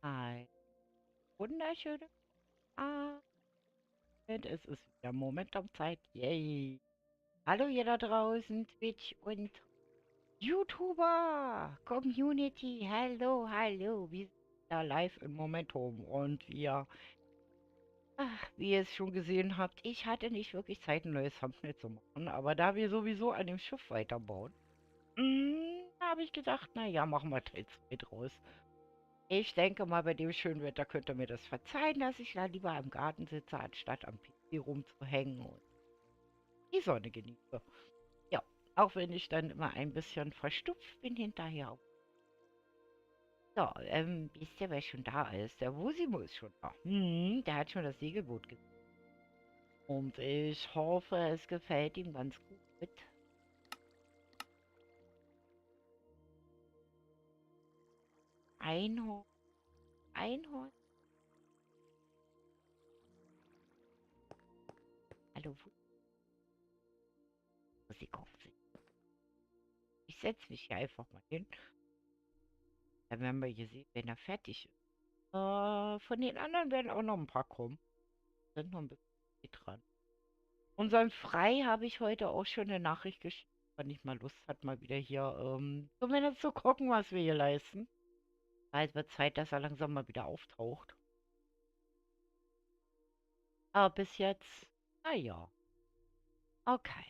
Ein wunderschöner Abend. Es ist wieder Momentum-Zeit. Yay. Hallo ihr da draußen, Twitch und YouTuber, Community. Hallo, hallo. Wir sind da live im Momentum. Und wie ihr es schon gesehen habt, ich hatte nicht wirklich Zeit, ein neues Thumbnail zu machen. Aber da wir sowieso an dem Schiff weiterbauen, habe ich gedacht, na ja, machen wir Teil 2 draus. Ich denke mal, bei dem schönen Wetter könnt ihr mir das verzeihen, dass ich da lieber im Garten sitze, anstatt am PC rumzuhängen und die Sonne genieße. Ja, auch wenn ich dann immer ein bisschen verstupft bin hinterher. So, wisst ihr, wer schon da ist? Der Wusimo ist schon da. Der hat schon das Segelboot gesehen. Und ich hoffe, es gefällt ihm ganz gut. Einhorn, Einhorn. Hallo, Musik auf. Ich setze mich hier einfach mal hin. Dann werden wir hier sehen, wenn er fertig ist. Von den anderen werden auch noch ein paar kommen. Sind noch ein bisschen spät dran. Unserem Frei habe ich heute auch schon eine Nachricht geschickt, wenn ich mal Lust hat, mal wieder hier zumindest zu gucken, was wir hier leisten. Weil es wird Zeit, dass er langsam mal wieder auftaucht. Aber bis jetzt, naja. Okay.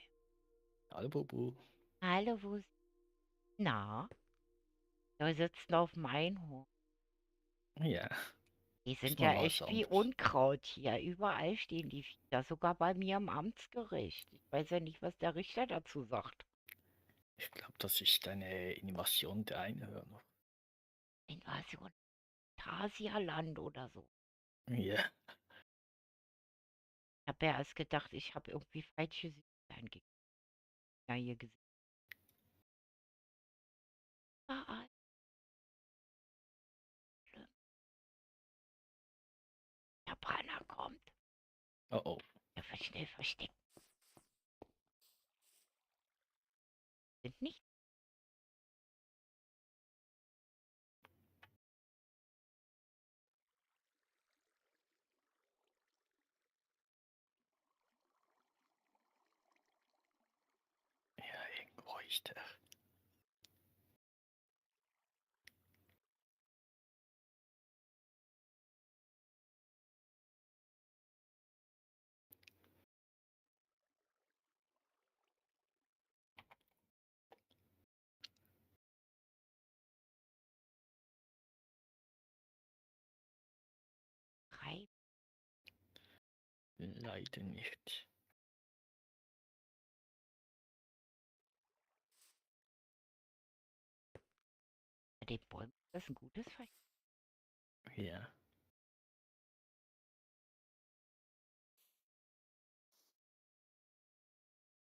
Hallo Bobo. Hallo, wo ist... Na, wir sitzen auf dem Einhorn. Ja, Die ist sind mal ja was echt wie anderes. Unkraut hier. Überall stehen die Viecher. Sogar bei mir im Amtsgericht. Ich weiß ja nicht, was der Richter dazu sagt. Ich glaube, das ist eine Invasion der Einhörner. Invasion Phantasialand oder so. Ja, Ich habe ja erst gedacht, ich habe irgendwie falsche Süßigkeiten eingegeben. Ja, hier gesehen. Ah, schlimm. Der Brenner kommt. oh oh. Er wird schnell versteckt. Sind nicht. Ja, irgendwo ist er. Drei. Leider nicht. Bei den Bäumen. Das ist ein gutes Versprechen. Ja,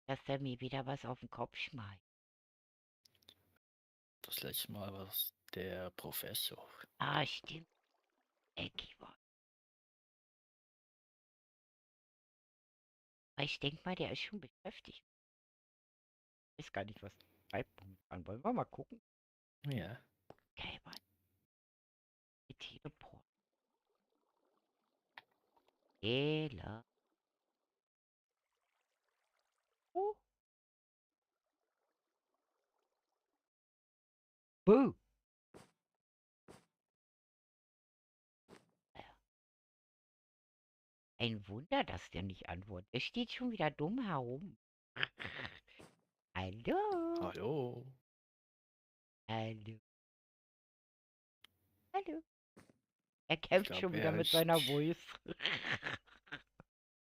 Dass der mir wieder was auf den Kopf schmeißt. das letzte Mal war es der Professor. Ah, stimmt. Eckiwort. Aber ich denke mal, der ist schon beschäftigt. Ich weiß gar nicht, was der schreibt momentan. Wollen wir mal gucken? Ja, Okay, warte. Teleport. Fehler. Oh. Buh. Ein Wunder, dass der nicht antwortet. Der steht schon wieder dumm herum. Hallo. hallo. Hallo. Hallo. Er Ich kämpft schon glaube, wieder er mit ist, seiner Voice.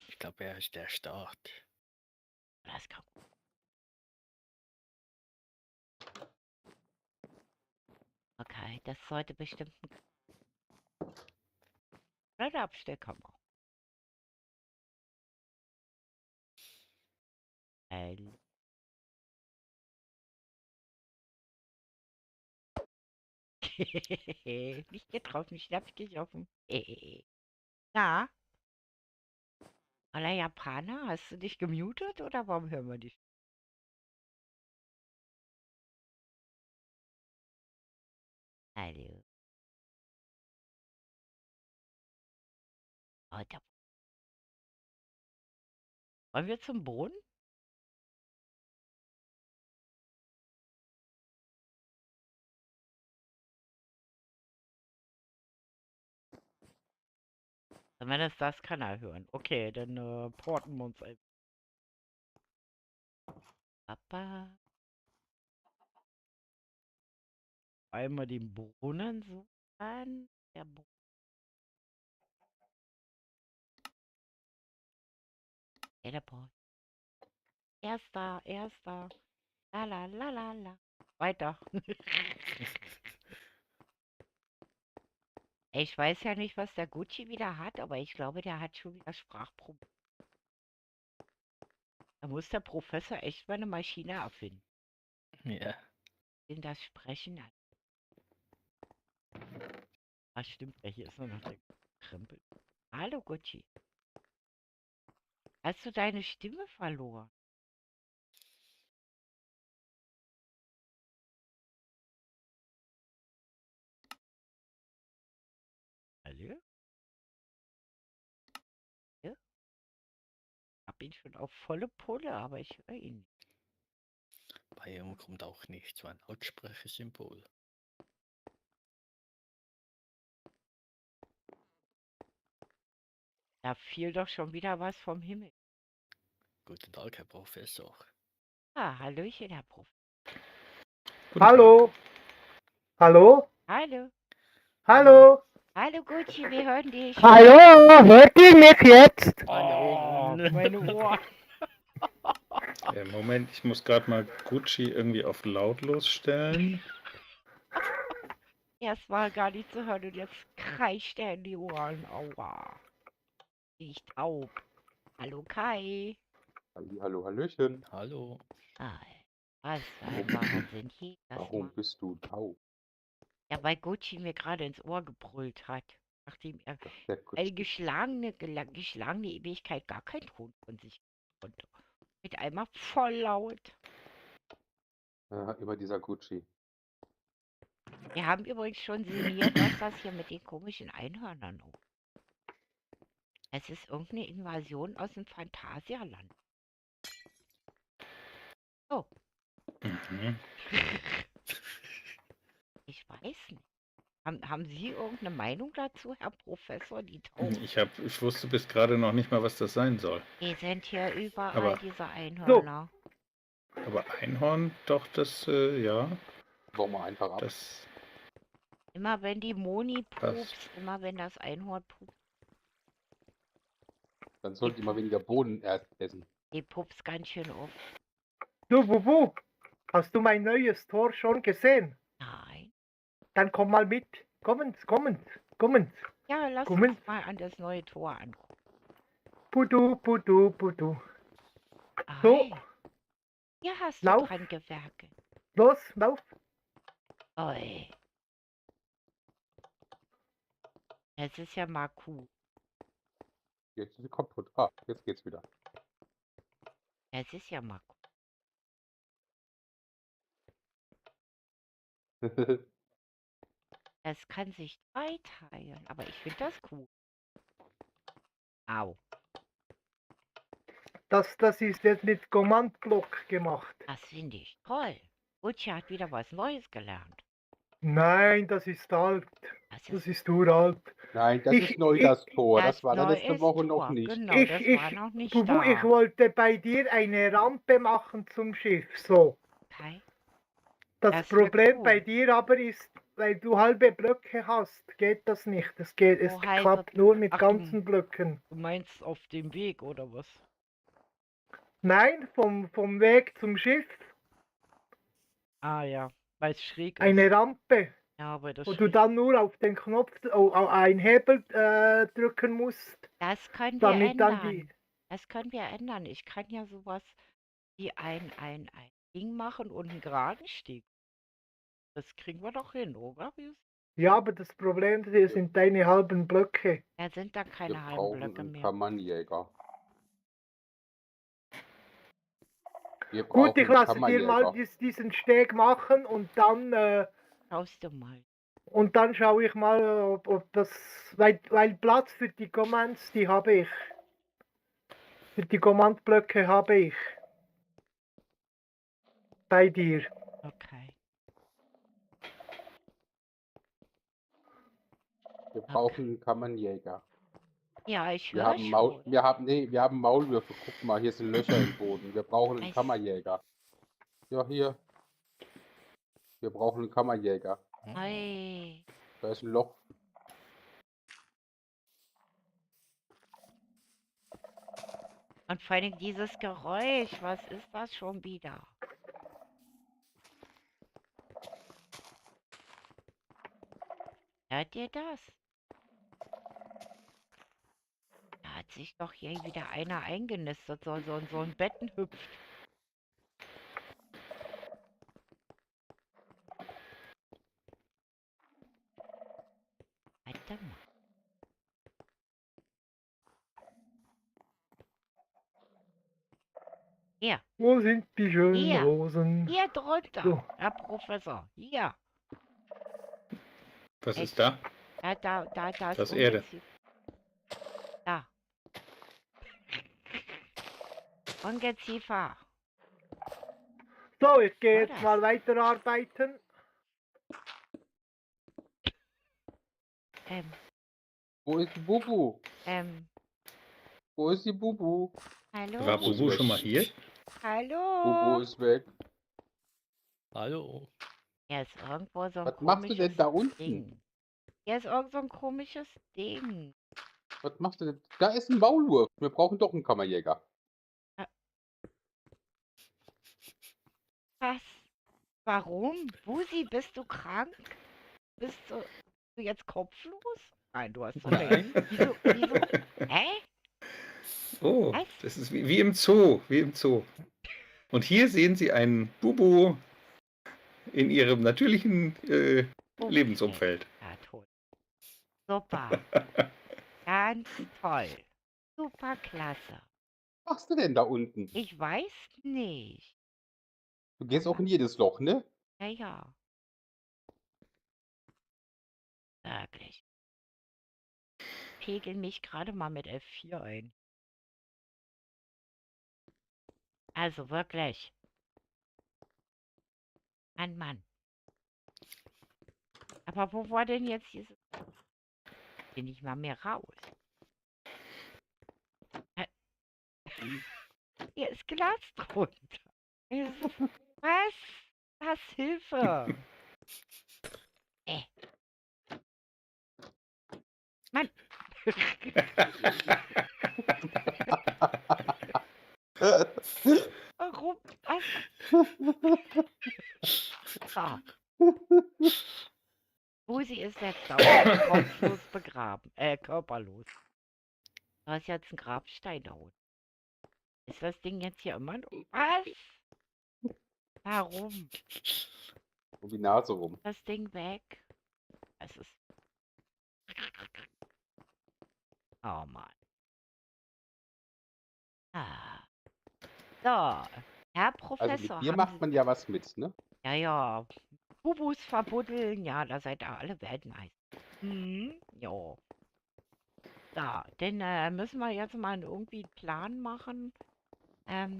ich glaube, er ist der Start. Das kann gut. Okay, das sollte bestimmt eine Abstellkammer. Hallo. Nicht getroffen, schnapp gesoffen. Na, aller Japaner, hast du dich gemutet oder warum hören wir dich? Hallo. Oh, wollen wir zum Brunnen? Zumindest das kann er hören. Okay, dann porten wir uns ein. Papa. Einmal den Brunnen suchen. Der Teleport. Erster, erster. La la la la la. Weiter. Ich weiß ja nicht, was der Gucci wieder hat, aber ich glaube, der hat schon wieder Sprachprobleme. Da muss der Professor echt mal eine Maschine erfinden. Ja. In das Sprechen. Ah, stimmt, ja, hier ist nur noch der Krempel. Hallo, Gucci. Hast du deine Stimme verloren? Hallo? Ja? Hab ihn schon auf volle Pulle, aber ich höre ihn nicht. Bei ihm kommt auch nicht so ein Lautsprechersymbol. Da fiel doch schon wieder was vom Himmel. Guten Tag, Herr Professor. Ah, hallöchen, Herr Prof. Guten Hallo. Hallo? Hallo. Hallo? Hallo, Gucci, wir hören dich. Hallo, hört ihr mich jetzt? Oh, meine Ohren. Moment, ich muss gerade mal Gucci irgendwie auf lautlos stellen. Erst war gar nicht zu hören und jetzt kreischt er in die Ohren. Aua. Nicht taub. Hallo, Kai. Hallo, Hallöchen. Hallo. Ah, was für ein Wahnsinn. Hier, das Warum mal. bist du taub? Ja, weil Gucci mir gerade ins Ohr gebrüllt hat. Nachdem er Sehr gut. eine geschlagene Ewigkeit gar keinen Ton von sich konnte. Mit einmal voll laut. Immer dieser Gucci. Wir haben übrigens schon sinniert, was das hier mit den komischen Einhörnern ist. Es ist irgendeine Invasion aus dem Phantasialand. Oh. Mhm. Ich weiß nicht. Haben Sie irgendeine Meinung dazu, Herr Professor? Die Tauben. Ich wusste bis gerade noch nicht mal, was das sein soll. Die sind hier überall, Aber- diese Einhörner. Aber Einhorn, doch, das, ja, Warum mal einfach ab? das, Immer wenn die Moni Passt. pupst, immer wenn das Einhorn pupst, Dann sollt ihr mal weniger Bohnen essen. die pupst ganz schön oft. Du, Bubu, hast du mein neues Tor schon gesehen? Nein. Dann komm mal mit. Kommen, kommen, kommen. Ja, lass Komm uns mit. mal an das neue Tor angucken. Pudu, pudu, pudu. Ah, So, hier hast du Lauf. dran gewerkelt. los, lauf. Oi. Das ist ja mal cool. Jetzt ist sie kaputt. Ah, jetzt geht's wieder. Das ist ja mal cool. Das kann sich zweiteilen, aber ich finde das cool. Au, Das ist jetzt mit Command-Block gemacht. das finde ich toll. Gucci hat wieder was Neues gelernt. Nein, das ist alt. Das Das ist ist uralt. Nein, das Ich- ist neu, ich- das Tor. Das das war da neue letzte Woche noch Tor. nicht. Genau, das war noch nicht Bubu, ich da. wollte bei dir eine Rampe machen zum Schiff. So. Okay. Das Das wär Problem cool. bei dir aber ist, weil du halbe Blöcke hast, geht das nicht. Es Oh, halbe klappt nur mit Ach, ganzen Blöcken. Du meinst auf dem Weg oder was? Nein, vom Weg zum Schiff Ah ja, weil es schräg eine ist. Rampe, Ja, weil das wo du schräg. dann nur auf den Knopf, auf einen Hebel drücken musst, Das können wir damit dann ändern. die... Das können wir ändern. Ich kann ja sowas wie ein Ding machen und einen geraden Steg. Das kriegen wir doch hin, oder? Ja, aber das Problem sind deine halben Blöcke. Da sind dann Wir keine halben brauchen Blöcke einen mehr. Kammernjäger. Wir Gut, brauchen ich einen lasse dir mal Kammerjäger. diesen Steg machen und dann Schaust du mal. Und dann schaue ich mal, ob das, weil Platz für die Commands, die habe ich. Für die Command-Blöcke habe ich. Bei dir. Okay. Wir brauchen einen Kammernjäger. Ja, ich Wir höre haben Maul, schon. wir haben Maulwürfe. Guck mal, hier sind Löcher im Boden. Wir brauchen einen Weiß- Kammerjäger. Ja, hier. Wir brauchen einen Kammerjäger. Ei. Da ist ein Loch. Und vor allem dieses Geräusch, was ist das schon wieder? Hört ihr das? Da hat sich doch hier wieder einer eingenistet, so ein Betten hüpft. Warte mal. Hier, Wo sind die schönen Hier. Rosen? hier drunter, So. Herr Professor. Hier. Was Echt? ist da? Da ist Das ist Erde. Ungeziefer. Da. Ungeziefer. So, ich gehe War jetzt das? mal weiterarbeiten. Wo ist die Bubu? Wo ist die Bubu? Hallo? War Bubu schon mal hier? Bubu Hallo? ist weg. Hallo. Hier ist irgendwo so ein Was machst du denn komisches da unten? Ding. Hier ist irgend so ein komisches Ding. Was machst du denn? Da ist ein Maulwurf. Wir brauchen doch einen Kammerjäger. Was? Warum? Busi, bist du krank? Bist du jetzt kopflos? Nein, du hast so Nein. Wieso? Hä? Oh, Was? das ist wie im Zoo, wie im Zoo. Und hier sehen Sie einen Bubu in ihrem natürlichen Okay. Lebensumfeld. Ja, toll. Super. Ganz toll. Super klasse. Was machst du denn da unten? Ich weiß nicht. Du gehst auch in jedes Loch, ne? Ja. Wirklich. Pegel mich gerade mal mit F4 ein. Also wirklich. Mann. Aber wo war denn jetzt dieses... Bin ich mal mehr raus. Hier ist Glas drunter. Was? Was Hilfe? Mann. Warum? Was? Ah. Busi ist jetzt dauernd kopflos begraben. Körperlos. Da ist jetzt ein Grabstein da unten. Ist das Ding jetzt hier immer noch? Was? Warum? Um die Nase rum. Das Ding weg? Es ist... Oh Mann. Ah. So, Herr Also Professor, mit dir haben macht Sie... man ja was mit, ne? Ja. Bubus verbuddeln, ja, da seid ihr alle Weltmeister. Ja. Da, dann müssen wir jetzt mal irgendwie einen Plan machen,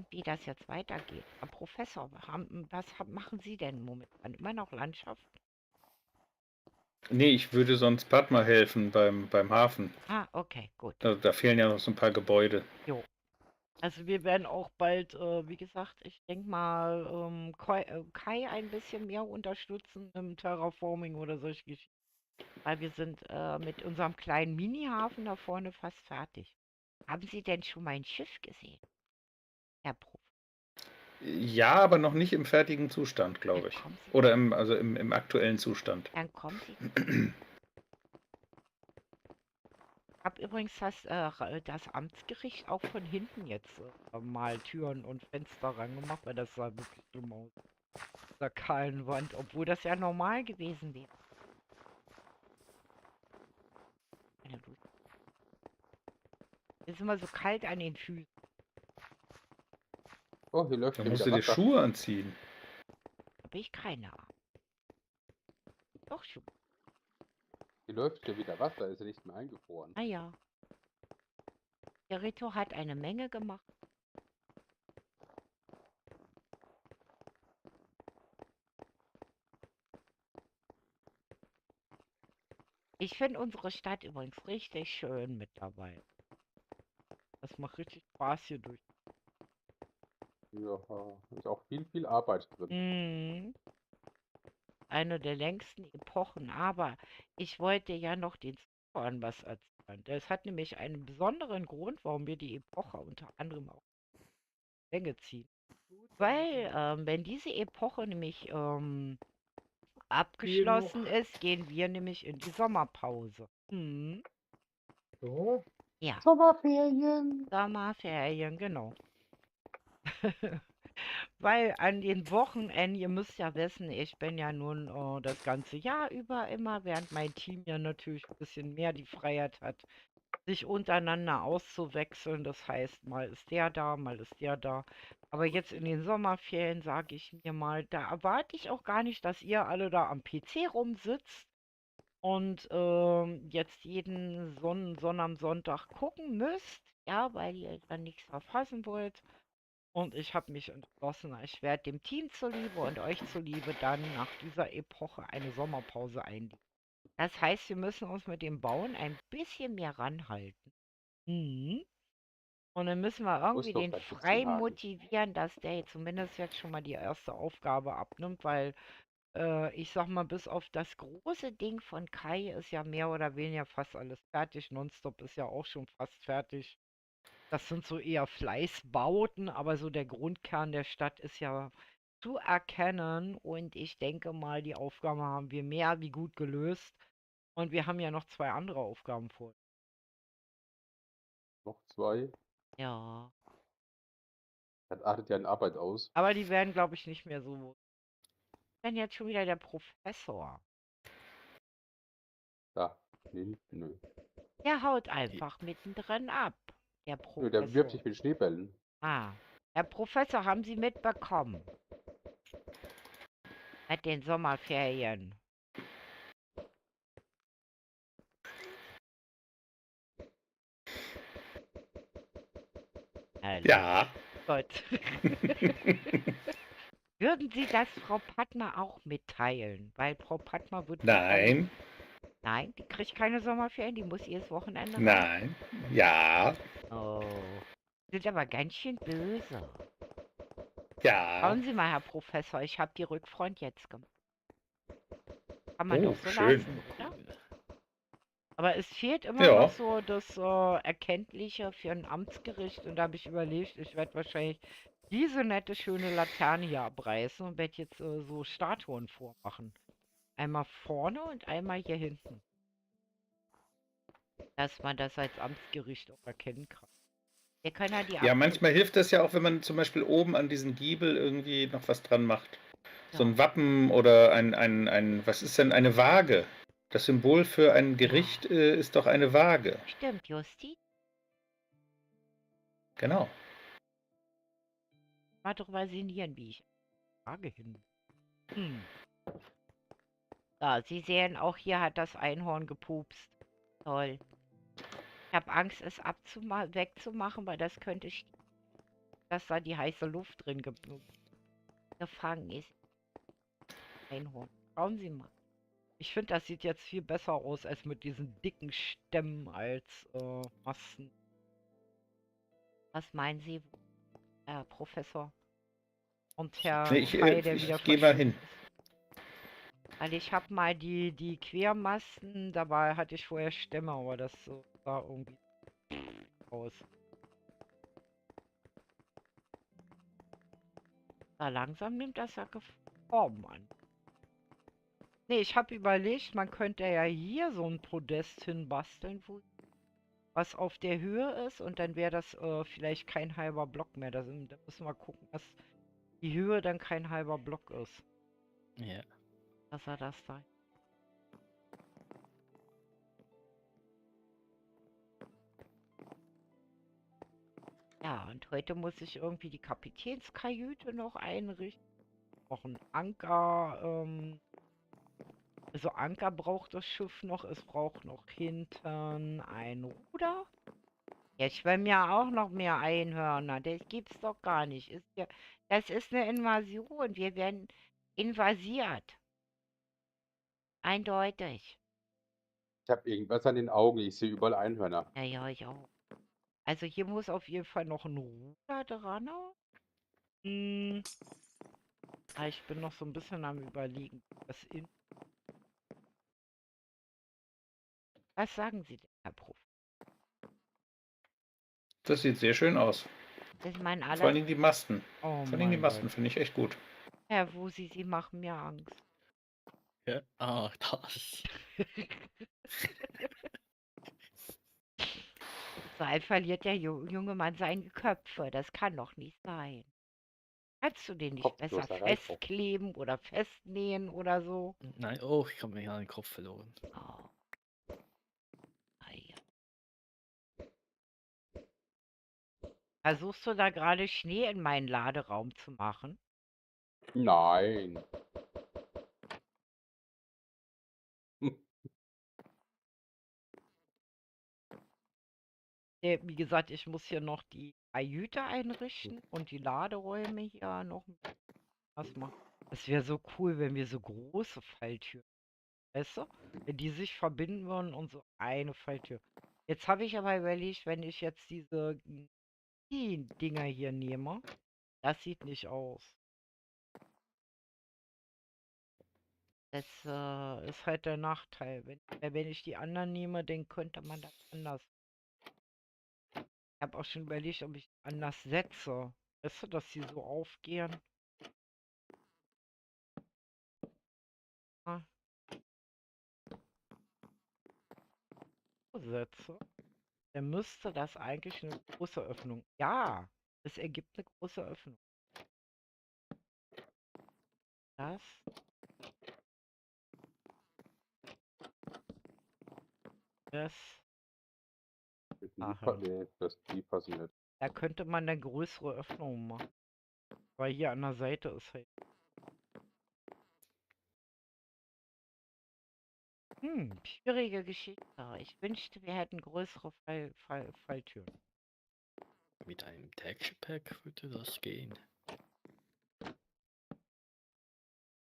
wie das jetzt weitergeht. Herr Professor, machen Sie denn momentan? Immer noch Landschaft? Nee, ich würde sonst Padma helfen beim Hafen. Ah, okay, gut. Da fehlen ja noch so ein paar Gebäude. Also wir werden auch bald, wie gesagt, ich denke mal, Kai ein bisschen mehr unterstützen im Terraforming oder solche Geschichten. Weil wir sind mit unserem kleinen Mini-Hafen da vorne fast fertig. Haben Sie denn schon mein Schiff gesehen, Herr Prof? Ja, aber noch nicht im fertigen Zustand, glaube ich. Kommen Sie, Oder im aktuellen Zustand. dann kommen Sie. Ich habe übrigens das Amtsgericht auch von hinten jetzt mal Türen und Fenster rangemacht, weil das sah wirklich dumm aus. Der kahlen Wand, obwohl das ja normal gewesen wäre. Ist immer so kalt an den Füßen. Oh, hier läuft Da schon musst wieder du dir Wasser. Schuhe anziehen. Habe ich keine Ahnung. Doch schon. Hier läuft schon wieder Wasser, ist ja nicht mehr eingefroren. Ah ja. Der Rito hat eine Menge gemacht. Ich finde unsere Stadt übrigens richtig schön mit dabei. Das macht richtig Spaß hier durch. Ja, ist auch viel Arbeit drin. Mhm. Eine der längsten Epochen, aber ich wollte ja noch den Zuschauern was erzählen. Das hat nämlich einen besonderen Grund, warum wir die Epoche unter anderem auch in die Länge ziehen. Weil, wenn diese Epoche nämlich abgeschlossen ist, gehen wir nämlich in die Sommerpause. Mhm. So. Ja, Sommerferien! Sommerferien, genau. Weil an den Wochenenden, ihr müsst ja wissen, ich bin ja nun das ganze Jahr über immer, während mein Team ja natürlich ein bisschen mehr die Freiheit hat, sich untereinander auszuwechseln. Das heißt, mal ist der da, mal ist der da. Aber jetzt in den Sommerferien sage ich mir mal, da erwarte ich auch gar nicht, dass ihr alle da am PC rumsitzt und jetzt jeden Sonn am Sonntag gucken müsst, ja, weil ihr dann nichts verpassen wollt. Und ich habe mich entschlossen, ich werde dem Team zuliebe und euch zuliebe dann nach dieser Epoche eine Sommerpause einlegen. Das heißt, wir müssen uns mit dem Bauen ein bisschen mehr ranhalten. Mhm. Und dann müssen wir Wo irgendwie ist doch den dein frei Hützenhagen? motivieren, dass der jetzt zumindest jetzt schon mal die erste Aufgabe abnimmt, weil ich sag mal, bis auf das große Ding von Kai ist ja mehr oder weniger fast alles fertig. Nonstop ist ja auch schon fast fertig. Das sind so eher Fleißbauten, aber so der Grundkern der Stadt ist ja zu erkennen und ich denke mal, die Aufgabe haben wir mehr wie gut gelöst und wir haben ja noch zwei andere Aufgaben vor. Noch 2. Ja, Das artet ja in Arbeit aus. aber die werden, glaube ich, nicht mehr so. Denn jetzt schon wieder der Professor. Da. Nee, nö. Der haut einfach mittendrin ab. Der Nö, der wirft Professor. sich mit Schneebällen. Ah, Herr Professor, haben Sie mitbekommen? Mit den Sommerferien. Ja. Gott. Würden Sie das Frau Pattner auch mitteilen? Weil Frau Pattner wird wahrscheinlich... Nein. Nein, die kriegt keine Sommerferien, die muss jedes Wochenende rein. Nein. Ja. Oh, sind aber ganz schön böse. Ja. Schauen Sie mal, Herr Professor, ich habe die Rückfront jetzt gemacht. Kann man Oh, doch so schön. lassen, oder? Aber es fehlt immer Ja. noch so das Erkenntliche für ein Amtsgericht. Und da habe ich überlegt, ich werde wahrscheinlich diese nette, schöne Laterne hier abreißen und werde jetzt so Statuen vormachen. Einmal vorne und einmal hier hinten. Dass man das als Amtsgericht auch erkennen kann. Wir können ja die Ja, manchmal hilft das ja auch, wenn man zum Beispiel oben an diesen Giebel irgendwie noch was dran macht. So ein Wappen oder was ist denn eine Waage? Das Symbol für ein Gericht ist doch eine Waage. Stimmt, Justi. Genau. Mal drüber sinnieren, wie ich Frage hin. Ja, Sie sehen, auch hier hat das Einhorn gepupst. Toll. Ich habe Angst, es wegzumachen, weil das könnte ich, dass da die heiße Luft drin gefangen ist. Einhorn. Schauen Sie mal. Ich finde, das sieht jetzt viel besser aus als mit diesen dicken Stämmen als Masten. Was meinen Sie, Herr Professor? Und Herr Nee, Kai, der wieder ich gehe mal hin. verschwunden ist. Weil ich habe mal die Quermasten, dabei hatte ich vorher Stämme, aber das sah irgendwie aus. Da langsam nimmt das ja Form an. Nee, ich habe überlegt, man könnte ja hier so ein Podest hinbasteln, was auf der Höhe ist und dann wäre das vielleicht kein halber Block mehr. Da müssen wir gucken, dass die Höhe dann kein halber Block ist. Ja. Dass er das da. Ja, und heute muss ich irgendwie die Kapitänskajüte noch einrichten. Noch ein Anker. Also Anker braucht das Schiff noch, es braucht noch hinten ein Ruder. Jetzt schwimmen ja auch noch mehr Einhörner. Das gibt's doch gar nicht. Das ist eine Invasion. Wir werden invasiert. Eindeutig. Ich habe irgendwas an den Augen. Ich sehe überall Einhörner. Ja, ja, ich auch. Also hier muss auf jeden Fall noch ein Ruder dran. Hm, ich bin noch so ein bisschen am Überlegen. Was sagen Sie denn, Herr Prof? Das sieht sehr schön aus. Das ist mein Vor allen aller... Dingen die Masten. Oh Vor allen Dingen die mein Masten Gott. finde ich echt gut. Herr Wusi, Sie machen mir Angst. Ja, das. Bald verliert der junge Mann seine Köpfe. Das kann doch nicht sein. Kannst du den nicht besser Kopfloser Reiter. festkleben oder festnähen oder so? Nein, oh, ich habe mich an den Kopf verloren. Oh. Ei. Versuchst du da gerade Schnee in meinen Laderaum zu machen? Nein. Wie gesagt, ich muss hier noch die Kajüte einrichten und die Laderäume hier noch was machen. Es wäre so cool, wenn wir so große Falltüren, weißt du? Wenn die sich verbinden würden und so eine Falltür. Jetzt habe ich aber überlegt, wenn ich jetzt die Dinger hier nehme, das sieht nicht aus. Das ist halt der Nachteil. Wenn ich die anderen nehme, dann könnte man das anders. Ich habe auch schon überlegt, ob ich anders setze. Weißt du, dass sie so aufgehen. Ah, so setze. Dann müsste das eigentlich eine große Öffnung. Ja, es ergibt eine große Öffnung. Das. Das. Machen. Nee, die passen nicht. Da könnte man eine größere Öffnung machen. Weil hier an der Seite ist halt. Schwierige Geschichte. Ich wünschte, wir hätten größere Falltüren. Mit einem Texture Pack würde das gehen.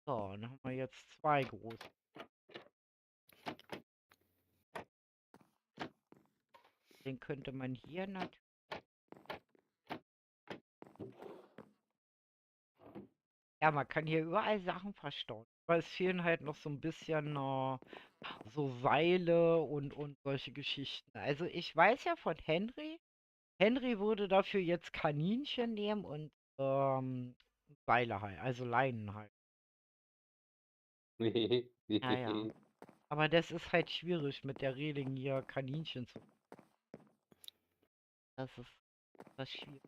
So, dann haben wir jetzt zwei große. Den könnte man hier natürlich. Ja, man kann hier überall Sachen verstauen. Aber es fehlen halt noch so ein bisschen so Seile und solche Geschichten. Also ich weiß ja von Henry. Henry würde dafür jetzt Kaninchen nehmen und Seile halt, also Leinen halt. Ja. Aber das ist halt schwierig mit der Reling hier Kaninchen zu. Das ist das schwierig.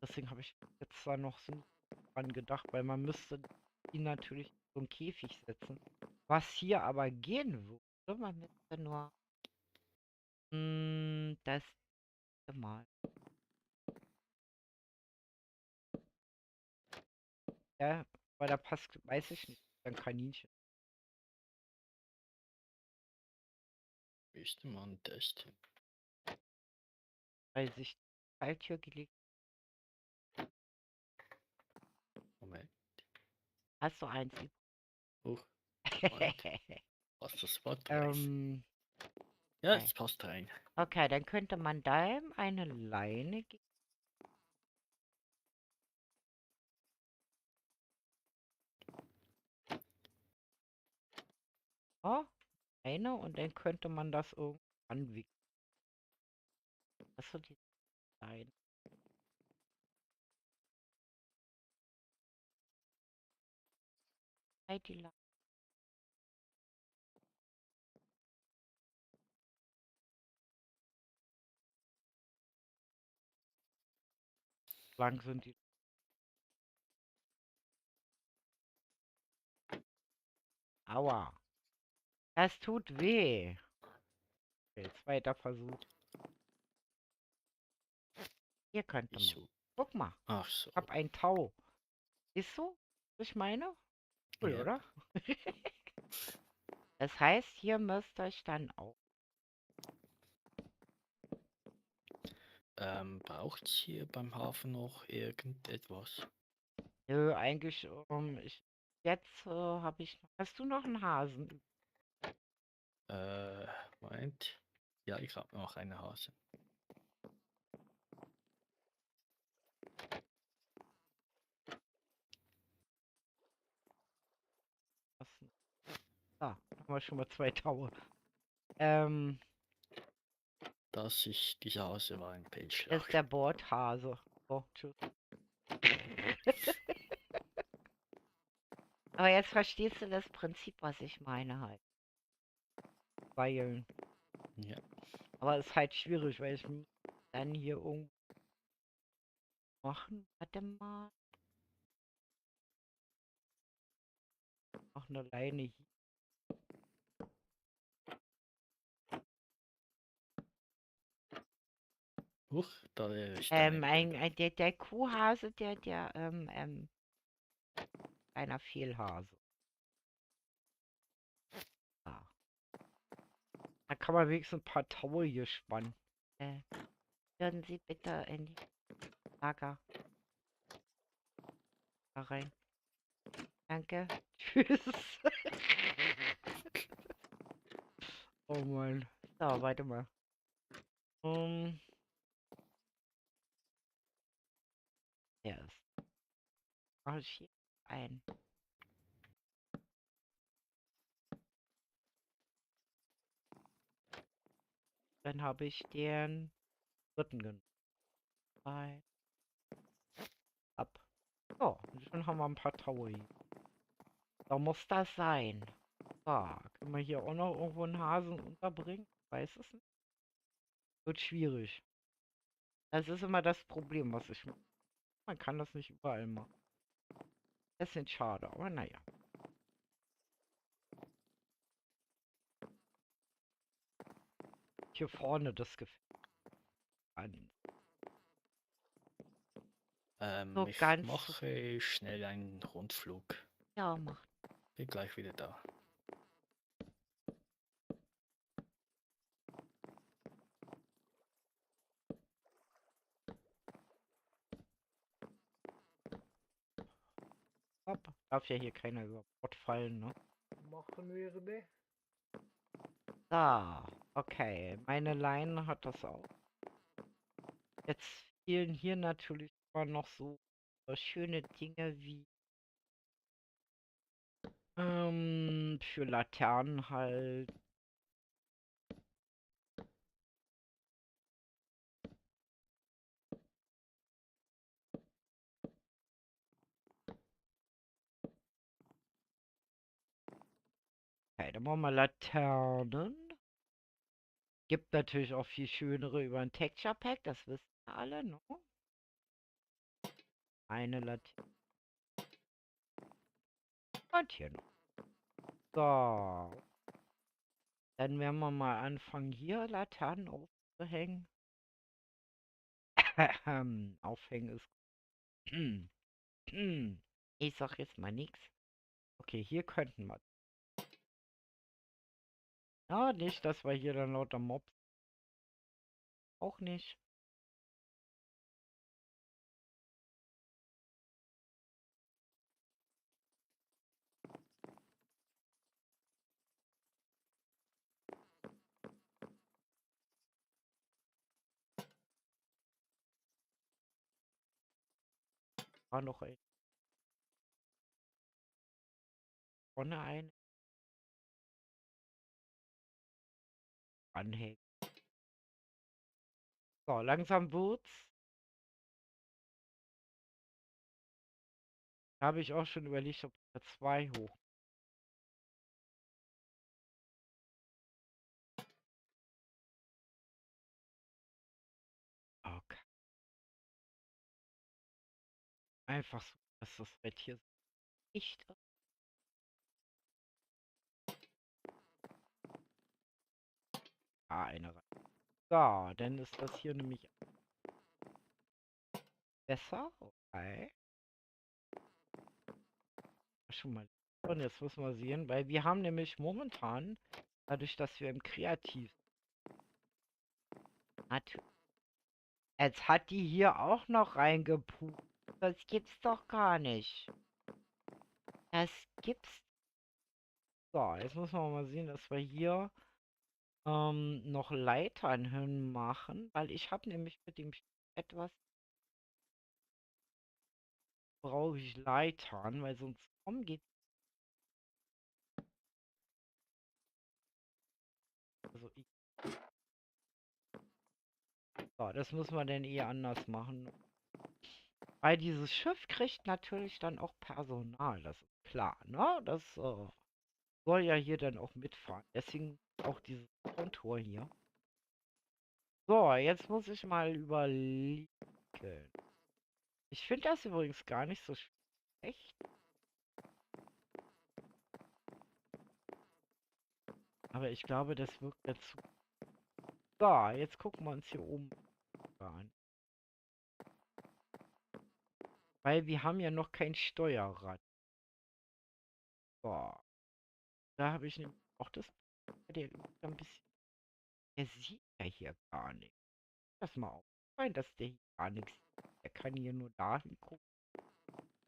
Deswegen habe ich jetzt zwar noch so dran gedacht, weil man müsste ihn natürlich in so einen Käfig setzen. Was hier aber gehen würde, man müsste nur das mal. Ja, weil da passt, weiß ich nicht, ein Kaninchen. Müsste man testen. Weil sich die Falltür gelegt. Moment. Hast du eins? Huch, Moment. Passt das Wort rein? Ja, okay. es passt rein. Okay, dann könnte man da eine Leine geben. Oh, eine und dann könnte man das irgendwie anwickeln. Achso, die Leine. Die Leine. Lang sind die. Aua. Das tut weh. Okay, zweiter Versuch. Hier könnte man. Wieso? Guck mal. Ach so. Ich hab ein Tau. Siehst du, was ich meine? Cool, Ja. oder? Das heißt, hier müsst ihr euch dann auch. Braucht hier beim Hafen noch irgendetwas? Nö, eigentlich, jetzt habe ich. Hast du noch einen Hasen? Moment. Ja, ich habe noch eine Hase. Da haben wir schon mal 2 Taue. Ähm, Diese Hase war ein das Pechschlag. ist der Bordhase. So, tschüss. Aber jetzt verstehst du das Prinzip, was ich meine halt. Weil, Ja. aber es ist halt schwierig, weil ich muss dann hier irgendwo machen. Warte mal. Noch eine Leine hier. Huch, da ist eine Brücke. Der Kuhhase, einer Fehlhase. Ah. Da kann man wenigstens ein paar Taue hier spannen. Würden Sie bitte in die Lager da rein. Danke. Tschüss. Oh Mann. So, warte mal. Der ist. Mach ich hier ein. Dann habe ich den dritten genommen. Zwei. Ab. So, und schon haben wir ein paar Taue hier. Da muss das sein. So, können wir hier auch noch irgendwo einen Hasen unterbringen? Weiß es nicht. Wird schwierig. Das ist immer das Problem, was ich. Man kann das nicht überall machen. Das ist schade, aber naja. Hier vorne das Gefäß an. So Ich ganz. mache schnell einen Rundflug. Ja, macht. Bin gleich wieder da. Hopp. Darf ja hier keiner über Bord fallen, ne? Machen wir ne? So, okay. Meine Leine hat das auch. Jetzt fehlen hier natürlich immer noch so schöne Dinge wie für Laternen halt. Okay, dann machen wir Laternen. Gibt natürlich auch viel schönere über ein Texture Pack, das wissen wir alle, ne? Eine Laterne. Und hier noch. So. Dann werden wir mal anfangen, hier Laternen aufzuhängen. Aufhängen ist. Ich sag jetzt mal nichts. Okay, hier könnten wir. Ja, nicht, dass wir hier dann lauter Mobs. Auch nicht. War noch ein. Vorne ein. Anhängen. So, langsam wird's. Da habe ich auch schon überlegt, ob wir 2 hoch. Okay. Einfach so, dass das Bett hier nicht ist. Ah, eine rein. So, dann ist das hier nämlich besser. Okay. Schon mal. Und jetzt müssen wir sehen, weil wir haben nämlich momentan, dadurch, dass wir im Kreativ hat, jetzt hat die hier auch noch reingepupst. Das gibt's doch gar nicht. Das gibt's. So, jetzt müssen wir mal sehen, dass wir hier noch Leitern hinmachen, weil ich habe nämlich mit dem etwas brauche ich Leitern, weil sonst geht. Also ich, so, das müssen wir dann eh anders machen. Weil dieses Schiff kriegt natürlich dann auch Personal, das ist klar, ne? Das soll ja hier dann auch mitfahren. Deswegen auch dieses Kontor hier. So, jetzt muss ich mal überlegen. Ich finde das übrigens gar nicht so schlecht. Aber ich glaube, das wirkt dazu. So, jetzt gucken wir uns hier oben an. Weil wir haben ja noch kein Steuerrad. So, da habe ich nämlich auch das. Der übt ein bisschen. Der sieht ja hier gar nicht. Das mal aufgefallen, dass der hier gar nichts sieht. Der kann hier nur dahin gucken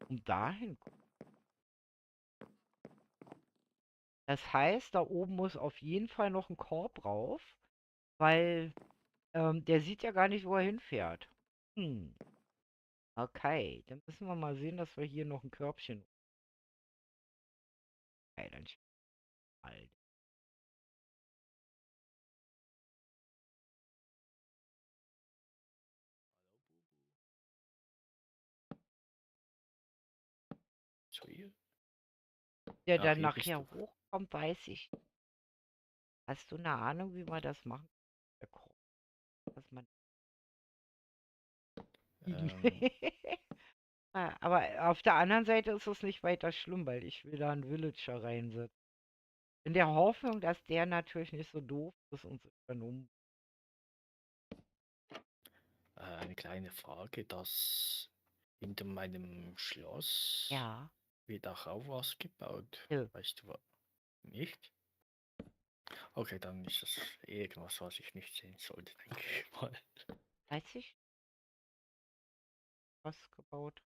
und dahin gucken. Das heißt, da oben muss auf jeden Fall noch ein Korb rauf, weil der sieht ja gar nicht, wo er hinfährt. Hm. Okay, dann müssen wir mal sehen, dass wir hier noch ein Körbchen. Okay, dann halt. So hier. Der Ach, dann hier bist nachher du. hochkommt, weiß ich. Hast du eine Ahnung, wie man das machen kann? Dass man Ähm, Aber auf der anderen Seite ist es nicht weiter schlimm, weil ich will da einen Villager reinsetzen. In der Hoffnung, dass der natürlich nicht so doof ist und sich dann eine kleine Frage, das hinter meinem Schloss Ja. wird auch was gebaut. Ja. Weißt du was? Nicht? Okay, dann ist das irgendwas, was ich nicht sehen sollte, denke ich mal. Weiß ich, was gebaut.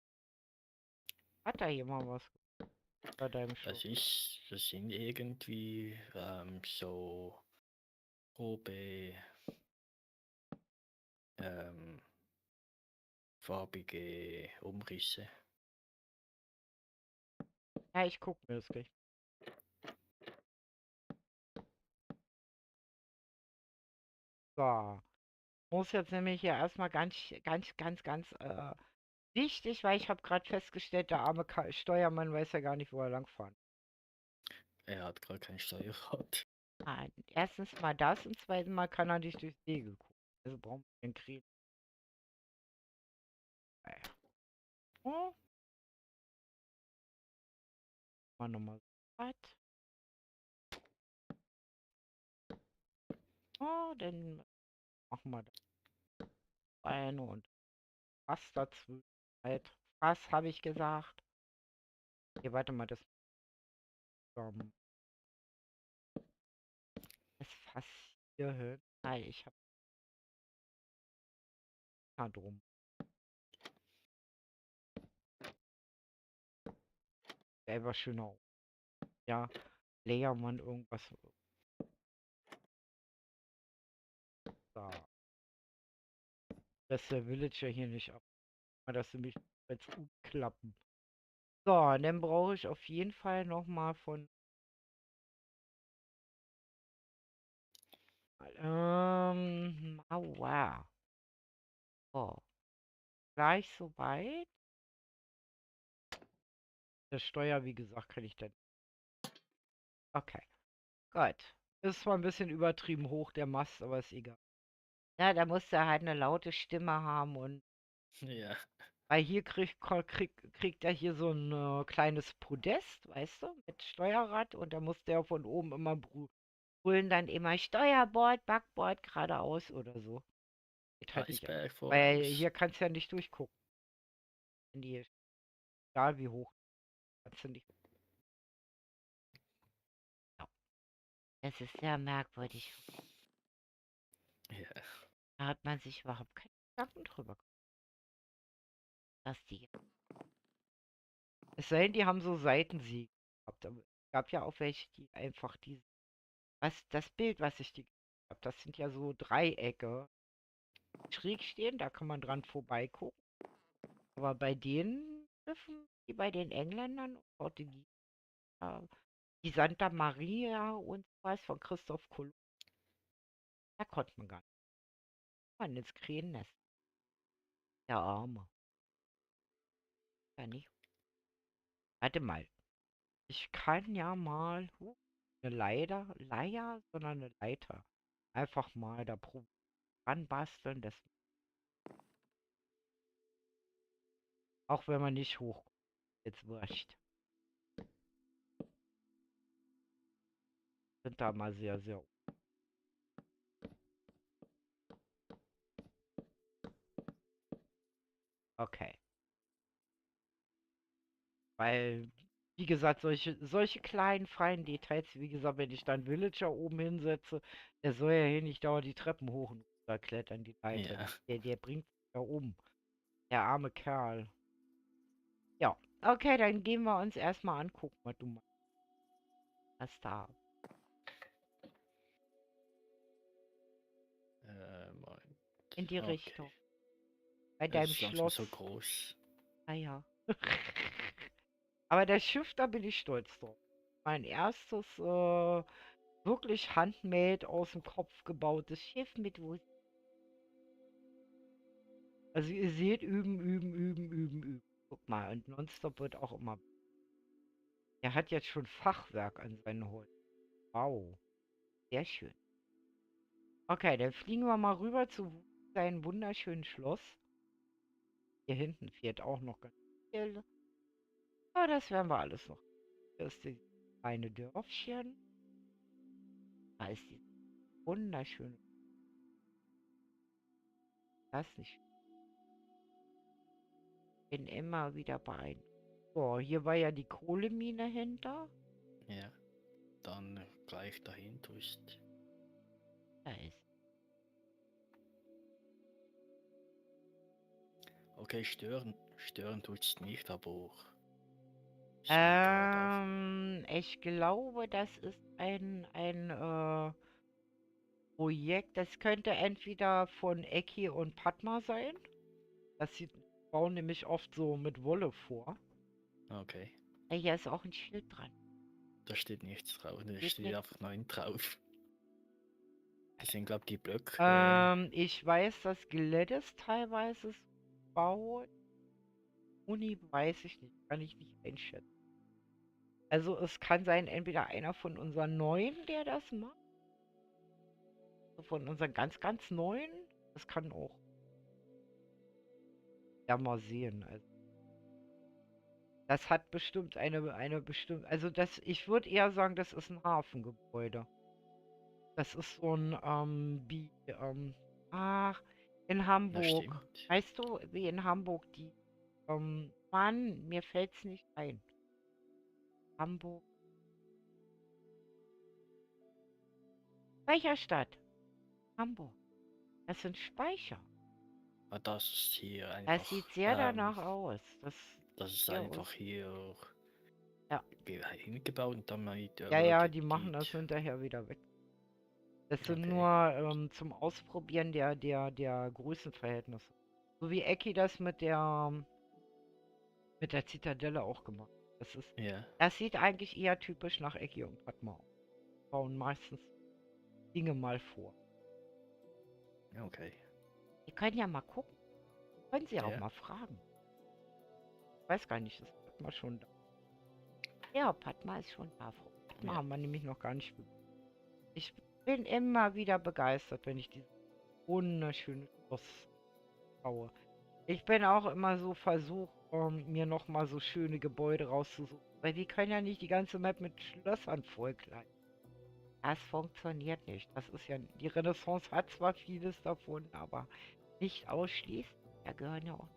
Hat da jemand was bei deinem Schloss? Das sind irgendwie so grobe farbige Umrisse. Ja, ich gucke mir das gleich. So. Muss jetzt nämlich hier erstmal ganz wichtig, weil ich habe gerade festgestellt, der arme Steuermann weiß ja gar nicht, wo er langfahren. Er hat gar kein Steuerrad. Erstens mal das und zweitens mal kann er nicht durchs Segel gucken. Also brauchen wir den Krieg. Oh, mal nochmal so weit. Oh, dann machen wir das eine und was dazwischen. Halt. Was habe ich gesagt? Hier, warte mal, das Fass hier hin. Nein, ich habe da drum. Selber schöner aus. Ja, Leermann irgendwas. Da. Dass der Villager hier nicht ab. Dass sie mich jetzt umklappen. So, und dann brauche ich auf jeden Fall nochmal von. Aua. So, gleich soweit. Das Steuer, wie gesagt, kann ich dann. Okay, gut. Ist zwar ein bisschen übertrieben hoch, der Mast, aber ist egal. Ja, da muss er halt eine laute Stimme haben und. Ja. Weil hier kriegt er hier so ein kleines Podest, weißt du, mit Steuerrad und da muss der von oben immer brüllen dann immer Steuerbord, Backbord, geradeaus oder so. Geht halt nicht. Eisberg Weil voraus. hier kannst du ja nicht durchgucken. In die, egal wie hoch. Kannst du nicht. Es ist sehr merkwürdig. Ja. Da hat man sich überhaupt keine Gedanken drüber gemacht, dass die. Es sei denn, die haben so Seitensiege gehabt. Aber es gab ja auch welche, die einfach die. Das Bild, was ich die habe, das sind ja so Dreiecke. Schräg stehen, da kann man dran vorbeigucken. Aber bei den Schiffen, wie bei den Engländern und Portugiesen, die Santa Maria und so was von Christoph Kolumb, da konnte man gar nicht. Man ins Krähennest. Der Arme. Ja nicht. Warte mal. Ich kann ja mal eine Leier, sondern eine Leiter. Einfach mal da ranbasteln. Das, auch wenn man nicht hochkommt. Jetzt wurscht. Sind da mal sehr, sehr. Okay. Weil, wie gesagt, solche kleinen, feinen Details, wie gesagt, wenn ich dann Villager oben hinsetze, der soll ja hier nicht dauernd die Treppen hoch und runter klettern, die Leiter. Ja. Der bringt sich da um. Der arme Kerl. Ja, okay, dann gehen wir uns erstmal angucken, was du machst. Was da. Moment. In die Okay. Richtung. Bei Es deinem ist langsam Schloss. so groß. Ah ja. Aber das Schiff, da bin ich stolz drauf. Mein erstes wirklich handmade aus dem Kopf gebautes Schiff mit wo. Also ihr seht, üben. Guck mal, und Nonstop wird auch immer. Er hat jetzt schon Fachwerk an seinen Häusern. Wow. Sehr schön. Okay, dann fliegen wir mal rüber zu seinem wunderschönen Schloss. Hier hinten fährt auch noch ganz viel. Aber das werden wir alles noch. Hier ist das kleine Dörfchen. Da ist die wunderschöne. Das nicht. Bin immer wieder beeindruckt. So, hier war ja die Kohlemine hinter. Ja. Dann gleich dahinter ist. Da ist. Okay, stören tut's nicht, aber auch. Ist mir gerade Ich glaube, das ist ein Projekt. Das könnte entweder von Eki und Padma sein. Das sieht, bauen nämlich oft so mit Wolle vor. Okay. Hier ist auch ein Schild dran. Da steht nichts drauf, da Steht steht nicht. einfach 9 drauf. Das sind, glaube ich, die Blöcke. Ich weiß, dass Gladys teilweise baut. Uni weiß ich nicht, kann ich nicht einschätzen. Also es kann sein, entweder einer von unseren Neuen, der das macht. Also von unseren ganz Neuen. Das kann auch. Ja, mal sehen. Also, das hat bestimmt eine bestimmte. Also das, ich würde eher sagen, das ist ein Hafengebäude. Das ist so ein, ach, in Das Hamburg. stimmt. Weißt du, wie in Hamburg die, Mann, mir fällt's nicht ein. Hamburg. Speicherstadt. Hamburg. Das sind Speicher. Aber das ist hier Das einfach. sieht sehr danach aus. Das ist hier einfach aus. hier Ja. hingebaut und dann mal Ja, die machen das hinterher wieder weg. Das sind Okay. nur zum Ausprobieren der Größenverhältnisse. So wie Eki das mit der Zitadelle auch gemacht hat. Ja. Das sieht eigentlich eher typisch nach Eki und Padma aus. Bauen meistens Dinge mal vor. Okay. Die können ja mal gucken. Können sie auch Ja. mal fragen. Ich weiß gar nicht, ist Padma schon da? Ja, Padma ist schon da. Frau Padma Ja. haben wir nämlich noch gar nicht. Ich bin immer wieder begeistert, wenn ich dieses wunderschöne Schloss schaue. Ich bin auch immer so versucht, mir nochmal so schöne Gebäude rauszusuchen. Weil die können ja nicht die ganze Map mit Schlössern vollkleiden. Das funktioniert nicht. Das ist ja. Die Renaissance hat zwar vieles davon, aber nicht ausschließlich. Da gehören ja auch.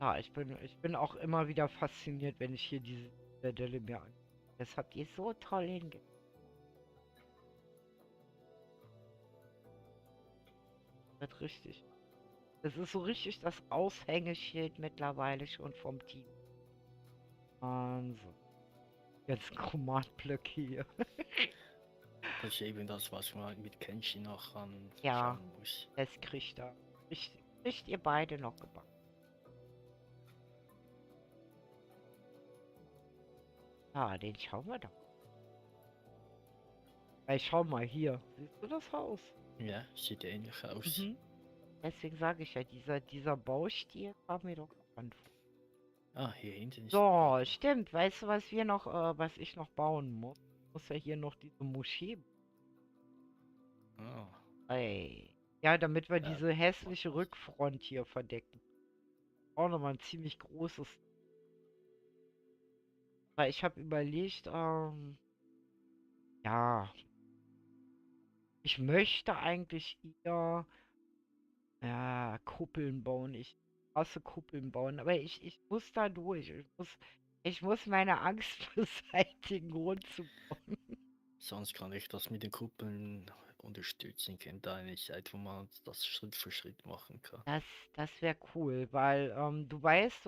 Ja, ich bin auch immer wieder fasziniert, wenn ich hier diese Zitadelle mir an. Das habt ihr so toll hingekriegt. Wird richtig. Das ist so richtig das Aushängeschild mittlerweile schon vom Team. Wahnsinn. Jetzt Chromatblöcke hier. Das ist eben das, was man mit Kenshi noch Ja. anschauen muss. Das kriegt er. Kriegt ihr beide noch gebacken. Ah, den schauen wir doch. Ey, schau mal hier. Siehst du das Haus? Ja, sieht ähnlich aus. Mhm. Deswegen sage ich ja, dieser Baustil kam mir doch bekannt vor. Ah, hier hinten ist. So, stimmt. Weißt du, was ich noch bauen muss? Ich muss ja hier noch diese Moschee. Ah, Ey. Ja, damit wir Ja, diese hässliche Rückfront hier verdecken. Auch nochmal ein ziemlich großes. Weil ich habe überlegt, ja, ich möchte eigentlich eher, ja, Kuppeln bauen. Ich hasse Kuppeln bauen, aber ich muss da durch. Ich muss meine Angst beseitigen, rund zu bauen. sonst kann ich das mit den Kuppeln unterstützen. Kennt da eine Seite, wo man das Schritt für Schritt machen kann. Das wäre cool, weil du weißt,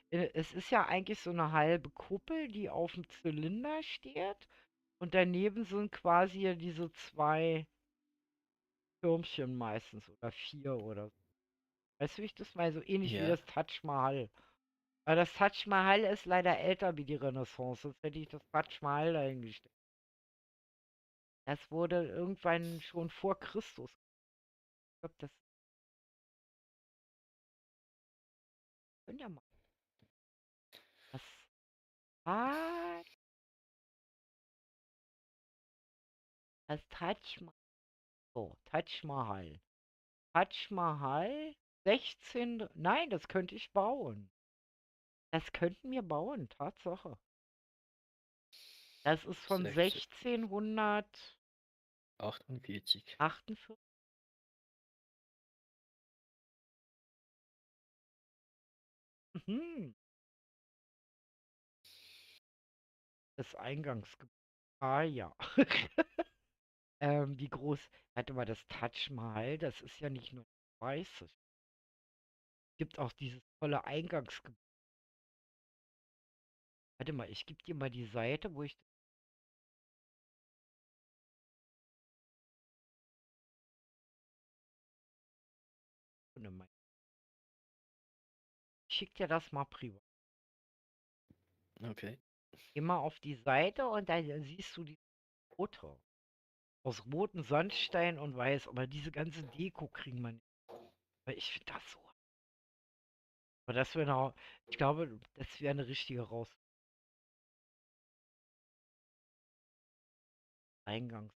es ist ja eigentlich so eine halbe Kuppel, die auf dem Zylinder steht. Und daneben sind quasi ja diese zwei Türmchen meistens oder vier oder so. Weißt du, wie ich das meine? So ähnlich wie Ja, das Taj Mahal. Aber das Taj Mahal ist leider älter wie die Renaissance, sonst hätte ich das Taj Mahal dahingestellt. Das wurde irgendwann schon vor Christus. Ich glaube, das könnt ihr mal. Das Taj, das Taj Mahal. So, Taj Mahal. Taj Mahal 16. Nein, das könnte ich bauen. Das könnten wir bauen, Tatsache. Das ist von 16, 1648. 48. Mhm. Das Eingangsgebäude. Ah ja. Wie groß? Warte mal, das Taj Mahal, das ist ja nicht nur weiß. Es gibt auch dieses tolle Eingangsgebäude. Warte mal, ich gebe dir mal die Seite, wo ich. Ich schick dir das mal privat. Okay. Geh mal auf die Seite und da siehst du die Foto. Aus rotem Sandstein und weiß. Aber diese ganze Deko kriegen wir nicht. Weil ich finde das so. Aber das wäre noch. Ich glaube, das wäre eine richtige Eingangs.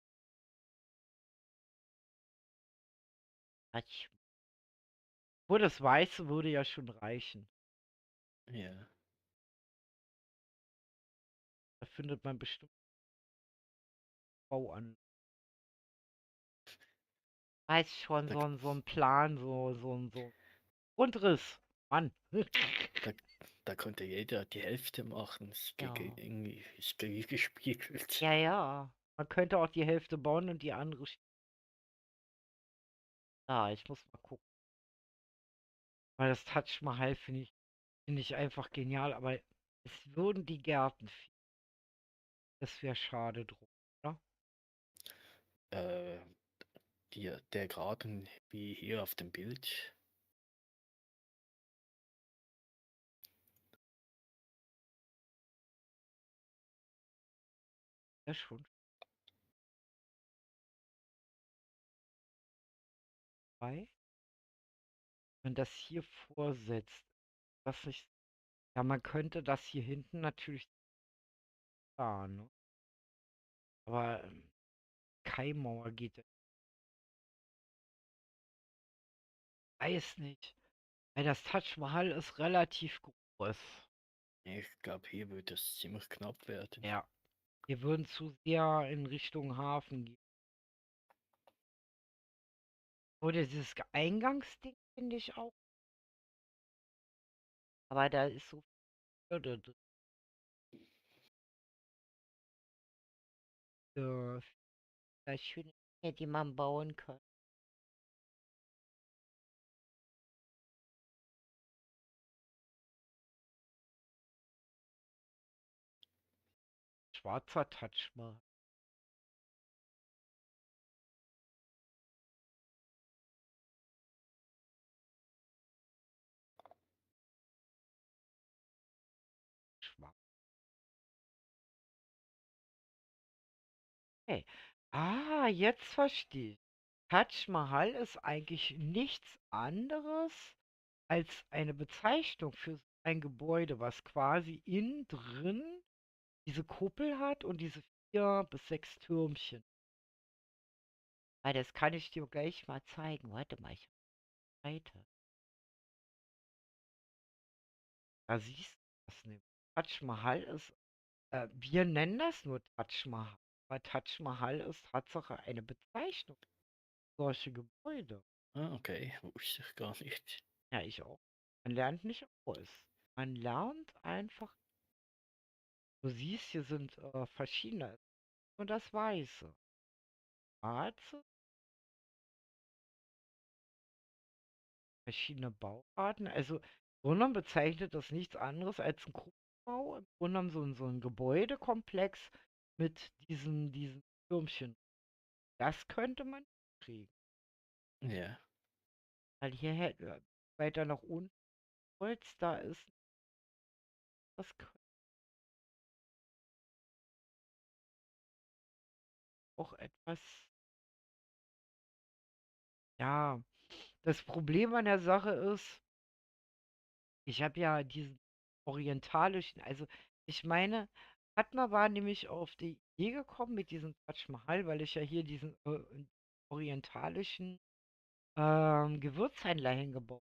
Wo das Weiße würde ja schon reichen. Ja. Da findet man bestimmt Bau an. Weiß schon, Da, so ein Plan, so ein Grundriss. Mann. da, da konnte jeder die Hälfte machen. Ja. Irgendwie ist gespiegelt. Ja, ja. Man könnte auch die Hälfte bauen und die andere. Ja, ich muss mal gucken. Weil das Taj Mahal finde ich einfach genial, aber es würden die Gärten fehlen. Das wäre schade drum, oder? Äh, der Graben wie hier auf dem Bild. Ja, schon. Frei. Wenn das hier vorsetzt, das nicht. Ja, man könnte das hier hinten natürlich ne? Aber Kaimauer geht ja. Weiß nicht. Weil das Taj Mahal ist relativ groß. Ich glaube, hier wird es ziemlich knapp werden. Ja. Wir würden zu sehr in Richtung Hafen gehen. Oder dieses Eingangsding finde ich auch. Aber da ist so viel Hürde drin. viele schöne Dinge, die man bauen kann. Schwarzer Touch mal. Schwarz. Okay. Ah, jetzt verstehe ich. Taj Mahal ist eigentlich nichts anderes als eine Bezeichnung für ein Gebäude, was quasi innen drin diese Kuppel hat und diese 4 bis 6 Türmchen. Ah, das kann ich dir gleich mal zeigen. Warte mal, ich weiter. Da siehst du das nicht. Taj Mahal ist, wir nennen das nur Taj Mahal. Aber Taj Mahal ist Tatsache eine Bezeichnung für solche Gebäude. Ah, okay, wusste ich gar nicht. Ja, ich auch. Man lernt nicht aus. Man lernt einfach. Du siehst, hier sind verschiedene. Und das Weiße. Schwarze, verschiedene Bauarten. Also, im Grunde genommen bezeichnet das nichts anderes als ein Gruppenbau. Im Grunde genommen so ein Gebäudekomplex mit diesen Türmchen. Das könnte man kriegen. Ja, Weil hier weiter nach unten Holz da ist. Das könnte auch etwas. Ja, das Problem an der Sache ist, ich habe ja diesen orientalischen, also ich meine, Fatma war nämlich auf die Idee gekommen mit diesem Taj Mahal, weil ich ja hier diesen orientalischen Gewürzhändler hingebaut habe.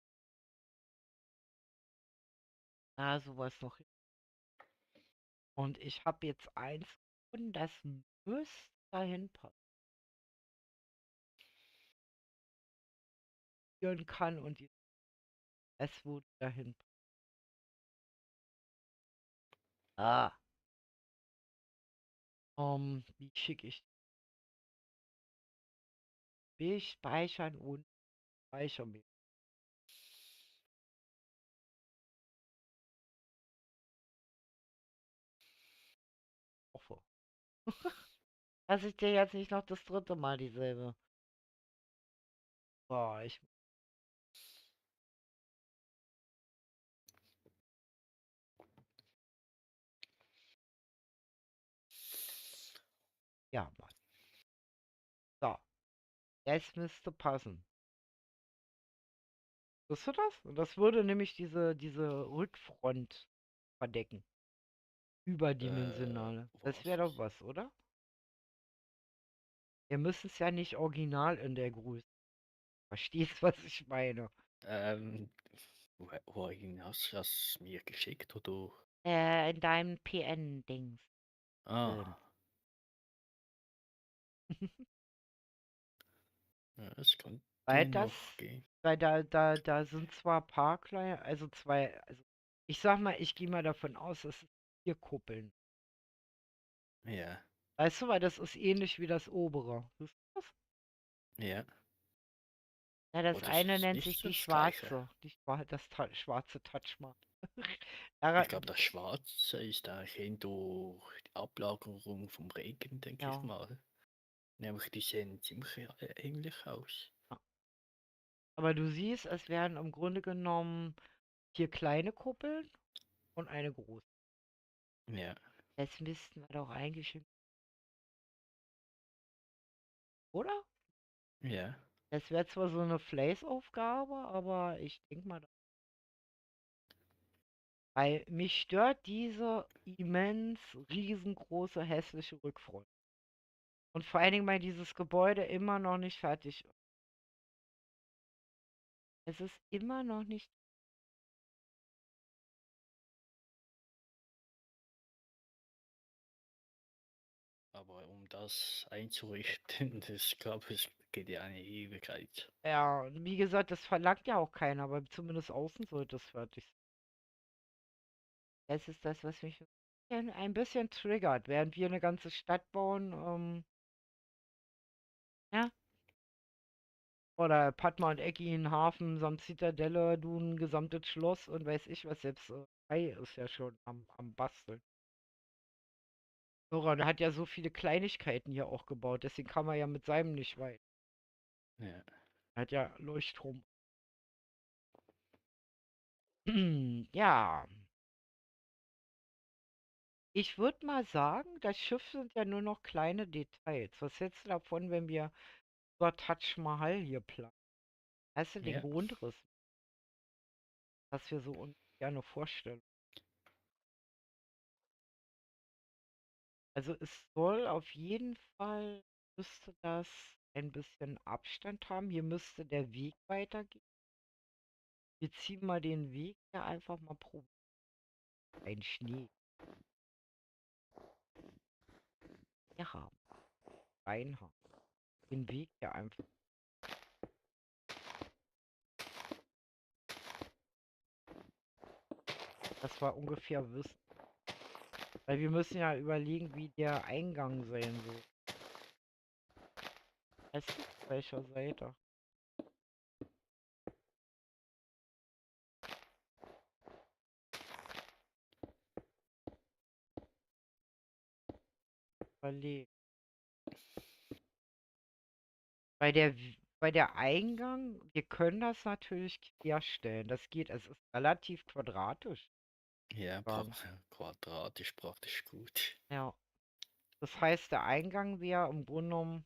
Da sowas noch. Und ich habe jetzt eins gefunden, das müsste dahin passieren kann und es wurde dahin. Ah, wie schicke ich? Will ich speichern und speichern mir. Hoffe. Dass ich dir jetzt nicht noch das dritte Mal dieselbe. Boah, ja, Mann. So, das müsste passen. Siehst du das? Und das würde nämlich diese Rückfront verdecken. Überdimensionale. Das was? wäre doch was, oder? Wir müssen es ja nicht original in der Größe. Verstehst, was ich meine? Ähm, wohin hast du das mir geschickt, oder? In deinem PN-Dings. Ah, ja, das Weil könnte das, noch gehen. weil da sind zwar ein paar kleine, also zwei, also ich sag mal, ich gehe mal davon aus, dass es 4 Kuppeln. Ja, Weißt du, weil das ist ähnlich wie das obere. Siehst du das? ja. Ja, das Oder es eine ist nennt sich nicht die das Gleiche. schwarze. schwarze Touch Mark. Ich glaube, das Schwarze ist eigentlich durch die Ablagerung vom Regen, denke ich Ja. mal. Nämlich die sehen ziemlich ähnlich aus. Aber du siehst, es werden im Grunde genommen 4 kleine Kuppeln und eine große. Ja, Das müssten wir doch eigentlich oder? ja. Das wäre zwar so eine Fleißaufgabe, aber ich denke mal, weil mich stört diese immens riesengroße hässliche Rückfront. Und vor allen Dingen, weil dieses Gebäude immer noch nicht fertig ist. Es ist immer noch nicht. Aber um das einzurichten, das glaube ich, geht ja eine Ewigkeit. Ja, und wie gesagt, das verlangt ja auch keiner, aber zumindest außen sollte es fertig sein. Das ist das, was mich ein bisschen triggert, während wir eine ganze Stadt bauen, ja. Oder Padma und Eggy einen Hafen samt Zitadelle, du ein gesamtes Schloss und weiß ich was, selbst Kai ist ja schon am Basteln. Soran hat ja so viele Kleinigkeiten hier auch gebaut, deswegen kann man ja mit seinem nicht weit. Ja. Er hat ja Leuchtturm. Ja, ich würde mal sagen, das Schiff sind ja nur noch kleine Details. Was hältst du davon, wenn wir über Taj Mahal hier planen? Weißt du, den Ja. Grundriss, was wir so uns gerne vorstellen. Also es soll auf jeden Fall, müsste das ein bisschen Abstand haben. Hier müsste der Weg weitergehen. Wir ziehen mal den Weg hier einfach mal probieren. Ein Schnee. Wir haben. Reinhaben. Den Weg hier einfach. Das war ungefähr wissen. Weil wir müssen ja überlegen, wie der Eingang sein soll. Weißt du, auf welcher Seite? Überlegen. Bei der Eingang, wir können das natürlich querstellen. Das geht, es ist relativ quadratisch. Ja, Sagen. quadratisch praktisch gut. Ja. Das heißt, der Eingang wäre im Grunde genommen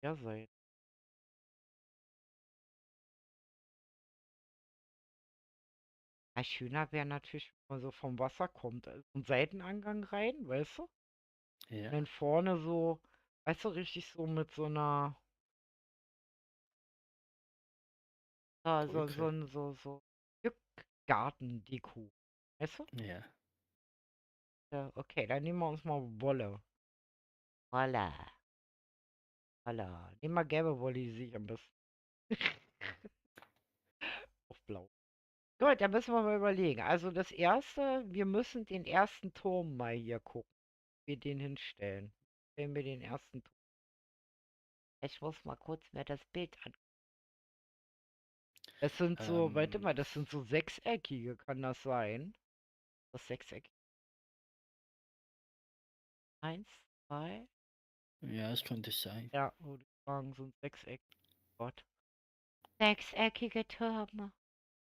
der Seite. Ja, schöner wäre natürlich, wenn man so vom Wasser kommt. Also ein Seitenangang rein, weißt du? Und Ja, dann vorne so, weißt du, richtig so mit so einer, Brücke. so Gartendeko. Weißt du? Ja. Ja, okay, dann nehmen wir uns mal Wolle. Wolle. Wolle. Nehmen wir gelbe Wolle, die sehe ich am besten. Auf blau. Gut, dann müssen wir mal überlegen. Also das erste, wir müssen den ersten Turm mal hier gucken. Wir den hinstellen. Stellen wir den ersten Turm. Ich muss mal kurz mir das Bild an. Das sind so, warte mal, Ähm, das sind so sechseckige, kann das sein? Das Sechseck. Eins, zwei. ja, es könnte sein. Ja, würde ich sagen, so ein Sechseck. Gott. Sechseckige Türme.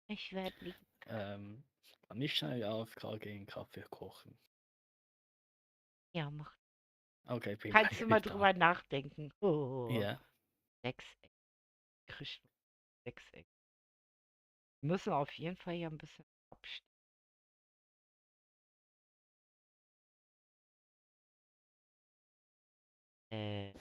Ich werde nicht. Kann ich schnell AFK gehen, Kaffee kochen? Ja, mach. Okay, bin Kannst du mal gleich da. drüber nachdenken. Oh. Ja, Sechseck. Christus. Sechseck. Wir müssen auf jeden Fall hier ein bisschen abstellen. Äh.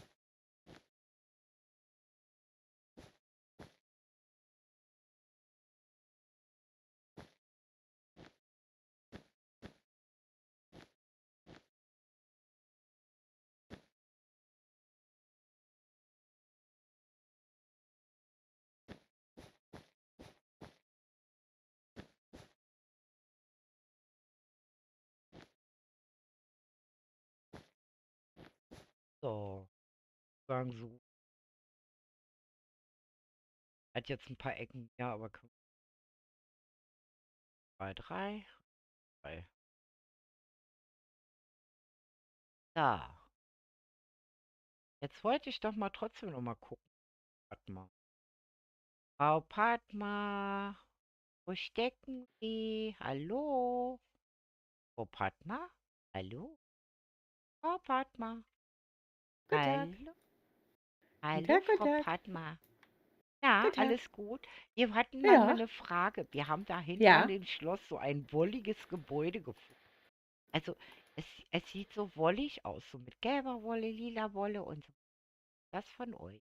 So. Sagen so. Hat jetzt ein paar Ecken, ja, aber komm. 2, 3. 3. Da. Jetzt wollte ich doch mal trotzdem noch mal gucken. Warte mal. Frau Padma, wo stecken Sie? Hallo? Frau Padma? Hallo? Frau Padma? Guten Tag. Hallo? Guten Hallo, Tag, guten Frau Tag. Padma. Ja, Guten Tag. alles gut. Wir hatten mal Ja. eine Frage. Wir haben da hinten Ja. an dem Schloss so ein wolliges Gebäude gefunden. Also, es sieht so wollig aus, so mit gelber Wolle, lila Wolle und so. Das von euch.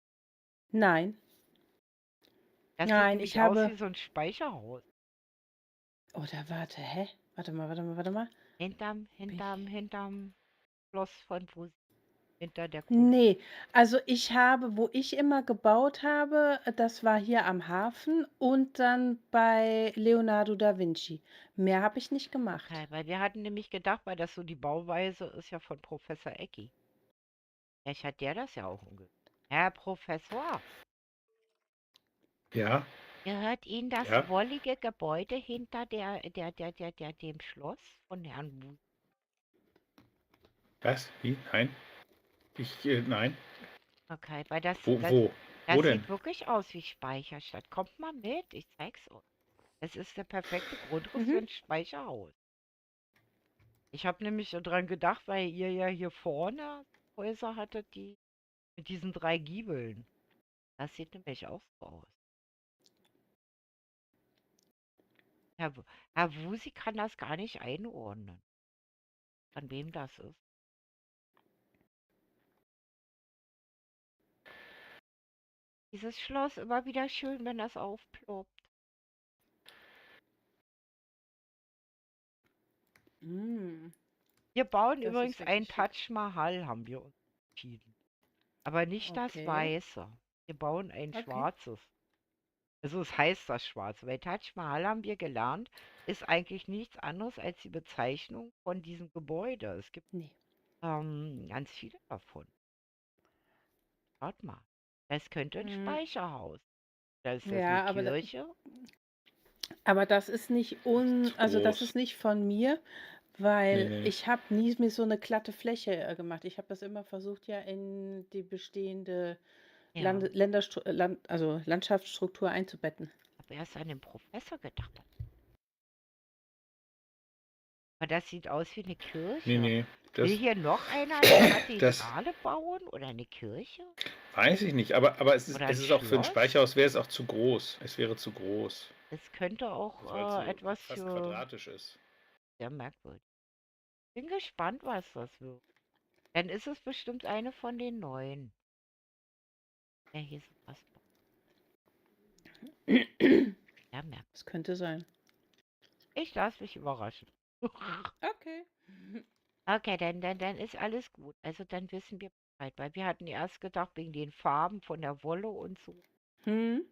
Nein. Das sieht Nein, nämlich ich aus habe. wie so ein Speicherhaus. Oder warte, hä? Warte mal. Bin Hinterm Schloss von wo? hinter der Kuhle? Nee, also ich habe, wo ich immer gebaut habe, das war hier am Hafen und dann bei Leonardo da Vinci. Mehr habe ich nicht gemacht. Okay, weil wir hatten nämlich gedacht, weil das so die Bauweise ist ja von Professor Ecki. Vielleicht hat der das ja auch umgesetzt. Herr Professor, Ja, gehört Ihnen das ja. wollige Gebäude hinter dem Schloss von Herrn Wu? Was? Wie? Nein. Nein. Okay, weil das, Wo, das, wo? Wo das denn? sieht wirklich aus wie Speicherstadt. Kommt mal mit, ich zeig's euch. Es ist der perfekte Grundriss für Mhm. ein Speicherhaus. Ich habe nämlich so dran gedacht, weil ihr ja hier vorne Häuser hattet, die mit diesen 3 Giebeln. Das sieht nämlich auch so aus. Herr, Herr Wusi kann das gar nicht einordnen, von wem das ist. Dieses Schloss immer wieder schön, wenn das aufploppt. Mm, Wir bauen das ist übrigens ein wirklich schick. Taj Mahal, haben wir uns entschieden. Aber nicht das Okay, Weiße. Wir bauen ein okay. schwarzes. Also es heißt das Schwarze, weil Taj Mahal haben wir gelernt, ist eigentlich nichts anderes als die Bezeichnung von diesem Gebäude. Es gibt Nee. ganz viele davon. Schaut mal. Das könnte ein Mm, Speicherhaus. Das ist eine ja, Kirche. aber das ist nicht Das ist also das groß. ist nicht von mir, Nee, weil nee. ich habe nie mir so eine glatte Fläche gemacht. Ich habe das immer versucht, ja in die bestehende Ja, Also Landschaftsstruktur einzubetten. habe erst an den Professor gedacht. Aber das sieht aus wie eine Nee, Kirche. nee. Will hier noch einer eine Das Kathedrale bauen oder eine Kirche? weiß ich nicht. Aber Oder es ein ist auch für ein Schloss? Speicherhaus wäre es auch zu groß. Es wäre zu groß. Es könnte auch Weil es so etwas fast für quadratisch ist. sehr merkwürdig. Bin gespannt, was das wird. Dann ist es bestimmt eine von den neuen. Ja, hier ist was. Ja, merkwürdig. Das könnte sein. Ich lasse mich überraschen. Okay. Okay, dann ist alles gut. Also dann wissen wir Bescheid, weil wir hatten erst gedacht, wegen den Farben von der Wolle und so, Hm?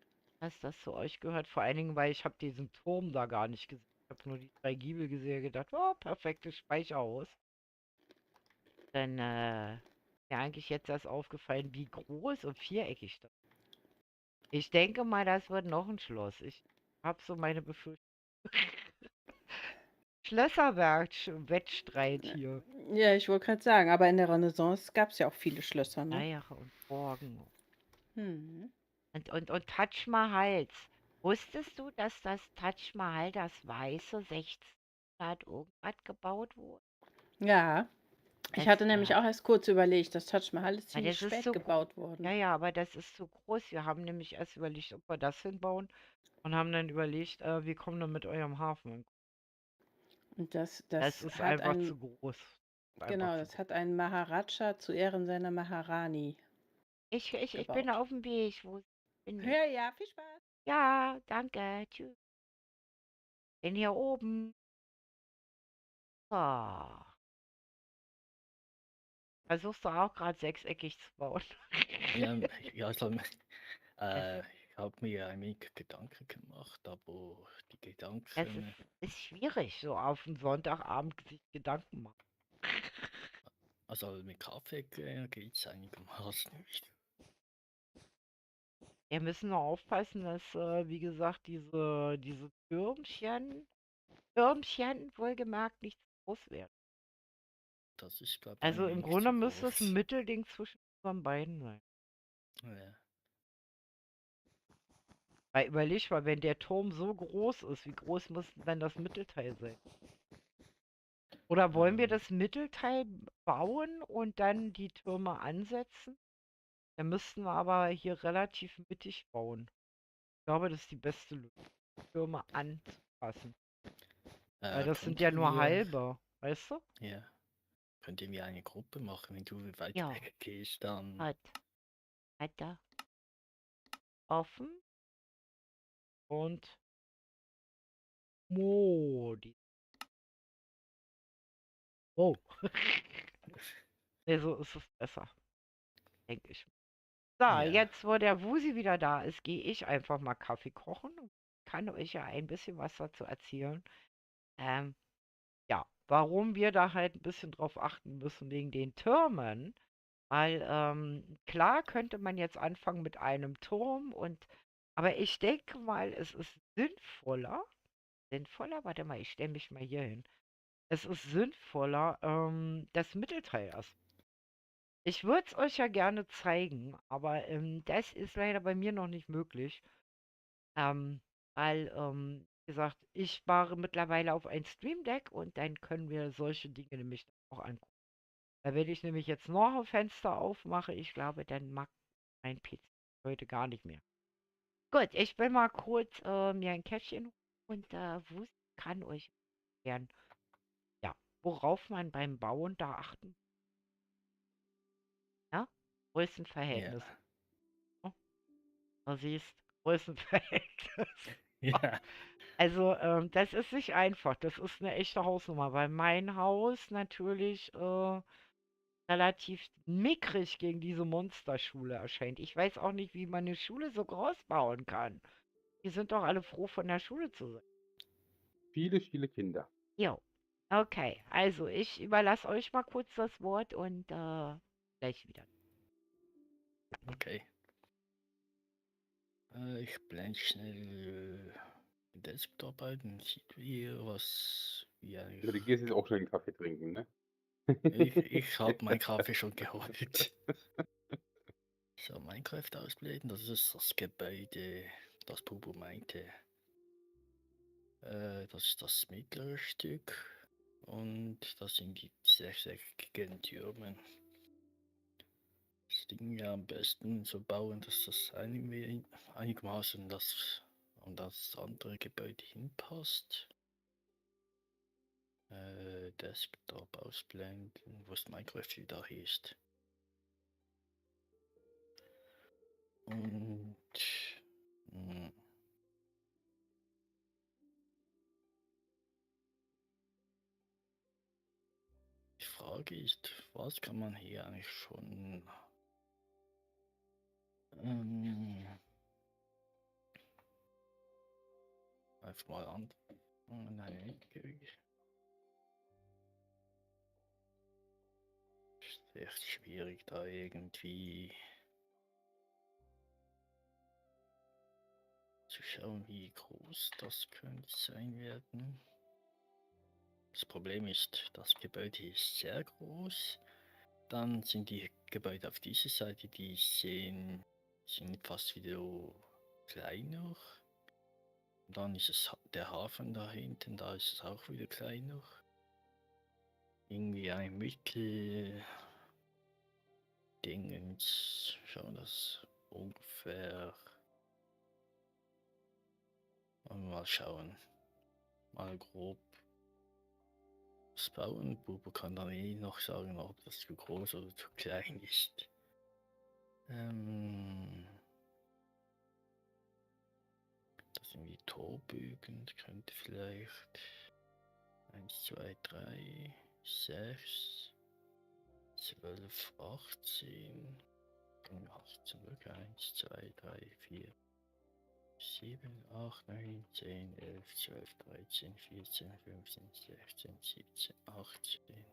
dass das zu euch gehört. Vor allen Dingen, weil ich habe diesen Turm da gar nicht gesehen. Ich habe nur die 3 Giebel gesehen und gedacht, oh, perfektes Speicherhaus. Dann mir eigentlich jetzt erst aufgefallen, wie groß und viereckig das ist. Ich denke mal, das wird noch ein Schloss. Ich habe so meine Befürchtung. Schlösserwettstreit hier. Ja, ich wollte gerade sagen, aber in der Renaissance gab es ja auch viele Schlösser, ne? Naja, und Burgen. Hm. Und Taj Mahals. Wusstest du, dass das Taj Mahal, das Weiße, 1600 irgendwas gebaut wurde? Ja, ich hatte nämlich auch erst kurz überlegt, das Taj Mahal ist Weil ziemlich das ist spät so gebaut Ja, worden. ja, aber das ist zu groß. Wir haben nämlich erst überlegt, ob wir das hinbauen und haben dann überlegt, wie kommen wir mit eurem Hafen? Und Das das ist hat einfach ein, zu groß. Einfach genau, zu das groß. hat ein Maharaja zu Ehren seiner Maharani Ich bin gebaut. auf dem Weg. Wo bin ich? Ja, ja, viel Spaß. Ja, danke. Tschüss. Bin hier oben. Oh. Versuchst du auch gerade sechseckig zu bauen? Ja, ja, also, Es, ich habe mir ein wenig Gedanken gemacht, aber die es Gedanken, ist schwierig, so auf den Sonntagabend sich Gedanken machen. also mit Kaffee geht es einigermaßen nicht. Wir müssen nur aufpassen, dass, wie gesagt, diese Türmchen wohlgemerkt nicht zu groß werden. Das ist, glaube ich, Also ein im wenig zu Grunde müsste es ein groß. Mittelding zwischen unseren beiden sein. Ja. Weil überleg mal, wenn der Turm so groß ist, wie groß muss denn dann das Mittelteil sein? Oder wollen wir Ähm, das Mittelteil bauen und dann die Türme ansetzen? Dann müssten wir aber hier relativ mittig bauen. Ich glaube, das ist die beste Lösung, Türme anzupassen. Weil das sind ja könnten nur wir, halbe, weißt du? ja, könnten wir eine Gruppe machen, wenn du weit Ja, weg gehst, dann, hat. Hat da. Offen und Modi. Oh. Nee, so ist es besser. denke ich. So, Ja. jetzt, wo der Wusi wieder da ist, gehe ich einfach mal Kaffee kochen und kann euch ja ein bisschen was dazu erzählen. Ähm, ja, warum wir da halt ein bisschen drauf achten müssen wegen den Türmen. Weil, klar könnte man jetzt anfangen mit einem Turm aber ich denke mal, es ist warte mal, ich stelle mich mal hier hin. Es ist sinnvoller, das Mittelteil erst. Ich würde es euch ja gerne zeigen, aber das ist leider bei mir noch nicht möglich. Ähm, weil, wie gesagt, ich spare mittlerweile auf ein Stream Deck und dann können wir solche Dinge nämlich auch angucken. Weil wenn ich nämlich jetzt noch ein Fenster aufmache, ich glaube, dann mag mein PC heute gar nicht mehr. Gut, ich will mal kurz mir ein Käffchen holen und Wust kann euch erklären, ja, worauf man beim Bauen da achten muss. Ja? Ja. Größenverhältnis. Oh, du siehst, Größenverhältnis. Ja. Also, das ist nicht einfach. Das ist eine echte Hausnummer, weil mein Haus natürlich relativ mickrig gegen diese Monsterschule erscheint. Ich weiß auch nicht, wie man eine Schule so groß bauen kann. Die sind doch alle froh, von der Schule zu sein. Viele, viele Kinder. Jo. Okay, also ich überlasse euch mal kurz das Wort und gleich wieder. Okay. Ich blende schnell den Desktop ein, dann sieht ihr, was wir Also du eigentlich. gehst jetzt auch schon einen Kaffee trinken, ne? Ich habe meinen Kaffee schon geholt. So, Minecraft ausblenden, das ist das Gebäude, das Bubu meinte. Das ist das mittlere Stück und das sind die sechseckigen Türme. Das Ding ja am besten so bauen, dass das einigermaßen an das andere Gebäude hinpasst. Desktop ausblenden, wo es Minecraft wieder ist. Und die Frage ist, was kann man hier eigentlich schon einfach mal an. Nein, ist echt schwierig da irgendwie zu schauen, wie groß das könnte sein werden. Das Problem ist, das Gebäude ist sehr groß. Dann sind die Gebäude auf dieser Seite, sind fast wieder kleiner. Und dann ist es der Hafen da hinten, da ist es auch wieder kleiner. Irgendwie ein Mitteldingens. Schauen das ungefähr. Mal schauen. Mal grob das bauen. Bubu kann dann eh noch sagen, ob das zu groß oder zu klein ist. Das sind die Torbögen, das könnte vielleicht 1, 2, 3, 6, 12, 18. 18 wirklich 1, 2, 3, 4, 7, 8, 9, 10, 11, 12, 13, 14, 15, 16, 17, 18.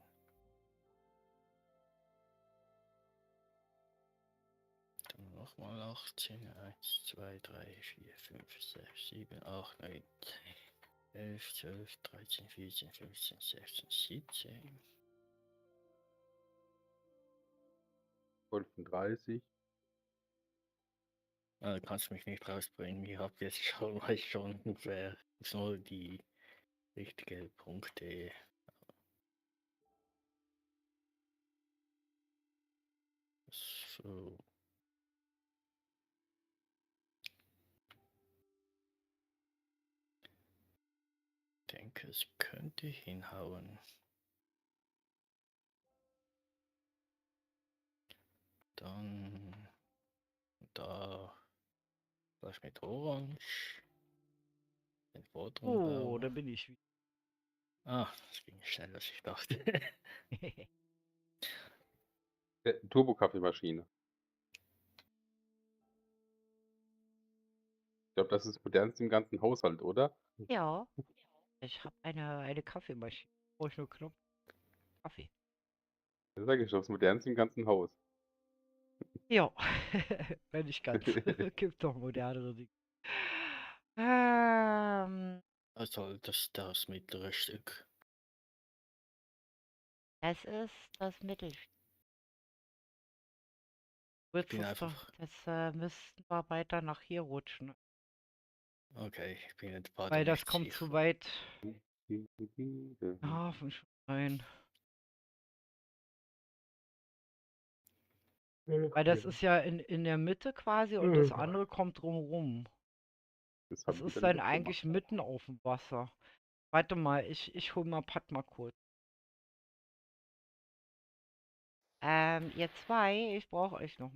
Dann nochmal 18, 1, 2, 3, 4, 5, 6, 7, 8, 9, 10, 11, 12, 13, 14, 15, 16, 17. 35. Kannst mich nicht rausbringen. Ich habe jetzt schon, weiß schon ungefähr so die richtigen Punkte. So. Ich denke, es könnte hinhauen. Dann da was mit Orange. Den vorderen Oh, Bau. da bin ich wieder. Ah, das ging schneller als ich dachte. Turbo-Kaffeemaschine. glaube, das ist das modernste im ganzen Haushalt, oder? Ja, ich habe eine Kaffeemaschine. Brauche ich nur Knopf. Kaffee. Das sage ich doch, das modernste im ganzen Haus. Ja, wenn nicht ganz. Gibt doch modernere Dinge. Ähm, Also das mittlere Stück. Das ist das Mittelstück. Ich bin einfach. Das müssten wir weiter nach hier rutschen, Okay, ich bin jetzt gerade weil das nicht kommt sicher. zu weit Hafen schon rein. Weil das ist ja in der Mitte quasi und das andere kommt drumrum. Das Das haben die ist dann dann doch eigentlich gemacht. mitten auf dem Wasser. Warte mal, ich hol mal Padma kurz. Ihr zwei, ich brauche euch noch.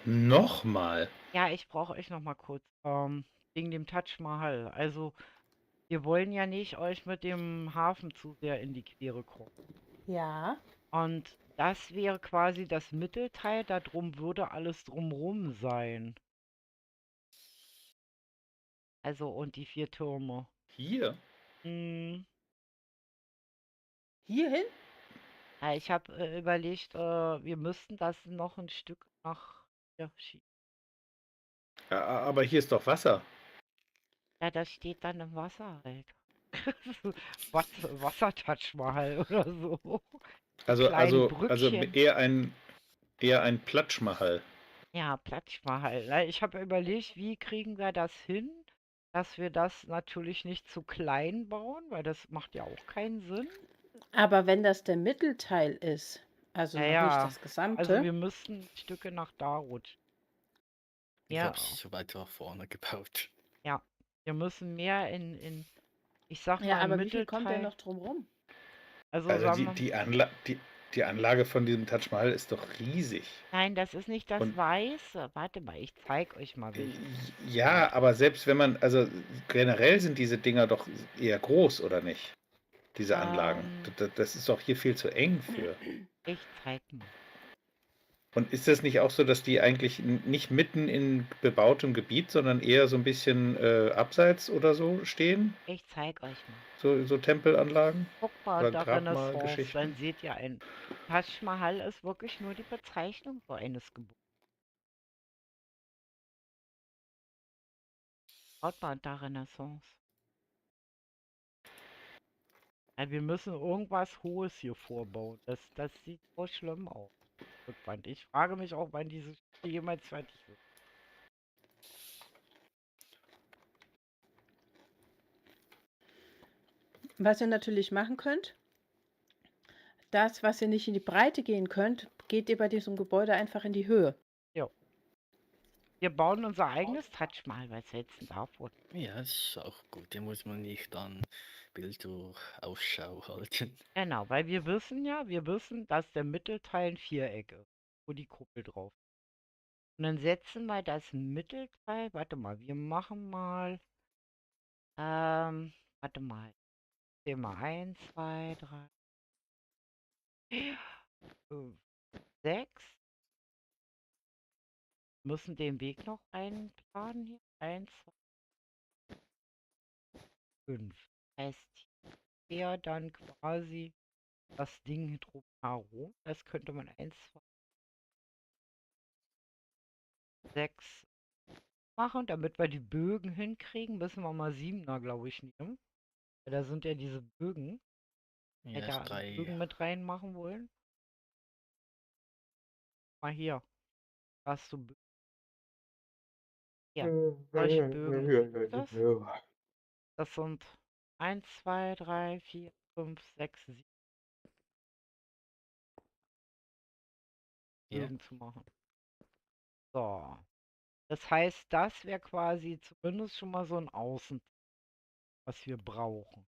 Nochmal. Ja, ich brauche euch noch mal kurz. Wegen dem Taj Mahal. Also, wir wollen ja nicht euch mit dem Hafen zu sehr in die Quere kommen. Ja. Und das wäre quasi das Mittelteil, da drum würde alles drumrum sein. Also, und die 4 Türme. Hier? Hm, Hierhin? ja, ich habe überlegt, wir müssten das noch ein Stück nach hier schieben. Aber hier ist doch Wasser. Ja, das steht dann im Wasser halt. Wasser-Taj Mahal oder so. Die kleinen Also Brückchen. eher ein Platschmahal. Ja, Taj Mahal. Ne? Ich habe überlegt, wie kriegen wir das hin, dass wir das natürlich nicht zu klein bauen, weil das macht ja auch keinen Sinn. Aber wenn das der Mittelteil ist, also noch nicht Ja, das also gesamte, wir müssten Stücke nach da rutschen. Ich Ja, habe es so weit nach vorne gebaut. ja. Wir müssen mehr ich sag ja, mal, im aber wie viel kommt denn Mittelteil. noch drumrum? Also Also sagen wir, die Anlage von diesem Taj Mahal ist doch riesig. nein, das ist nicht das Und Weiße. Warte mal, ich zeig euch mal welches. ja, aber selbst wenn man, also generell sind diese Dinger doch eher groß, oder nicht? Diese Anlagen. Das ist doch hier viel zu eng für. Ich zeig mal. Und ist das nicht auch so, dass die eigentlich nicht mitten in bebautem Gebiet, sondern eher so ein bisschen abseits oder so stehen? Ich zeig euch mal. So Tempelanlagen Guck mal, oder da Renaissance, dann Grabmalgeschichten? seht ihr ein. Taj Mahal ist wirklich nur die Bezeichnung so eines Gebäudes. Schaut mal, da Renaissance. Ja, wir müssen irgendwas Hohes hier vorbauen. Das sieht so schlimm aus. Rückwand. Ich frage mich auch, wann dieses Spiel jemals fertig wird. Was ihr natürlich machen könnt, das, was ihr nicht in die Breite gehen könnt, geht ihr bei diesem Gebäude einfach in die Höhe. Ja. Wir bauen unser eigenes Taj Mahal. Was hältst du denn davon? Ja, ist auch gut. Den muss man nicht dann Bild durch Ausschau halten. Genau, weil wir wissen, dass der Mittelteil ein Viereck ist, wo die Kuppel drauf ist. Und dann setzen wir das Mittelteil, warte mal, wir machen mal, warte mal, zähl mal 1, 2, 3, 4, 5, 6. Müssen den Weg noch einplanen hier. 1, 2, 5. Heißt hier dann quasi das Ding drumherum. Das könnte man 1, 2, 6 machen, damit wir die Bögen hinkriegen, müssen wir mal 7er, glaube ich, nehmen. Weil da sind ja diese Bögen, Ja, da ist 3. Bögen mit reinmachen wollen. Mal hier. Hast du hier, solche Bögen. Siehst du das? Das sind 1, 2, 3, 4, 5, 6, 7 Ja. Bögen zu machen. So. Das heißt, das wäre quasi zumindest schon mal so ein Außen, was wir brauchen.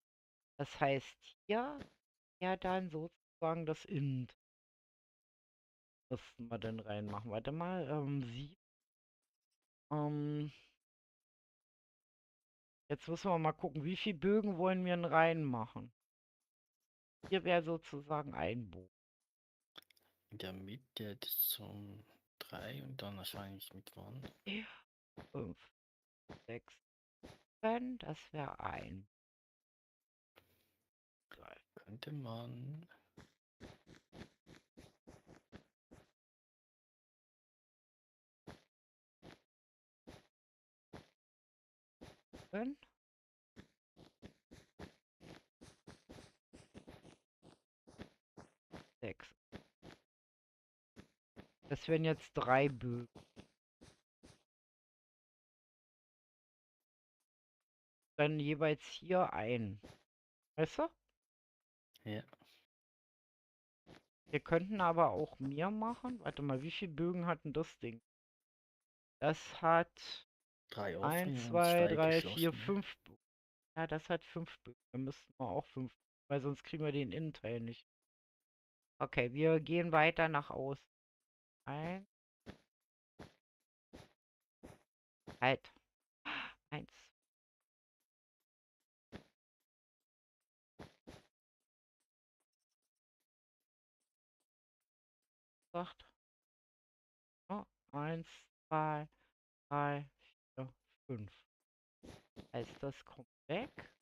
Das heißt, hier ja dann sozusagen das Innen müssten wir dann reinmachen. Warte mal, sie. Jetzt müssen wir mal gucken, wie viele Bögen wollen wir denn reinmachen? Hier wäre sozusagen ein Bogen. In der Mitte das zum 3 und dann wahrscheinlich mit Wand. 5, 6, 7. Das wäre ein. Könnte man. Fünf. 6. Das wären jetzt 3 Bögen. Dann jeweils hier ein. Weißt du? Ja. Wir könnten aber auch mehr machen. Warte mal, wie viele Bögen hat denn das Ding? Das hat 3 1, offene und 2, 2 3, 4, geschlossene. 5 Bögen. Ja, das hat 5 Bögen. Dann müssten wir auch 5, weil sonst kriegen wir den Innenteil nicht. Okay, wir gehen weiter nach außen. 1. Halt. 1. 8. Oh, 1, 2, 3, 4, 5. Heißt das kommt weg?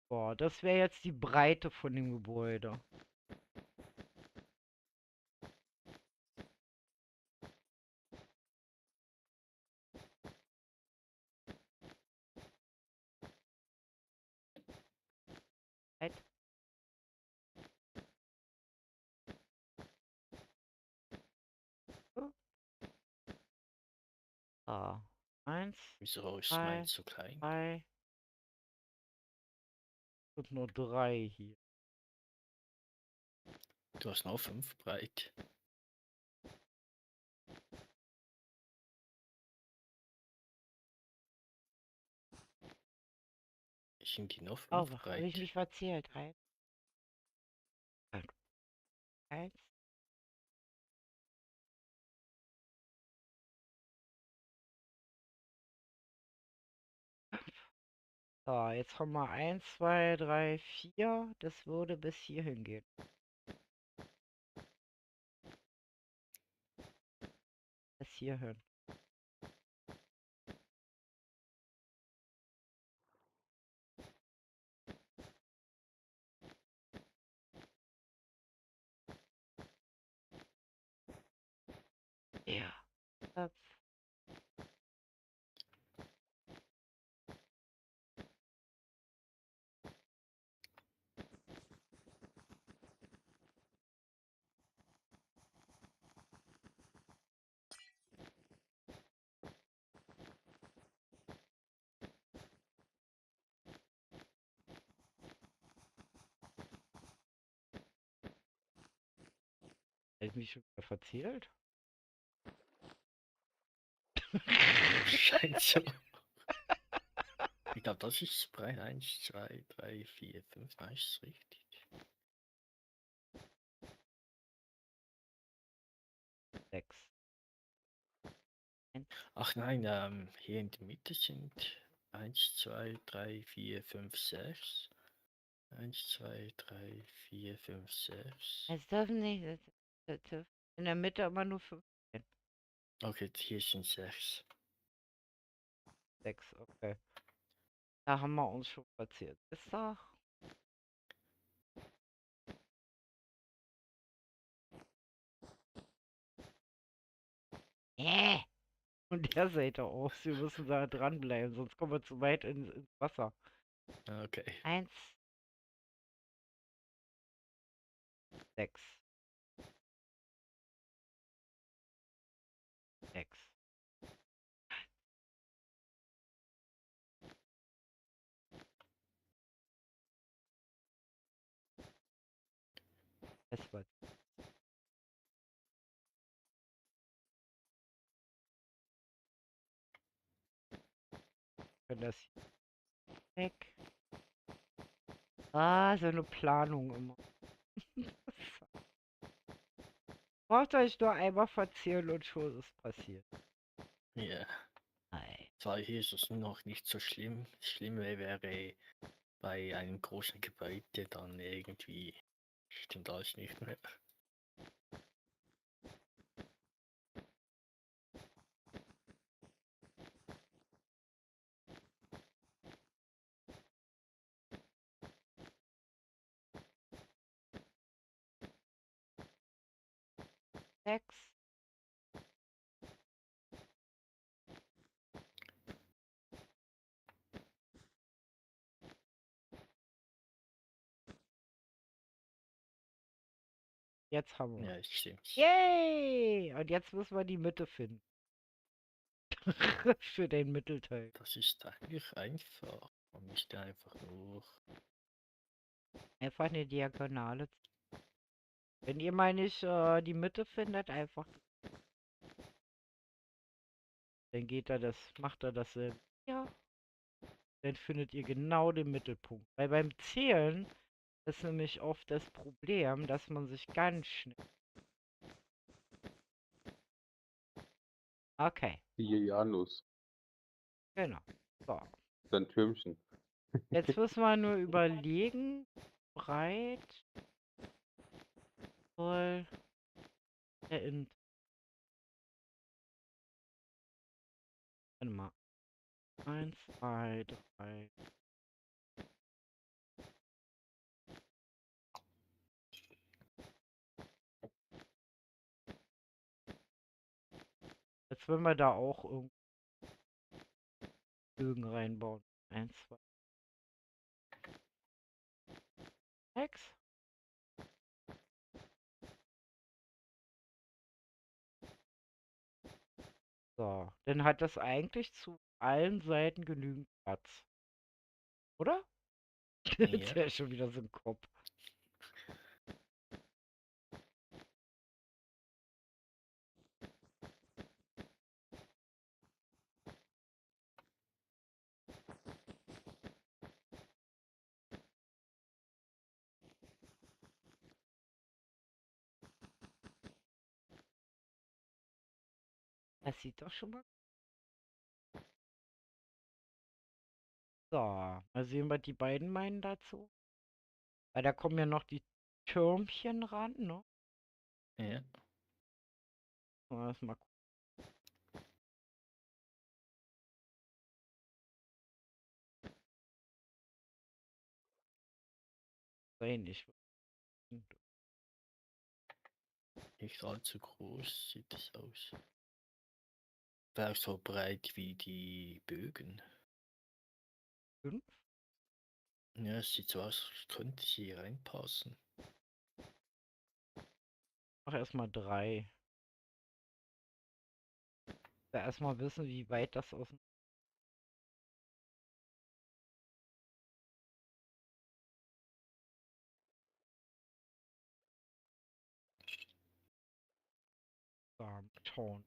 Boah, das wäre jetzt die Breite von dem Gebäude. Halt. So. So. 1, Wieso ist 2, meins so klein? 3 und nur 3 hier. Du hast noch 5 breit. Sind die noch 5 Oh, habe ich breit? mich verzählt. 1. 1. So, jetzt haben wir 1, 2, 3, 4. Das würde bis hierhin gehen. Bis hierhin. Ja. Das. Habe ich mich schon wieder verzählt? Scheint so. Ich glaube, das ist breit. 1, 2, 3, 4, 5. Nein, ist richtig. 6. Ach nein, hier in der Mitte sind 1, 2, 3, 4, 5, 6. 1, 2, 3, 4, 5, 6. Es dürfen nicht. In der Mitte immer nur 5. Okay, hier sind 6. 6, okay. Da haben wir uns schon verzählt. Ist doch. Und der Seite auch. Sie müssen da dranbleiben, sonst kommen wir zu weit ins Wasser. Okay. 1, 6. 6. Es wird. Wenn das weg. Ah, so eine Planung immer. Braucht euch nur einmal verzählen und schon ist passiert. Ja. Nein. Zwar hier ist es noch nicht so schlimm. Schlimm wäre bei einem großen Gebäude dann irgendwie stimmt alles nicht mehr. 6. Jetzt haben wir. Ja, ich stimmt's. Yay! Und jetzt müssen wir die Mitte finden. Für den Mittelteil. Das ist eigentlich einfach. Man müsste einfach nur. Einfach eine Diagonale. Wenn ihr mal nicht die Mitte findet, einfach. Dann macht er dasselbe. Ja. Dann findet ihr genau den Mittelpunkt. Weil beim Zählen ist nämlich oft das Problem, dass man sich ganz schnell. Okay, Siehe Janus. genau. So. Sein Türmchen. Jetzt müssen wir nur überlegen, breit soll der in. Warte mal. 1, 2, 3. Jetzt wollen wir da auch irgendwie Bögen reinbauen. 1, 2, 6. So, dann hat das eigentlich zu allen Seiten genügend Platz. Oder? Ja. Der ist schon wieder so ein Kopf. Das sieht doch schon mal. So, mal sehen, was die beiden meinen dazu. Weil da kommen ja noch die Türmchen ran, ne? Ja. Mal gucken. Nicht. Nicht allzu groß sieht es aus. Wäre so breit wie die Bögen. 5. Ja, es sieht so aus, als könnte sie hier reinpassen. Mach erstmal 3. Da erstmal wissen, wie weit das aus. Schauen.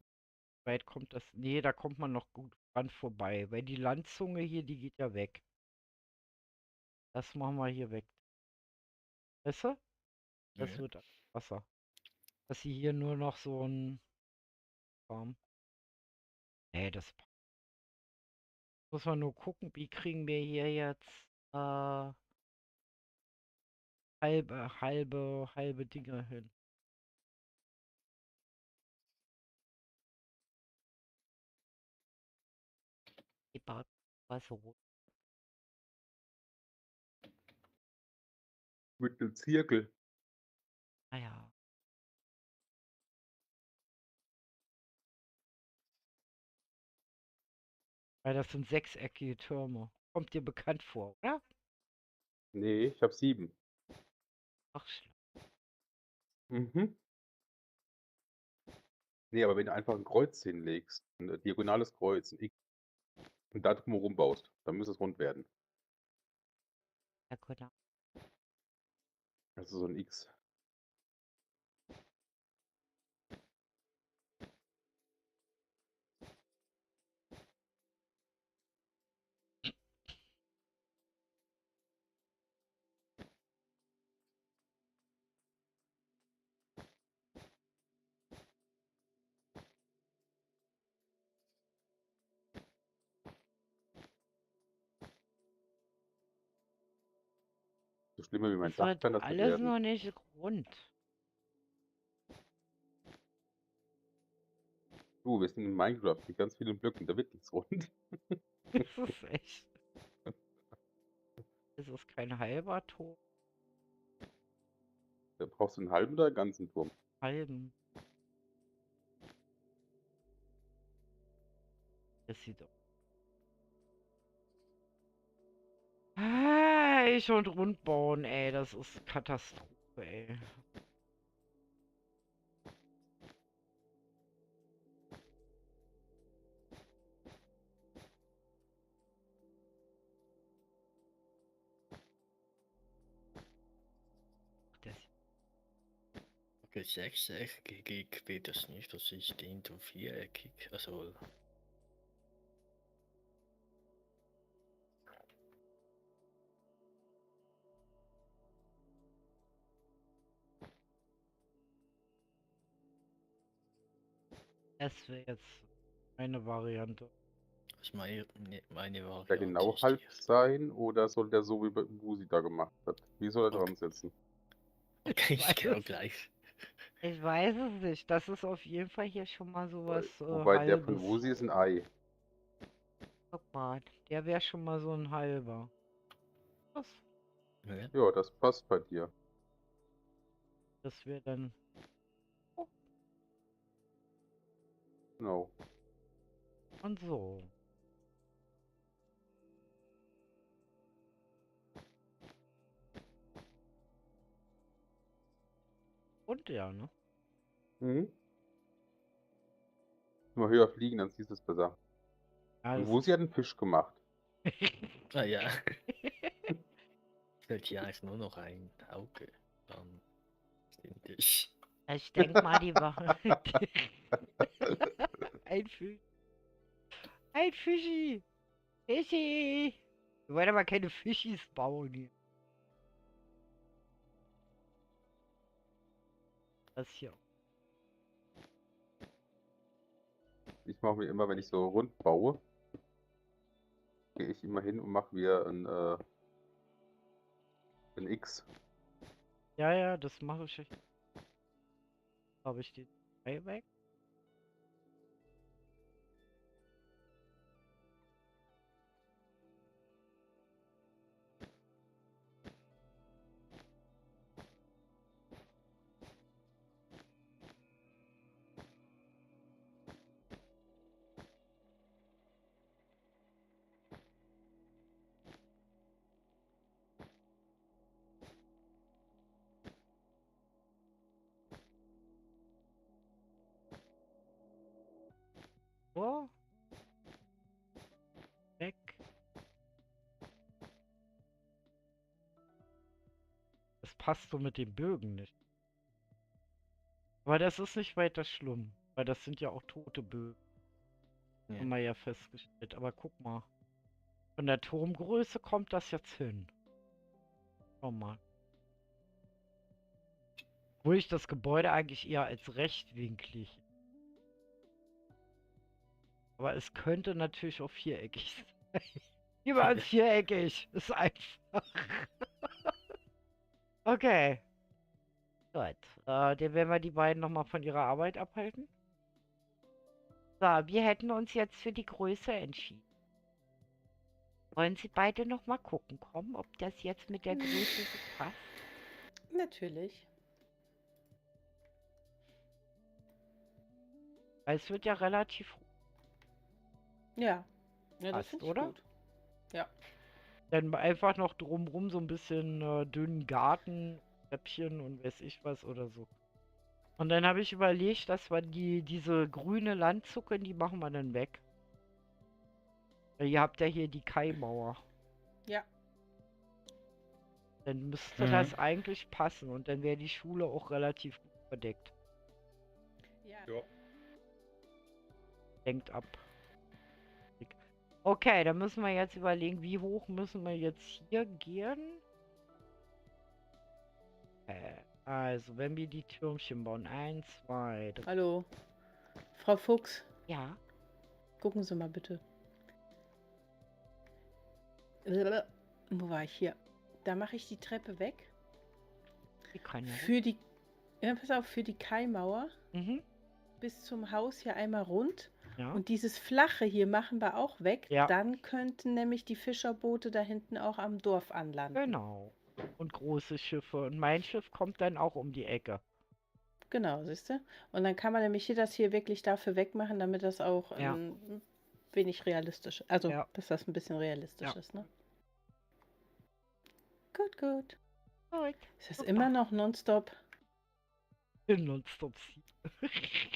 Weit kommt das. Nee, da kommt man noch gut dran vorbei. Weil die Landzunge hier, die geht ja weg. Das machen wir hier weg. Weißt du? Das Ja. wird Wasser. Dass sie hier nur noch so ein. Nee, das muss man nur gucken, wie kriegen wir hier jetzt halbe Dinge hin. Die baut was rot. Mit dem Zirkel. Ah ja. Weil das sind sechseckige Türme. Kommt dir bekannt vor, oder? Nee, ich habe 7. Ach, schlimm. Mhm. Nee, aber wenn du einfach ein Kreuz hinlegst, ein diagonales Kreuz, ein X, und da drumherum baust, dann müsste es rund werden. Ja, genau. Also so ein X. So schlimmer wie mein Das Dach wird kann das nicht alles werden. nur nicht rund. Du, wir sind in Minecraft mit ganz vielen Blöcken, da wird nichts rund. Das ist echt. Das ist kein halber Turm. Da brauchst du einen halben oder einen ganzen Turm. Halben. Das sieht doch. Ich und rund bauen, ey, das ist Katastrophe, ey. Das, Okay, sechseckig geht das nicht, das ist hinter viereckig. Also, das wäre jetzt eine Variante. das ist meine Der Variante. genau ist halb die- sein oder soll der so wie Busi da gemacht hat? Wie soll er Okay. dran sitzen? Okay, weiß ich gehe es gleich. Ich weiß es nicht. Das ist auf jeden Fall hier schon mal sowas Wobei der von Halbes. Busi ist ein Ei. Guck mal, der wäre schon mal so ein halber. Was? Ja. Ja, das passt bei dir. Das wäre dann. Genau. Und so. Und ja, ne? Mhm. Mal höher fliegen, dann siehst du es besser. Ja, Und das Busi hat einen Fisch gemacht. Ah ja. Fällt hier eigentlich nur noch ein Auge. Dann stimmt es. Ich denke mal, die Wache. Ein Fisch. Ein Fischi. Fischi. Wir wollen aber keine Fischis bauen hier. Das hier. Ich mache mir immer, wenn ich so rund baue, gehe ich immer hin und mache mir ein X. Ja, ja, das mache ich. Habe ich die 3 weg? So. Weg. Das passt so mit den Bögen nicht. Aber das ist nicht weiter schlimm, weil das sind ja auch tote Bögen. Ja. Haben wir ja festgestellt. Aber guck mal. Von der Turmgröße kommt das jetzt hin. Schau mal. Wo ich das Gebäude eigentlich eher als rechtwinklig. Aber es könnte natürlich auch viereckig sein. Lieber als viereckig. Ist einfach. Okay. Gut. Dann werden wir die beiden nochmal von ihrer Arbeit abhalten. So, wir hätten uns jetzt für die Größe entschieden. Wollen Sie beide nochmal gucken kommen, ob das jetzt mit der Größe so passt? Natürlich. Weil es wird ja relativ Ja. Ja, das Passt, finde ich oder? gut. Ja. dann einfach noch drumrum so ein bisschen dünnen Garten, Treppchen und weiß ich was oder so. Und dann habe ich überlegt, dass wir diese grüne Landzucke, die machen wir dann weg. Weil ihr habt ja hier die Kaimauer. Ja. Dann müsste Mhm. das eigentlich passen und dann wäre die Schule auch relativ gut verdeckt. Ja. Ja. Denkt ab. Okay, dann müssen wir jetzt überlegen, wie hoch müssen wir jetzt hier gehen? Also, wenn wir die Türmchen bauen. 1, 2, 3. Hallo. Frau Fuchs, Ja, gucken Sie mal bitte. Wo war ich hier? Da mache ich die Treppe weg. die kann ja. Für die, ja, pass auf, für die Kaimauer Mhm. bis zum Haus hier einmal rund. Ja. Und dieses Flache hier machen wir auch weg. Ja. Dann könnten nämlich die Fischerboote da hinten auch am Dorf anlanden. Genau. Und große Schiffe. Und mein Schiff kommt dann auch um die Ecke. Genau, siehst du? Und dann kann man nämlich hier das hier wirklich dafür wegmachen, damit das auch Ja. wenig realistisch. Also, Ja. dass das ein bisschen realistisch Ja. ist, ne? Gut, gut. Gut. Es ist Super. immer noch nonstop. Nonstop Sieg.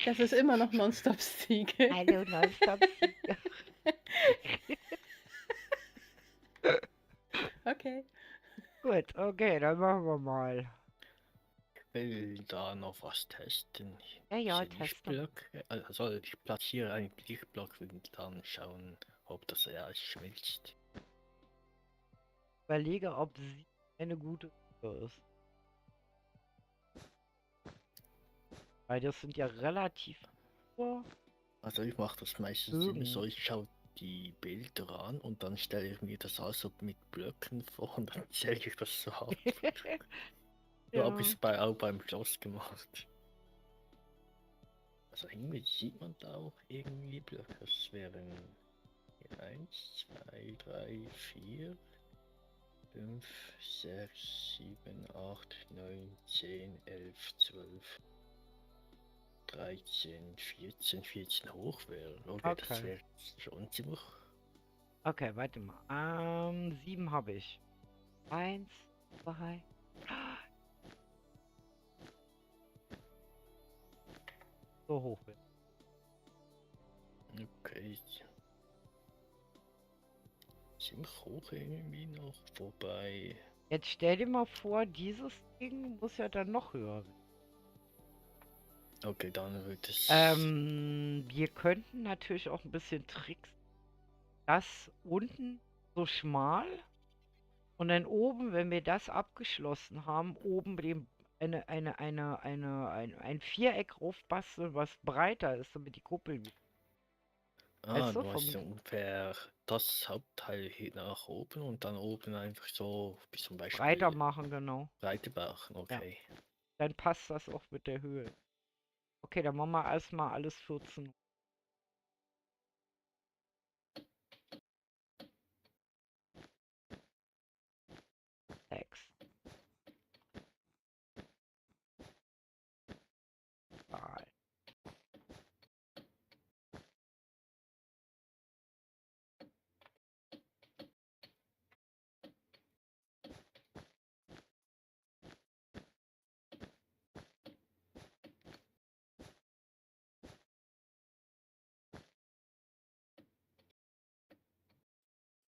Das ist immer noch nonstop Sieg. Hallo, Nonstop Sieg. Okay. Gut, okay, dann machen wir mal. Will da noch was testen. Ja, ja, Diese testen. Lichtblöcke. Also ich platziere einen Lichtblock und dann schauen, ob das Eis schmilzt. Überlege, ob sie eine gute Sache ist. Weil das sind ja relativ hohe Also ich mache das meistens immer Bögen. so, ich schaue die Bilder an und dann stelle ich mir das also mit Blöcken vor und dann zähle ich das so ab. So habe ich es auch beim Schloss gemacht. Also irgendwie sieht man da auch irgendwie Blöcke. Das wären 1, 2, 3, 4, 5, 6, 7, 8, 9, 10, 11, 12, 13, 14 hoch wäre. Okay, das Okay. wäre schon ziemlich. Okay, warte mal. 7 habe ich. 1, 2. So hoch wird. Okay. Ziemlich hoch irgendwie noch. Wobei. Jetzt stell dir mal vor, dieses Ding muss ja dann noch höher werden. Okay, dann wird es. Wir könnten natürlich auch ein bisschen tricksen. Das unten so schmal und dann oben, wenn wir das abgeschlossen haben, oben dem ein Viereck raufbasteln, was breiter ist, damit die Kuppel wieder. Weißt du, Du meinst vom ungefähr das Hauptteil hier nach oben und dann oben einfach so, wie zum breiter Beispiel machen, genau. Breite machen, okay. Dann passt das auch mit der Höhe. Okay, dann machen wir erstmal alles 14. 6.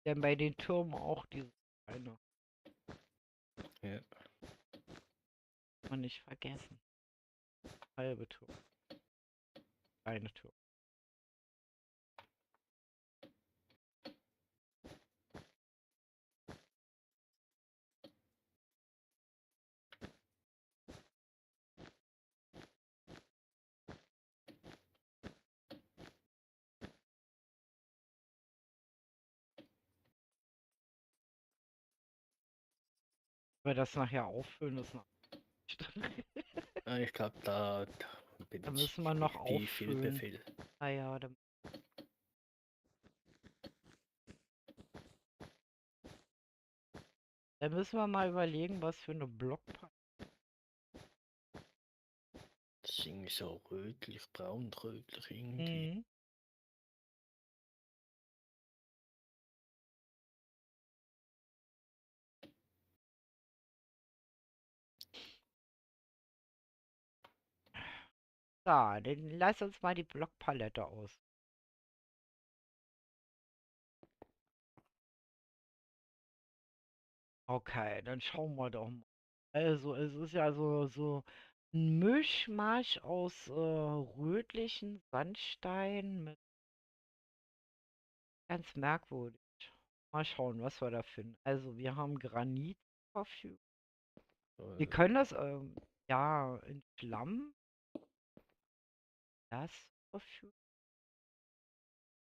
Denn bei den Türmen auch diese eine. Ja. Man nicht vergessen. Halbe Turm. Eine Turm. Wenn wir das nachher auffüllen, ist noch. Ich glaube, da bin Da ich müssen wir noch wie viel auffüllen. Befehl. Ah ja, dann. Dann müssen wir mal überlegen, was für eine Blockparty. Das ist irgendwie so rötlich, braun-rötlich irgendwie. Mhm. So, dann lass uns mal die Blockpalette aus. Okay, dann schauen wir doch mal. Also, es ist ja so ein Mischmasch aus rötlichen Sandstein mit ganz merkwürdig. Mal schauen, was wir da finden. Also, wir haben Granit verfügt. Wir können das, ja, in Schlamm das verfügen.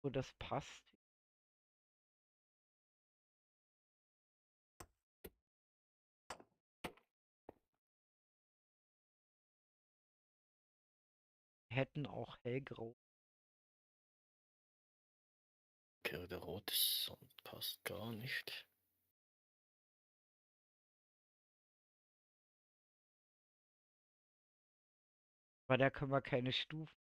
So, das passt. Wir hätten auch hellgrau. Okay, der rote Sand passt gar nicht. Aber da können wir keine Stufen.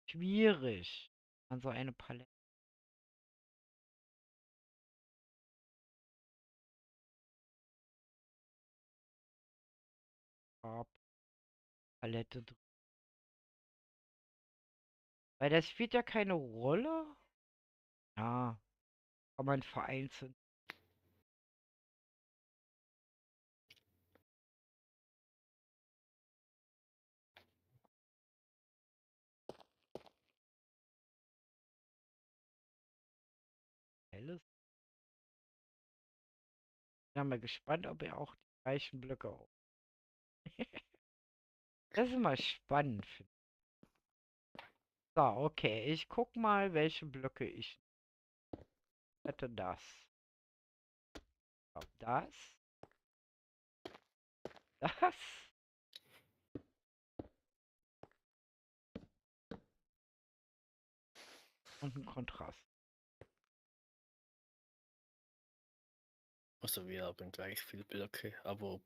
schwierig. An so eine Palette. Farbpalette drin. Weil das spielt ja keine Rolle. Ja, kann man vereinzelt. Helles. Bin mal gespannt, ob er auch die gleichen Blöcke auf. Das ist mal spannend, finde ich. So, okay. Ich guck mal, welche Blöcke ich hätte. Das. Das. Das. Und ein Kontrast. Also wir haben gleich viele Blöcke, aber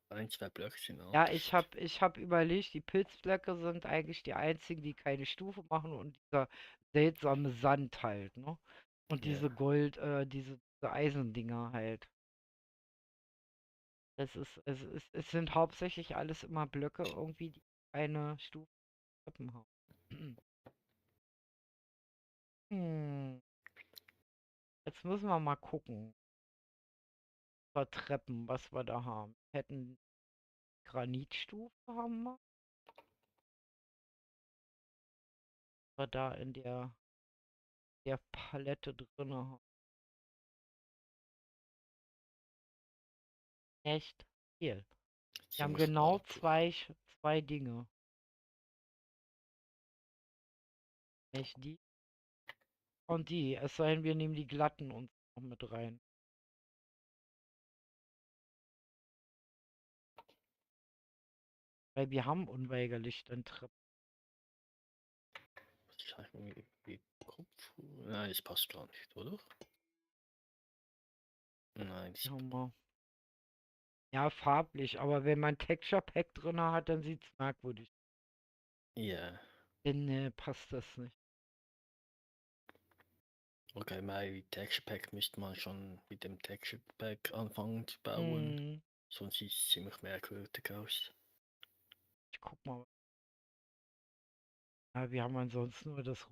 ein, zwei Blöcke sind Ja, anders. ich hab überlegt, die Pilzblöcke sind eigentlich die einzigen, die keine Stufe machen und dieser seltsame Sand halt, ne? Und Ja, diese diese Eisendinger halt. Es sind hauptsächlich alles immer Blöcke irgendwie, die eine Stufe Treppen haben. Hm, jetzt müssen wir mal gucken. Treppen, was wir da haben. Wir hätten Granitstufe haben wir. Was wir da in der Palette drin haben. Echt viel. Wir haben ziemlich genau laut. zwei Dinge. Nicht die und die. Es sei denn, wir nehmen die glatten uns noch mit rein. Weil wir haben unweigerlich dann Treppen. Ich sag mal, wie Kopf. Nein, das passt gar nicht, oder? Nein, das Haben wir. Ja, farblich, aber wenn man Texture Pack drin hat, dann sieht es merkwürdig. ja. Dann passt das nicht. Okay, mein Texture Pack müsste man schon mit dem Texture Pack anfangen zu bauen. Hm, Sonst sieht es ziemlich merkwürdig aus. ich guck mal. Ja, wir haben ansonsten nur das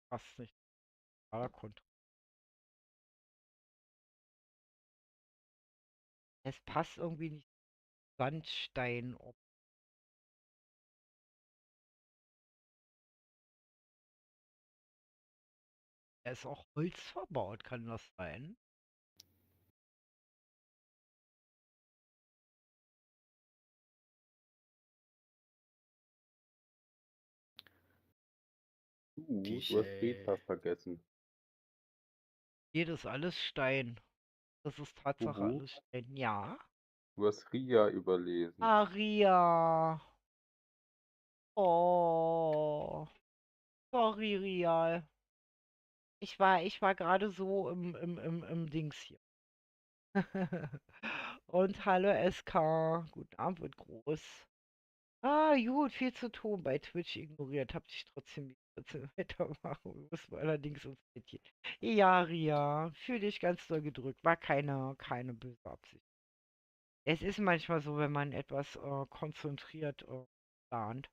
passt nicht. Kontrast. Es passt irgendwie nicht. Sandstein. Er ist auch Holz verbaut, kann das sein? Du hast Beta Diese. vergessen. Hier, das ist alles Stein. Das ist Tatsache Bubu, alles Stein. Ja. du hast Ria überlesen. Maria. Oh. Sorry, Rial. Ich war gerade so im Dings hier. Und hallo SK. Guten Abend wird groß. Ah, gut, viel zu tun bei Twitch ignoriert. Hab dich trotzdem weitermachen. Wir müssen allerdings ins Bettchen. Ja, Ria, fühl dich ganz doll gedrückt. War keine böse Absicht. Es ist manchmal so, wenn man etwas konzentriert plant.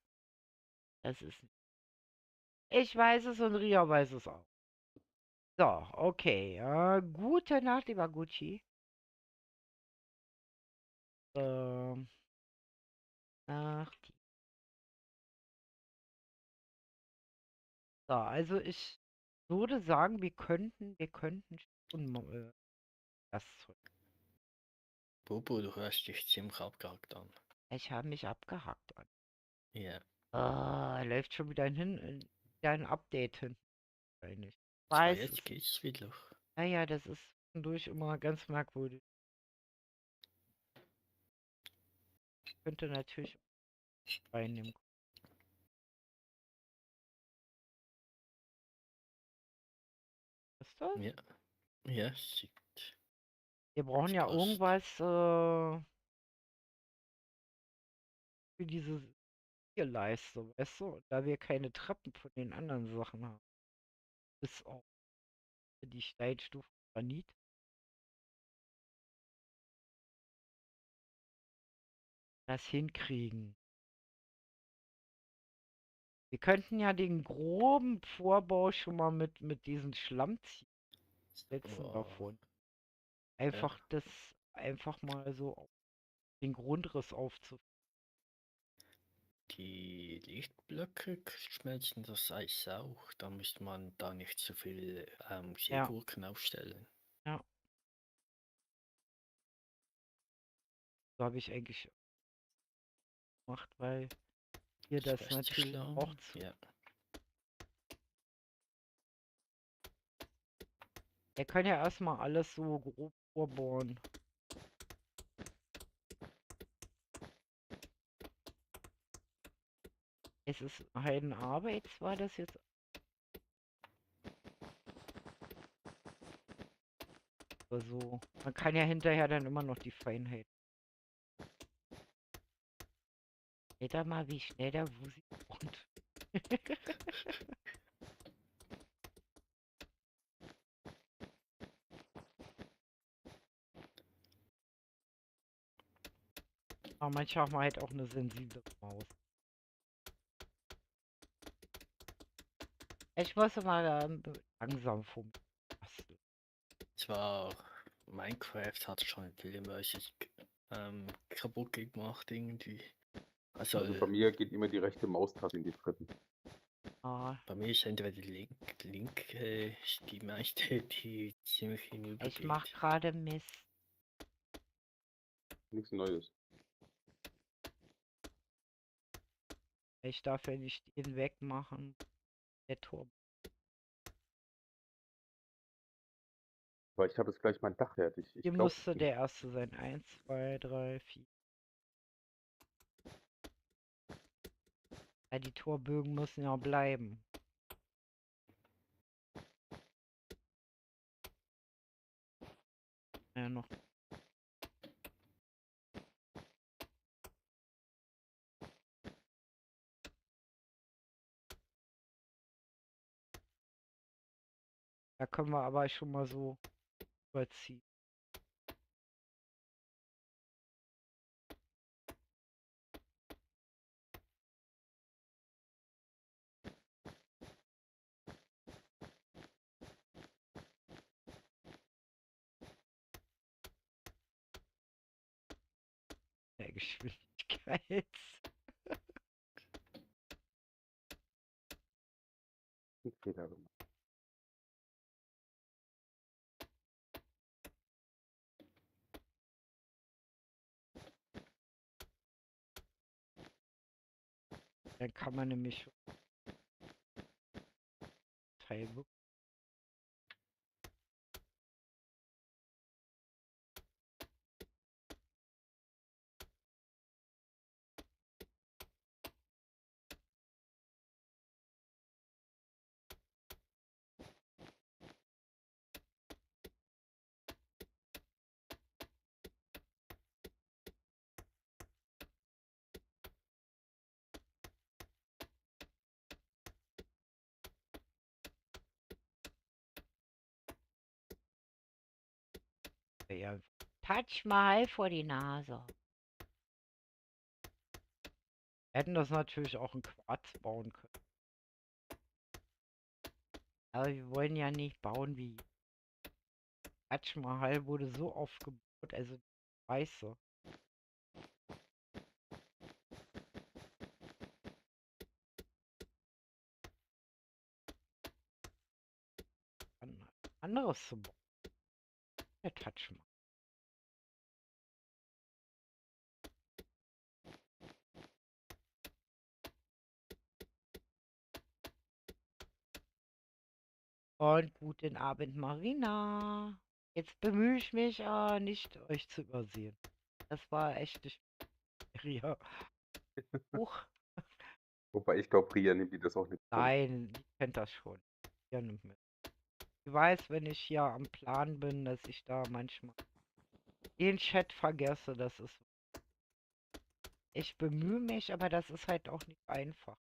Das ist. Ich weiß es und Ria weiß es auch. So, okay. Gute Nacht, lieber Gucci. Ähm, Nacht. So, also ich würde sagen, wir könnten schon das Zeug. Bobo, du hörst dich ziemlich abgehackt an. Ich habe mich abgehackt an. Ja. Läuft schon wieder ein Update hin. Eigentlich. Ah, Weiß es. jetzt geht's wieder. Naja, das ist zwischendurch immer ganz merkwürdig. Könnte natürlich reinnehmen. Was ist das? Ja. Ja, sieht. Wir brauchen Das ja passt. irgendwas für diese hier Leiste, weißt du? Und da wir keine Treppen von den anderen Sachen haben. Bis auf die Steinstufen Granit. Das hinkriegen. Wir könnten ja den groben Vorbau schon mal mit diesen Schlammziehen setzen Oh, davon. ja. Einfach mal so auf den Grundriss aufzuführen. Die Lichtblöcke schmelzen das Eis auch. Da müsste man da nicht so viel Ja, Seegurken aufstellen. ja. So habe ich eigentlich gemacht, weil hier Das das beste natürlich Schlamm. auch zu. Ja. Er kann ja erstmal alles so grob vorbauen. Es ist Heidenarbeit, war das jetzt. Aber so. Man kann ja hinterher dann immer noch die Feinheit. Seht ihr mal, wie schnell der Wusi kommt. Aber manchmal haben wir halt auch eine sensible Maus. Ich muss mal langsam vom basteln. Zwar Minecraft hat schon viele Mäuse kaputt gemacht irgendwie. Also Also bei mir geht immer die rechte Maustaste in die Treppen. Ah, bei mir ist entweder die linke die meiste, die ziemlich hinüber ich mach geht. gerade Mist. Nichts Neues. Ich darf ja nicht den wegmachen. Der Turm. Weil ich habe jetzt gleich mein Dach fertig. Ich Hier glaube, musste der erste sein. 1, 2, 3, 4. Ja, die Torbögen müssen ja bleiben. Ja, noch. Da können wir aber schon mal so überziehen. Der Geschwindigkeit. einen Fehler gemacht. Dann kann man nämlich Teil. Ja, Touch mal vor die Nase. Wir hätten das natürlich auch in Quarz bauen können. Aber wir wollen ja nicht bauen wie Taj Mahal wurde so aufgebaut, also weiße. Anderes zu bauen. Der Taj Mahal. Und guten Abend, Marina. Jetzt bemühe ich mich, nicht euch zu übersehen. Das war echt nicht schwer. Huch, Wobei ich glaube, Ria nimmt die das auch nicht. nein, die kennt das schon. Ja, nimmt mit. Ich weiß, wenn ich hier am Plan bin, dass ich da manchmal den Chat vergesse, das ist Ich bemühe mich, aber das ist halt auch nicht einfach.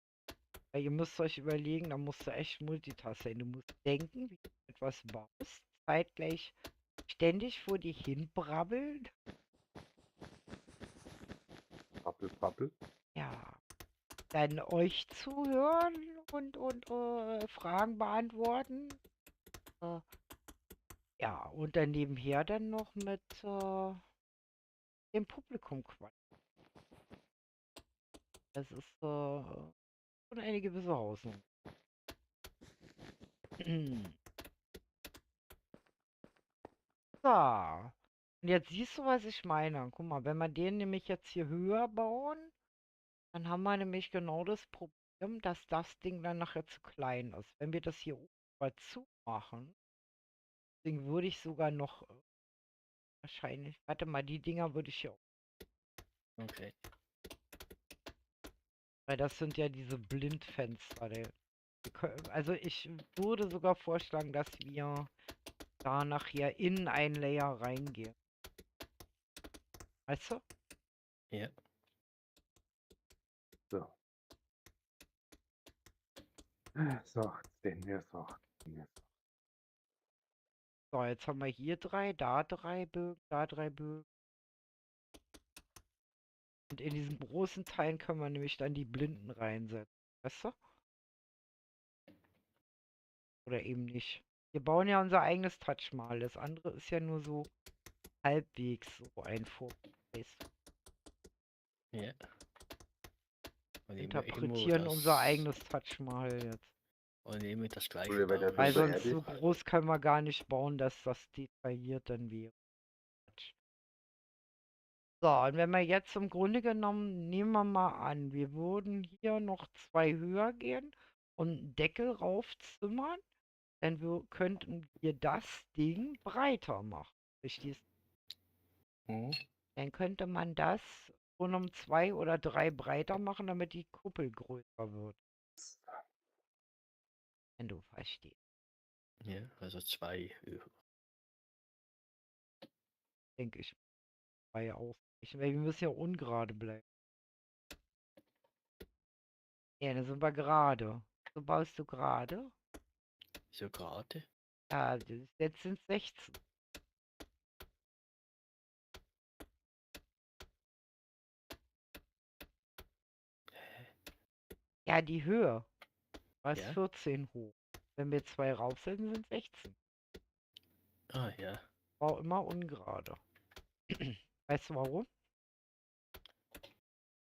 Weil ihr müsst euch überlegen, da musst du echt Multitasking. Du musst denken, wie du etwas baust, zeitgleich ständig vor dich hin brabbeln. Pappel, Pappel. Ja, dann euch zuhören und Fragen beantworten. Äh, ja, und dann nebenher dann noch mit dem Publikum quatschen. Das ist schon eine gewisse Hausnummer. So. Und jetzt siehst du, was ich meine. Guck mal, wenn wir den nämlich jetzt hier höher bauen, dann haben wir nämlich genau das Problem, dass das Ding dann nachher zu klein ist. Wenn wir das hier oben mal zumachen, deswegen würde ich sogar noch wahrscheinlich, warte mal, die Dinger würde ich hier, Okay. weil das sind ja diese Blindfenster. Also ich würde sogar vorschlagen, dass wir da nachher in ein Layer reingehen. Weißt du? Ja. So. So, den hier so. So, jetzt haben wir hier 3, da 3 Bögen, da 3 Bögen. Und in diesen großen Teilen können wir nämlich dann die Blinden reinsetzen. Weißt du? Oder eben nicht. Wir bauen ja unser eigenes Taj Mahal. Das andere ist ja nur so halbwegs so ein Vorpreis. Ja. Und Interpretieren unser eigenes Taj Mahal jetzt. Und immer das gleiche Oder wenn der bauen. Weil so sonst so ehrlich. groß können wir gar nicht bauen, dass das detailliert dann wäre. So, und wenn wir jetzt im Grunde genommen, nehmen wir mal an, wir würden hier noch 2 höher gehen und einen Deckel raufzimmern, dann könnten wir das Ding breiter machen. Verstehst du? Mhm. Dann könnte man das schon um 2 oder 3 breiter machen, damit die Kuppel größer wird. Wenn du verstehst. Ja, also 2 höher. Denke ich. War ja auch. Weil wir müssen ja ungerade bleiben. Ja, dann sind wir gerade. So baust du gerade. So gerade. Ja, jetzt sind es 16. Ja, die Höhe war Ja. 14 hoch. Wenn wir 2 raufsetzen, sind 16. Ah ja. Bau immer ungerade. Weißt du warum?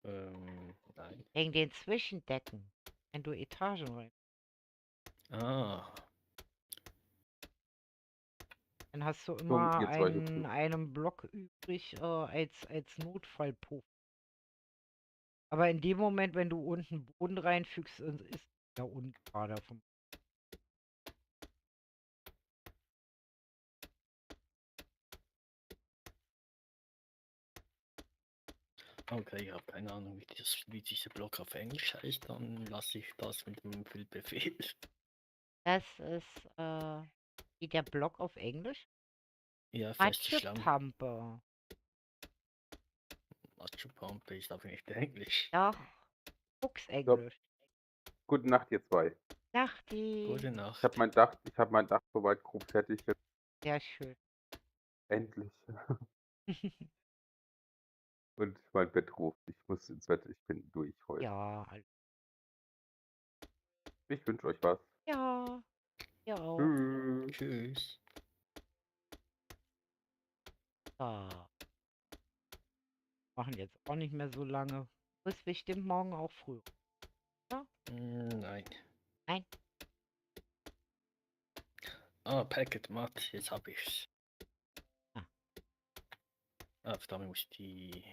Nein. Wegen den Zwischendecken. Wenn du Etagen rein. Ah. Dann hast du Komm, immer ihr zwei hüpfen. einen Block übrig als Notfallpuff. Aber in dem Moment, wenn du unten Boden reinfügst, ist ja ungerade. Okay, ich habe keine Ahnung, wie dieser Block auf Englisch heißt. Dann lasse ich das mit dem Befehl. Das ist wie der Block auf Englisch. Ja, feste Schlamm. Matschepampe. Matschepampe ist aber nicht Englisch. Doch. Fuchsenglisch. Gute Nacht, ihr zwei. Nachti. Gute Ich Nacht. habe mein Dach soweit grob fertig. Jetzt Sehr schön. endlich. Und mein Bett ruft. Ich muss ins Bett. Ich bin durch heute. Ja, Ich wünsche euch was. ja, ja auch. Tschüss. Tschüss. So. Machen jetzt auch nicht mehr so lange. Du bist bestimmt morgen auch früh. Nein. Nein. Ah, Packet Mat, jetzt habe ich's. Ah. Damit muss ich die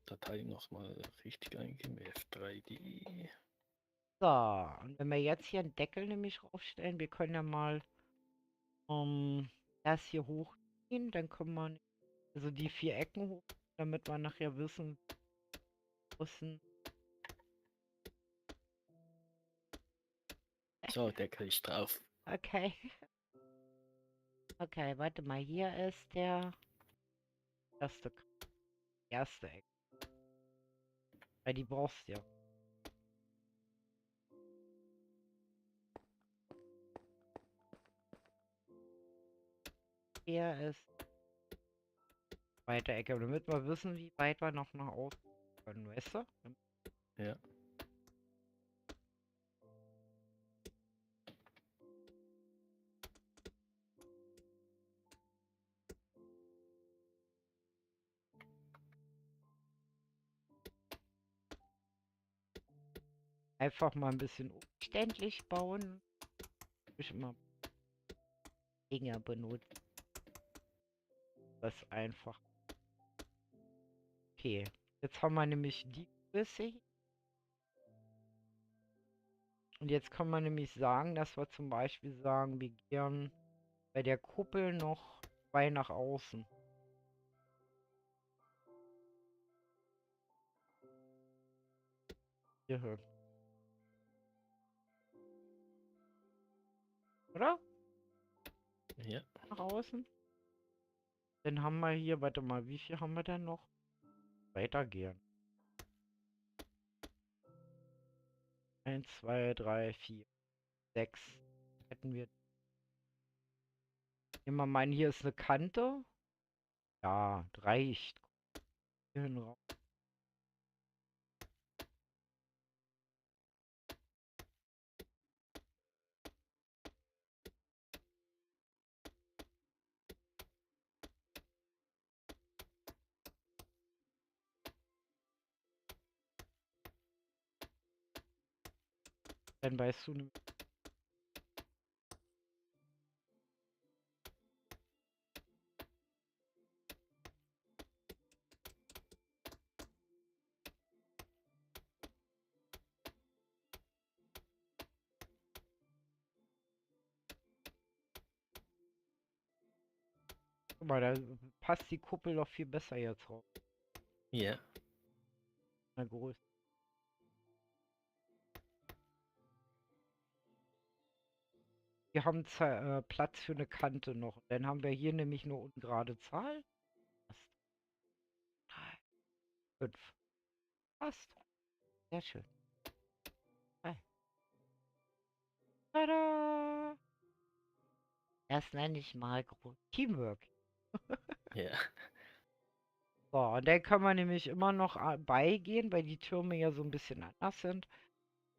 Datei nochmal richtig eingeben. F3D. So, und wenn wir jetzt hier einen Deckel nämlich raufstellen, wir können ja mal das hier hochziehen, dann können wir also die 4 Ecken hoch, damit wir nachher wissen, So, Deckel ist drauf. okay. Okay, warte mal, hier ist der erste Ecke. Weil die brauchst du ja. Hier ist weiter Ecke, damit wir wissen, wie weit wir noch nach außen können, weißt du? Ja. Einfach mal ein bisschen umständlich bauen. Ich immer Dinge benutzen. Das ist einfach. Okay, jetzt haben wir nämlich die Größe hier. Und jetzt kann man nämlich sagen, dass wir zum Beispiel sagen, wir gehen bei der Kuppel noch 2 nach außen. Hier hin. Oder? Ja. Nach außen. Dann haben wir hier, warte mal, wie viel haben wir denn noch? Weitergehen. 1, 2, 3, 4, 6. Hätten wir. Immer meinen, hier ist eine Kante. Ja, reicht. Hier hin raus. Dann weißt du, guck mal, da passt die Kuppel doch viel besser jetzt raus. Ja. Na groß. Wir haben Platz für eine Kante noch. Dann haben wir hier nämlich nur ungerade Zahl. 5. Passt. Sehr schön. Hi. Tada! Das nenne ich mal Teamwork. Ja. So, und dann kann man nämlich immer noch beigehen, weil die Türme ja so ein bisschen anders sind.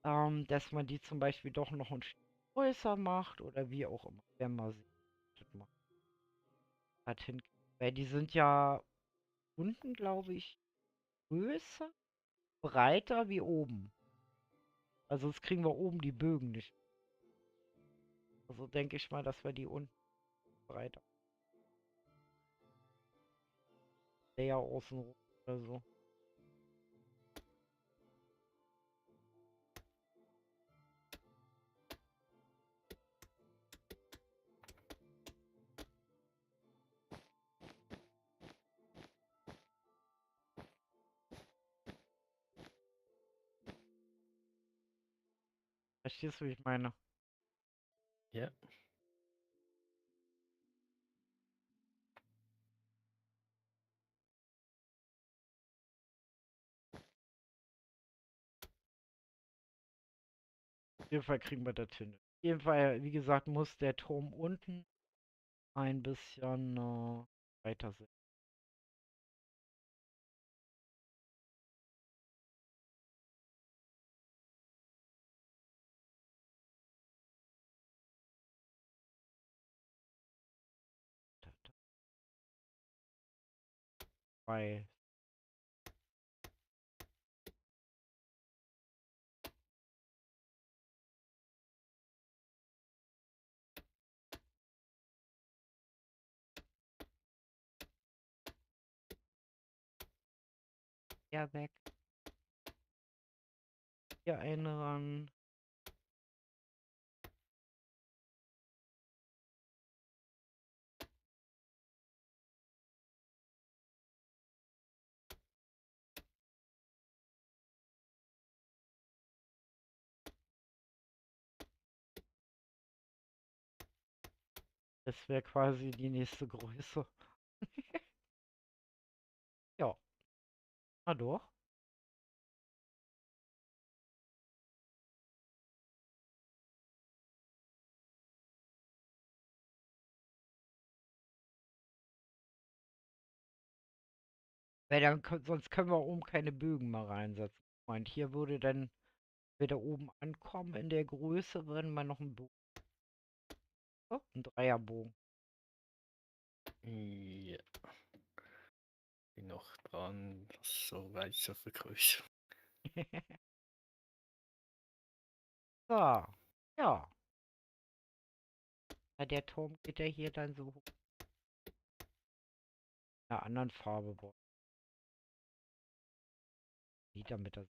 Dass man die zum Beispiel doch noch ein Stück größer macht oder wie auch immer. Werden wir sehen. Das mal dorthin. Weil die sind ja unten, glaube ich, größer, breiter wie oben. Also sonst kriegen wir oben die Bögen nicht. Also denke ich mal, dass wir die unten breiter. Der außen rum oder so. Verstehst du, wie ich meine? Ja. Auf jeden Fall kriegen wir das hin. Auf jeden Fall, wie gesagt, muss der Turm unten ein bisschen weiter sein. Bei ja weg. Hier einen ran. Das wäre quasi die nächste Größe. Ja. Na doch. Weil dann sonst können wir oben keine Bögen mehr reinsetzen. Und hier würde dann wieder oben ankommen in der Größe, würden wir noch einen Bogen. Oh, ein Dreierbogen. Ja, bin noch dran, das so weit zu vergrößern. So, ja. Ja, der Turm geht ja hier dann so hoch. In einer anderen Farbe. Boah. Sieht damit das.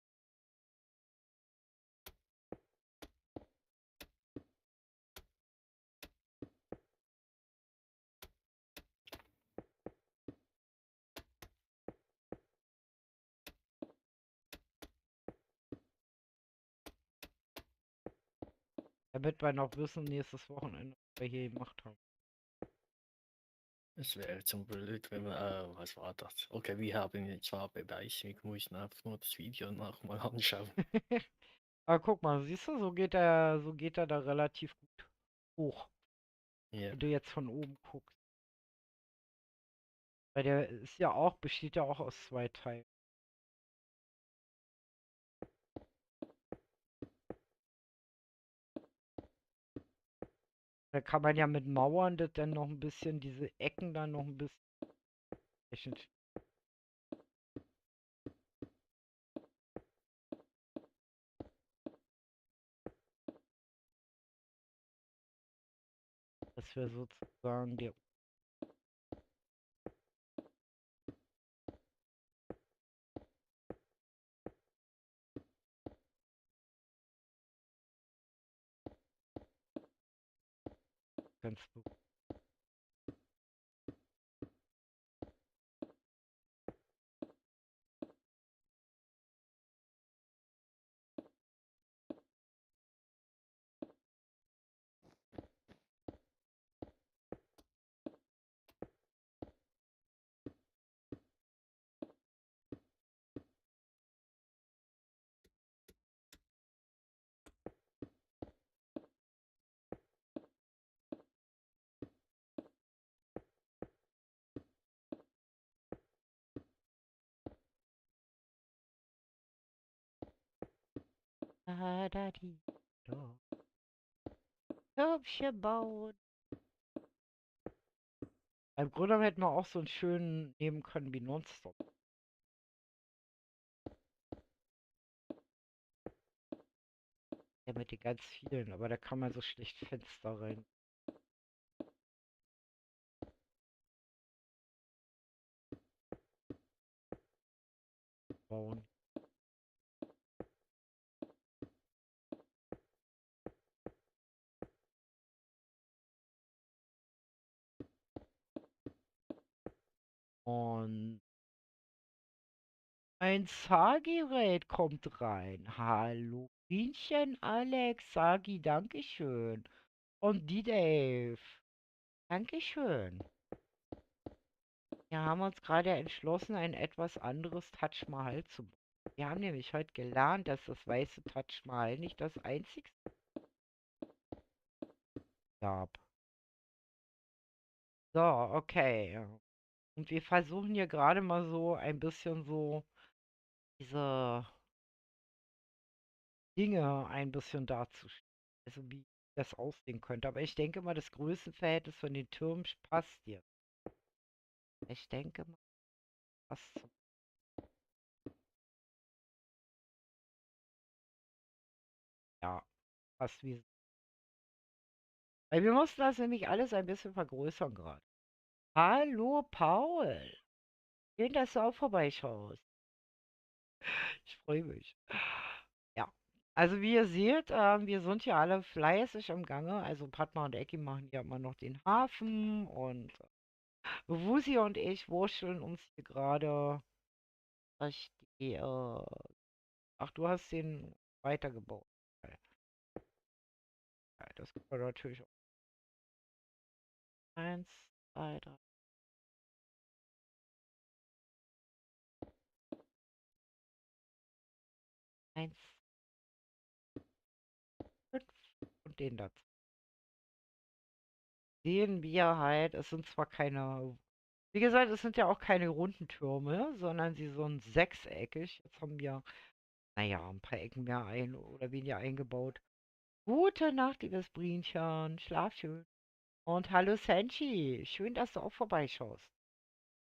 Damit wir noch wissen, nächstes Wochenende, was wir hier gemacht haben. Es wäre zum blöd, wenn wir, was war das? Okay, wir haben jetzt zwar Beweise, ich muss einfach nur das Video nochmal anschauen. Aber guck mal, siehst du, so geht er da relativ gut hoch, Ja, wenn du jetzt von oben guckst. Weil der ist ja auch, besteht ja auch aus 2 Teilen. Da kann man ja mit Mauern das dann noch ein bisschen, diese Ecken dann noch ein bisschen. Das wäre sozusagen der. Ganz da, da, die, da. Hübsch gebaut. Im Grunde genommen hätten wir auch so einen schönen nehmen können wie Nonstop. Ja, mit den ganz vielen, aber da kann man so schlecht Fenster reinbauen. Und ein Sagi-Raid kommt rein. Hallo, Bienchen, Alex, Sagi, Dankeschön. Und die Dave. Dankeschön. Wir haben uns gerade entschlossen, ein etwas anderes Taj Mahal zu bauen. Wir haben nämlich heute gelernt, dass das weiße Taj Mahal nicht das einzigste gab. So, okay. Und wir versuchen hier gerade mal so ein bisschen so diese Dinge ein bisschen darzustellen. Also wie das aussehen könnte. Aber ich denke mal, das Größenverhältnis von den Türmen passt hier. Ich denke mal, passt. Ja, passt wie. Weil wir mussten das nämlich alles ein bisschen vergrößern gerade. Hallo Paul. Schön, dass du auch vorbeischaust. Ich freue mich. Ja. Also wie ihr seht, wir sind hier alle fleißig im Gange. Also Padma und Ecki machen ja immer noch den Hafen und Wusi und ich wurschteln uns hier gerade durch die, ach, du hast den weitergebaut. Ja, das kann man natürlich auch. 1, 2, 3. 1, 5 und den dazu. Sehen wir halt, es sind zwar keine Wie gesagt, es sind ja auch keine runden Türme, sondern sie sind sechseckig. Jetzt haben wir, naja, ein paar Ecken mehr ein oder weniger eingebaut. Gute Nacht, liebes Brienchen. Schlaf schön. Und hallo Senchi. Schön, dass du auch vorbeischaust.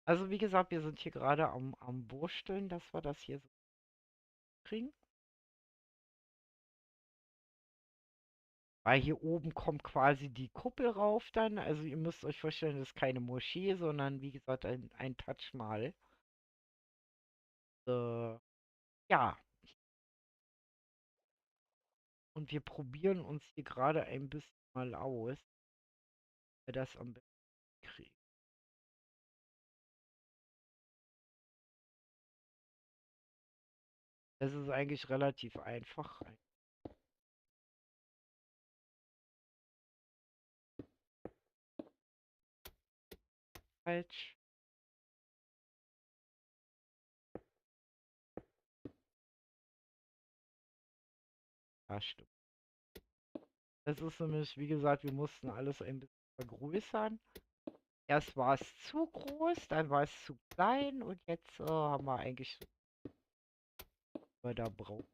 Also wie gesagt, wir sind hier gerade am Wursteln, dass wir das hier so kriegen. Weil hier oben kommt quasi die Kuppel rauf dann. Also ihr müsst euch vorstellen, das ist keine Moschee, sondern wie gesagt ein Taj Mahal. Ja, und wir probieren uns hier gerade ein bisschen mal aus, wie wir das am besten kriegen. Das ist eigentlich relativ einfach. Falsch. Ja, stimmt. Das ist nämlich, wie gesagt, wir mussten alles ein bisschen vergrößern. Erst war es zu groß, dann war es zu klein und jetzt haben wir eigentlich, was wir da brauchen.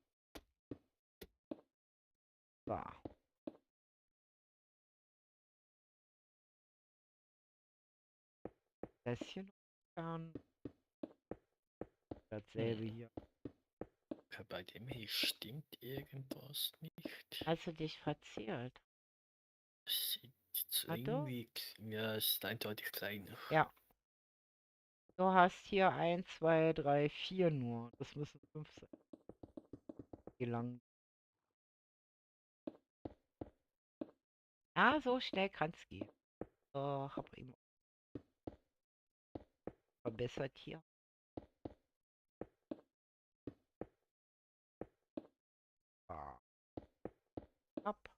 So. Das hier noch dann dasselbe hier. Okay, bei dem hier stimmt irgendwas nicht. Hast du dich verzählt? Sieht so Warte. irgendwie, ja, es ist eindeutig kleiner. Ja. Du hast hier 1, 2, 3, 4 nur. Das müssen 5 sein. Wie lang? Ah, so schnell kann es gehen. Hab eben verbessert hier. Ah, ab.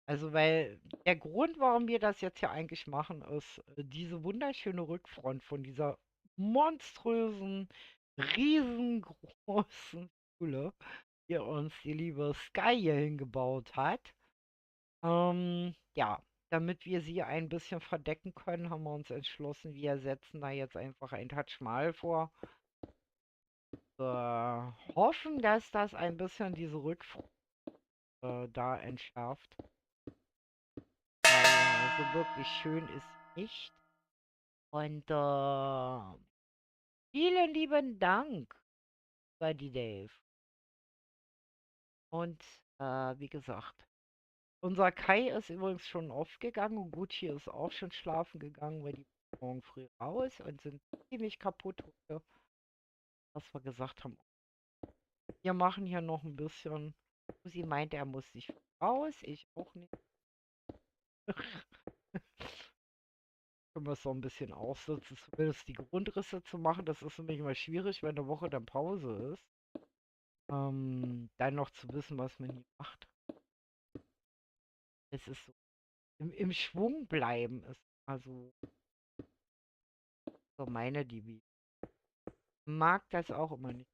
Also, weil der Grund, warum wir das jetzt hier eigentlich machen, ist diese wunderschöne Rückfront von dieser monströsen, riesengroßen Schule, die uns die liebe Sky hier hingebaut hat. Ja, damit wir sie ein bisschen verdecken können, haben wir uns entschlossen, wir setzen da jetzt einfach ein Taj Mahal vor. Hoffen, dass das ein bisschen diese Rückfront da entschärft. Weil so wirklich schön ist sie nicht. Und vielen lieben Dank, Buddy Dave. Und wie gesagt, unser Kai ist übrigens schon aufgegangen und Gucci ist auch schon schlafen gegangen, weil die morgen früh raus und sind ziemlich kaputt heute, was wir gesagt haben. Wir machen hier noch ein bisschen. Sie meint, er muss sich raus, ich auch nicht. Können wir es so ein bisschen aussitzen, zumindest die Grundrisse zu machen. Das ist nämlich immer schwierig, wenn eine Woche dann Pause ist. Dann noch zu wissen, was man hier macht. Es ist so. Im Schwung bleiben ist also so meine Devise. Mag das auch immer nicht.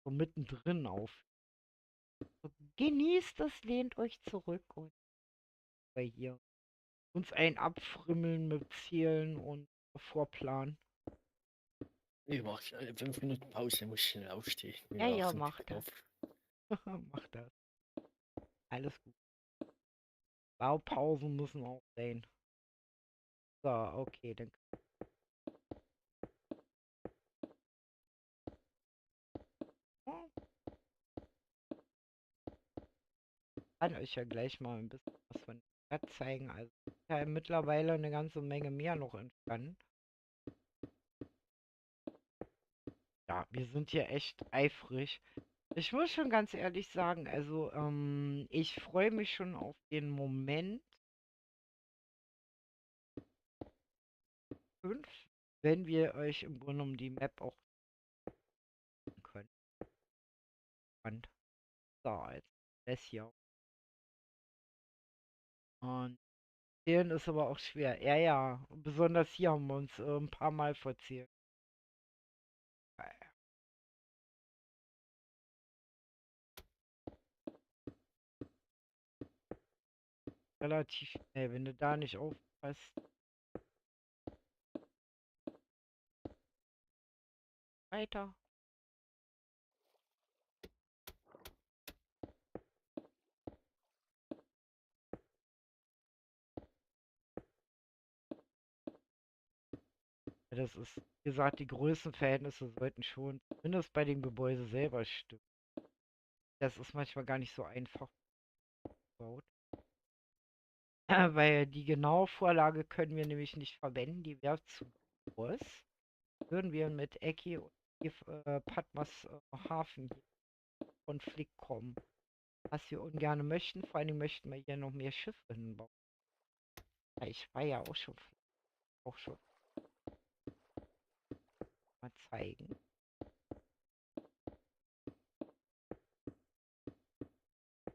So mittendrin auf. So, genießt es, lehnt euch zurück und bei hier uns ein Abfrimmeln mit Zielen und Vorplan. Ich mache 5 Minuten Pause, muss schnell aufstehen. Wir Ja, ja, wachen mach wieder das. auf. Mach das. Alles gut. Baupausen müssen auch sein. So, okay, dann kann euch ja gleich mal ein bisschen was von der Stadt zeigen. Also ja, mittlerweile eine ganze Menge mehr noch entstanden. Ja, wir sind hier echt eifrig. Ich muss schon ganz ehrlich sagen, also ich freue mich schon auf den Moment 5, wenn wir euch im Grunde genommen die Map auch zeigen können. Und so, jetzt das hier. Und zählen ist aber auch schwer. Ja, ja, besonders hier haben wir uns ein paar Mal verzählt. Relativ schnell, wenn du da nicht aufpasst. weiter. Das ist, wie gesagt, die Größenverhältnisse sollten schon, zumindest bei dem Gebäude selber stimmen. Das ist manchmal gar nicht so einfach gebaut. Weil die genaue Vorlage können wir nämlich nicht verwenden, die wäre zu groß. Würden wir mit Ecki und Padmas Hafen hier in Konflikt kommen. Was wir ungern möchten, vor allem möchten wir hier noch mehr Schiffe hinbauen. Ja, ich war ja auch schon mal zeigen.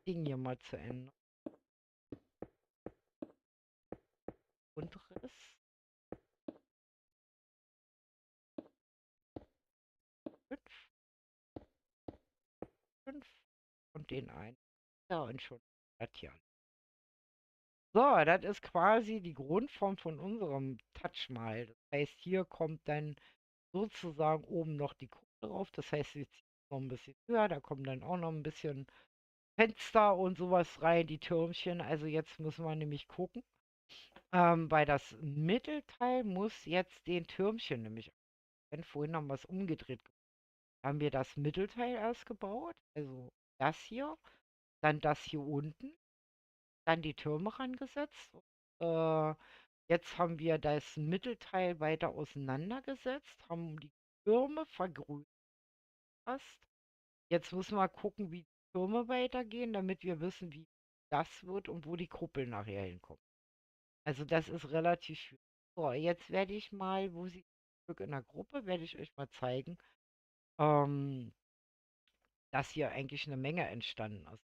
Ding hier mal zu Ende. Grundriss. 5 und den einen. Ja, und schon das hier. So, das ist quasi die Grundform von unserem Taj Mahal. Das heißt, hier kommt dann sozusagen oben noch die Kuppel drauf. Das heißt, wir ziehen noch ein bisschen höher. Da kommen dann auch noch ein bisschen Fenster und sowas rein, die Türmchen. Also jetzt müssen wir nämlich gucken. Weil das Mittelteil muss jetzt den Türmchen nämlich. Denn vorhin haben wir es umgedreht. Haben wir das Mittelteil erst gebaut. Also das hier. Dann das hier unten. Dann die Türme rangesetzt. Äh, Jetzt haben wir das Mittelteil weiter auseinandergesetzt, haben die Türme vergrößert. Jetzt müssen wir gucken, wie die Türme weitergehen, damit wir wissen, wie das wird und wo die Kuppel nachher hinkommt. Also das ist relativ schwierig. So, jetzt werde ich mal, wo sie zurück in der Gruppe, werde ich euch mal zeigen, ähm, dass hier eigentlich eine Menge entstanden ist.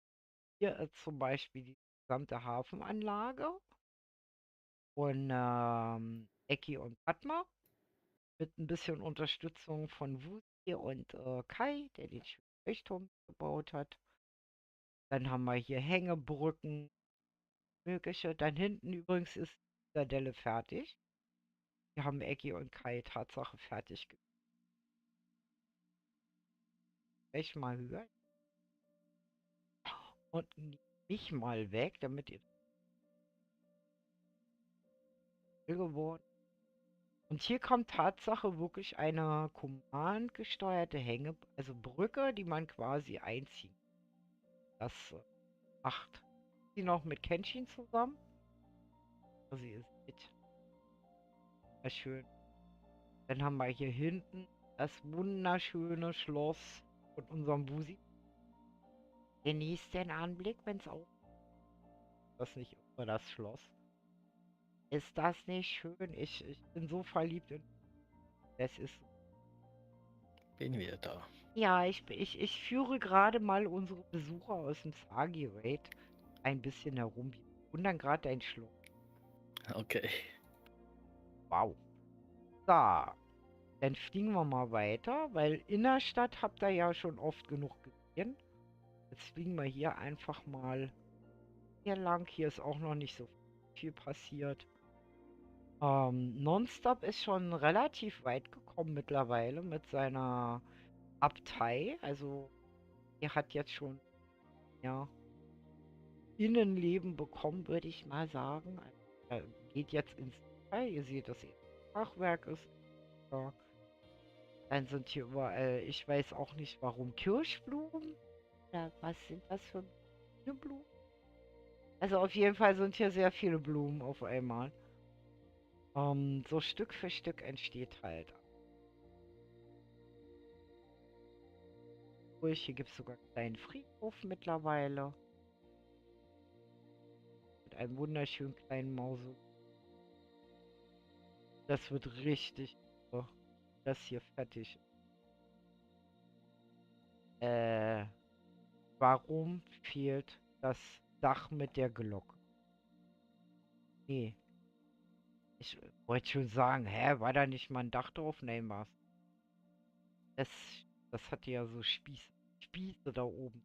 Hier ist zum Beispiel die gesamte Hafenanlage von Eki und Padma mit ein bisschen Unterstützung von Wusi und Kai, der den schönen Leuchtturm gebaut hat. Dann haben wir hier Hängebrücken, mögliche. Dann hinten übrigens ist die Zitadelle fertig. Die haben Eki und Kai Tatsache fertig gemacht. Echt mal höher. Und nicht mal weg, damit ihr geworden. Und hier kommt Tatsache wirklich eine command-gesteuerte also Brücke, die man quasi einzieht. Das macht sie noch mit Kenshin zusammen. Also ihr seht, sehr schön. Dann haben wir hier hinten das wunderschöne Schloss von unserem Busi. Genießt den Anblick, wenn es auch das nicht über das Schloss. Ist das nicht schön? Ich bin so verliebt in es ist. Bin wieder da. Ja, ich führe gerade mal unsere Besucher aus dem Sagi Raid ein bisschen herum. Wir wundern gerade dein Schloss. Okay. Wow. Da. Dann fliegen wir mal weiter, weil Innerstadt habt ihr ja schon oft genug gesehen. Jetzt fliegen wir hier einfach mal hier lang. Hier ist auch noch nicht so viel passiert. Nonstop ist schon relativ weit gekommen mittlerweile mit seiner Abtei. Also er hat jetzt schon, ja, Innenleben bekommen, würde ich mal sagen. Er geht jetzt ins Detail. Ihr seht, dass er Fachwerk ist. Ja. Dann sind hier überall, ich weiß auch nicht warum, Kirschblumen. Oder was sind das für Blumen? Also auf jeden Fall sind hier sehr viele Blumen auf einmal. So Stück für Stück entsteht halt. Hier gibt es sogar einen kleinen Friedhof mittlerweile. Mit einem wunderschönen kleinen Mausoleum. Das wird richtig, das hier fertig. Warum fehlt das Dach mit der Glocke? Nee. Ich wollte schon sagen, hä, war da nicht mal ein Dach drauf? Nein, war's. Das hat ja so Spieße da oben.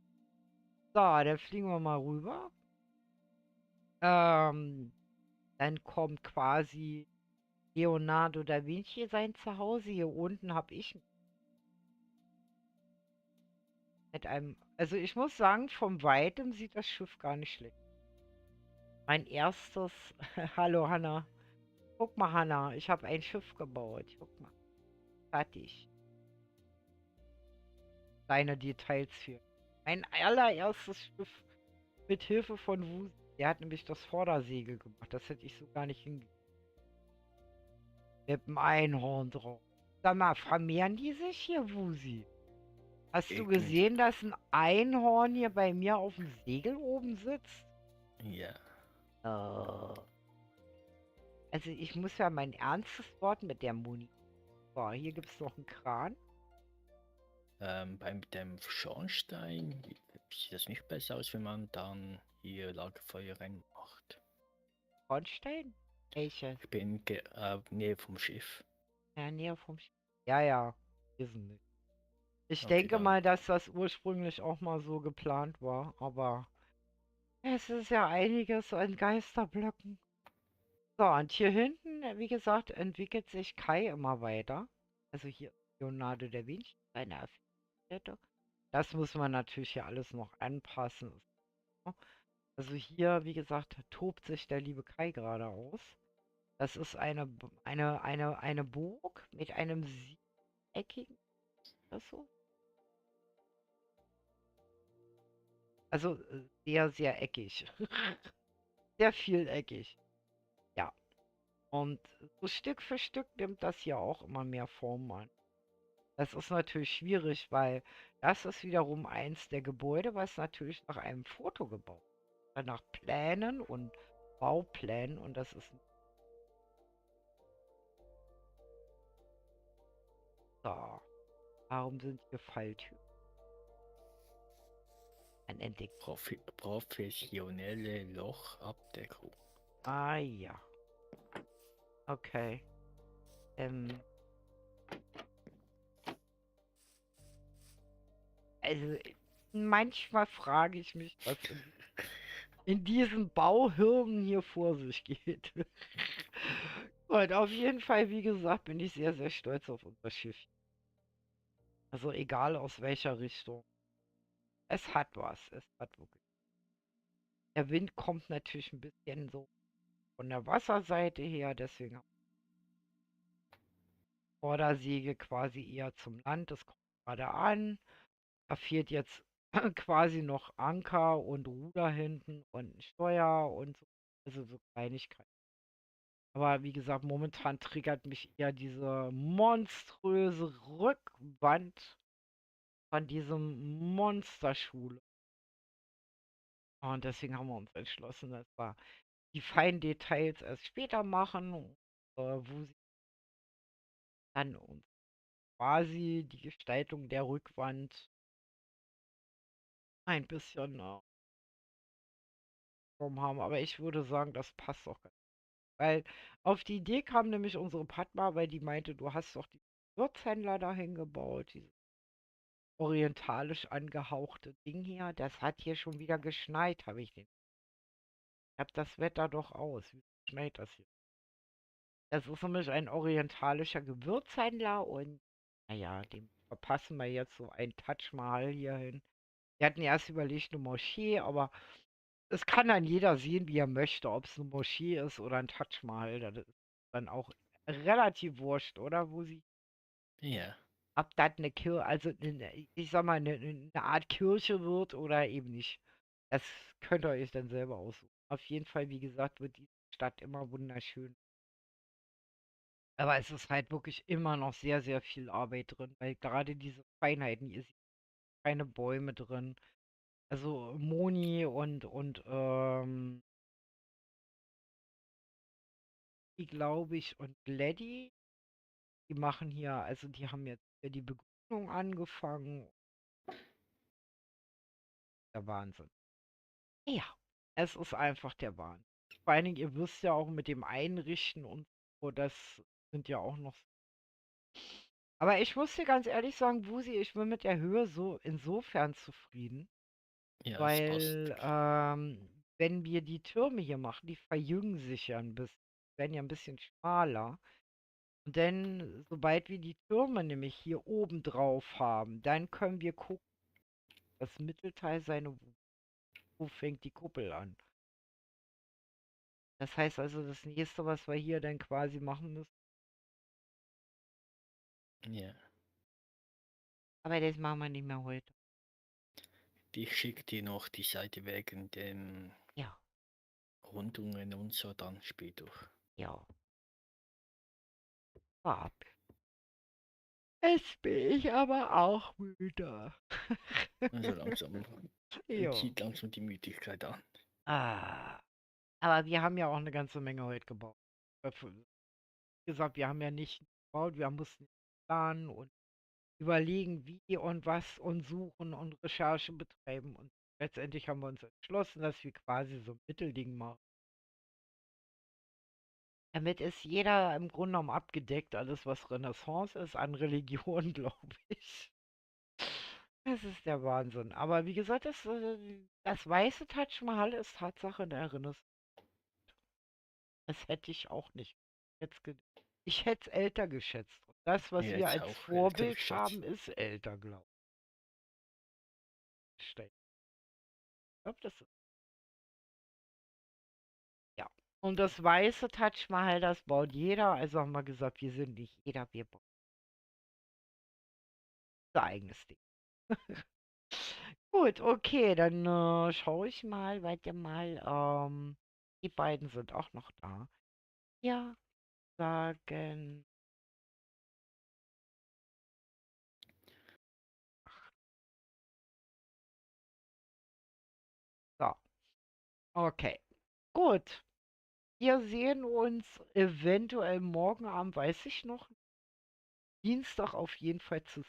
So, dann fliegen wir mal rüber. Dann kommt quasi Leonardo da Vinci sein Zuhause. Hier unten habe ich Also ich muss sagen, vom Weitem sieht das Schiff gar nicht schlecht. Mein erstes, hallo Hanna. Guck mal, Hanna, ich habe ein Schiff gebaut. Guck mal, fertig. Kleine Details für. Mein allererstes Schiff mit Hilfe von Wusi. Der hat nämlich das Vordersegel gemacht. Das hätte ich so gar nicht hingekriegt. Mit dem Einhorn drauf. Sag mal, vermehren die sich hier, Wusi? Hast du Irgendwie. gesehen, dass ein Einhorn hier bei mir auf dem Segel oben sitzt? Ja. Also ich muss ja mein ernstes Wort mit der Muni. So, hier gibt es noch einen Kran. Beim dem Schornstein sieht das nicht besser aus, wenn man dann hier Lagerfeuer reinmacht. Schornstein? Welche? Ich bin Nähe vom Schiff. Ja, näher vom Sch Ja, ja. Hier sind nicht. Ich Okay, denke dann. mal, dass das ursprünglich auch mal so geplant war, aber es ist ja einiges an Geisterblöcken. So, und hier hinten, wie gesagt, entwickelt sich Kai immer weiter. Also hier Leonardo da Vinci, seine Erfindungsstätte. Das muss man natürlich hier alles noch anpassen. Also hier, wie gesagt, tobt sich der liebe Kai gerade aus. Das ist eine Burg mit einem siebeckigen, ist das so? Also sehr, sehr eckig. Sehr vieleckig. Ja. Und so Stück für Stück nimmt das hier auch immer mehr Form an. Das ist natürlich schwierig, weil das ist wiederum eins der Gebäude, was natürlich nach einem Foto gebaut wird. Nach Plänen und Bauplänen und das ist so. Warum sind hier Falltüren? Ein entdeckt. Professionelle Lochabdeckung. Ah ja. Okay. Also manchmal frage ich mich, was in diesen Bauhirnen hier vor sich geht. Und auf jeden Fall, wie gesagt, bin ich sehr, sehr stolz auf unser Schiff. Also egal aus welcher Richtung. Es hat was. Es hat wirklich. Der Wind kommt natürlich ein bisschen so von der Wasserseite her, deswegen Vordersäge quasi eher zum Land. Das kommt gerade an. Da fehlt jetzt quasi noch Anker und Ruder hinten und ein Steuer und so. Also so Kleinigkeiten. Aber wie gesagt, momentan triggert mich eher diese monströse Rückwand von diesem Monsterschule. Und deswegen haben wir uns entschlossen, dass wir die feinen Details erst später machen, wo sie dann uns quasi die Gestaltung der Rückwand ein bisschen haben. Aber ich würde sagen, das passt auch ganz gut. Weil auf die Idee kam nämlich unsere Padma, weil die meinte, du hast doch die Wirtshändler dahin gebaut, dieses orientalisch angehauchte Ding hier. Das hat hier schon wieder geschneit, habe ich den. Ich habe das Wetter doch aus. Wie schneit das hier? Das ist nämlich ein orientalischer Gewürzhändler und naja, dem verpassen wir jetzt so ein Taj Mahal hier hin. Wir hatten erst überlegt, eine Moschee, aber es kann dann jeder sehen, wie er möchte, ob es eine Moschee ist oder ein Taj Mahal. Das ist dann auch relativ wurscht, oder? Wo sie, Ja. ob das eine Kirche, also ich sag mal, eine Art Kirche wird oder eben nicht. Das könnt ihr euch dann selber aussuchen. Auf jeden Fall, wie gesagt, wird die Stadt immer wunderschön. Aber es ist halt wirklich immer noch sehr, sehr viel Arbeit drin, weil gerade diese Feinheiten, hier sind keine Bäume drin. Also Moni und die glaube ich und Gladdy, die machen hier, also die haben jetzt hier die Begrünung angefangen. Der Wahnsinn. Ja, es ist einfach der Wahnsinn. Vor allen Dingen, ihr wisst ja auch mit dem Einrichten und so, das sind ja auch noch. Aber ich muss dir ganz ehrlich sagen, Busi, ich bin mit der Höhe so insofern zufrieden, Ja, es passt. weil wenn wir die Türme hier machen, die verjüngen sich ja ein bisschen, werden ja ein bisschen schmaler. Und dann, sobald wir die Türme nämlich hier oben drauf haben, dann können wir gucken, das Mittelteil seine wo fängt die Kuppel an. Das heißt also, das nächste, was wir hier dann quasi machen müssen, Ja. aber das machen wir nicht mehr heute. Ich schicke dir noch die Seite wegen den Ja, Rundungen und so dann später. ja. Vorab. Jetzt bin ich aber auch müde. Also langsam Ja. zieht langsam die Müdigkeit an. Ah. Aber wir haben ja auch eine ganze Menge heute gebaut. Wie gesagt, wir haben ja nicht gebaut, wir mussten planen und überlegen, wie und was und suchen und Recherche betreiben. Und letztendlich haben wir uns entschlossen, dass wir quasi so ein Mittelding machen. Damit ist jeder im Grunde genommen abgedeckt, alles was Renaissance ist, an Religion, glaube ich. Das ist der Wahnsinn. Aber wie gesagt, das weiße Taj Mahal ist Tatsache in der Renaissance. Das hätte ich auch nicht jetzt ich hätte es älter geschätzt. Und das, was Ja, wir jetzt als auch älter Vorbild geschätzt. haben, ist älter, glaube ich. Ich glaube, das ist. Ja. Und das weiße Taj Mahal, das baut jeder. Also haben wir gesagt, wir sind nicht jeder, wir bauen unser eigenes Ding. Gut, okay, dann schaue ich mal, warte mal. Die beiden sind auch noch da. Ja, sagen. So, okay. Gut. Wir sehen uns eventuell morgen Abend, weiß ich noch. Dienstag auf jeden Fall zu.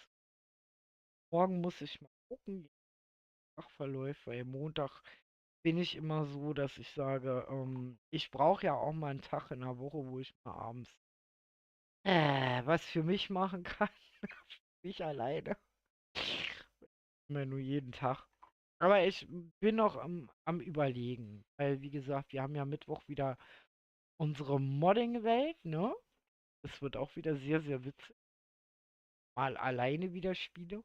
Morgen muss ich mal gucken, wie der Tag verläuft, weil Montag bin ich immer so, dass ich sage, ich brauche ja auch mal einen Tag in der Woche, wo ich mal abends was für mich machen kann. Für mich alleine. Immer nur jeden Tag. Aber ich bin noch am Überlegen. Weil, wie gesagt, wir haben ja Mittwoch wieder unsere Modding-Welt, ne? Es wird auch wieder sehr, sehr witzig. Mal alleine wieder spiele.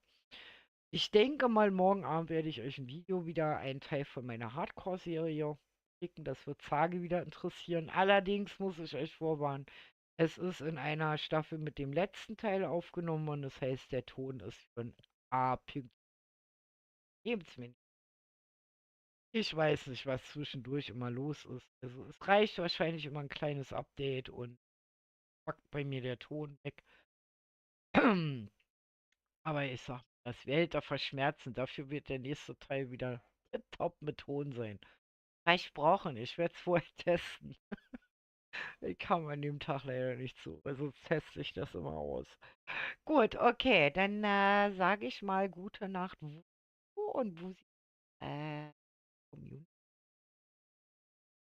Ich denke mal, morgen Abend werde ich euch ein Video wieder, einen Teil von meiner Hardcore-Serie schicken. Das wird Zage wieder interessieren. Allerdings muss ich euch vorwarnen, es ist in einer Staffel mit dem letzten Teil aufgenommen und das heißt, der Ton ist für ein A-Punkt. Gebt's mir nicht. Ich weiß nicht, was zwischendurch immer los ist. Also es reicht wahrscheinlich immer ein kleines Update und packt bei mir der Ton weg. Aber ich sag, das Welt da verschmerzen. Dafür wird der nächste Teil wieder top mit Ton sein. Versprochen, ich werde es vorher testen. Ich kam an dem Tag leider nicht zu. Also teste ich das immer aus. Gut, okay, dann sage ich mal gute Nacht. Und Wusi. Community.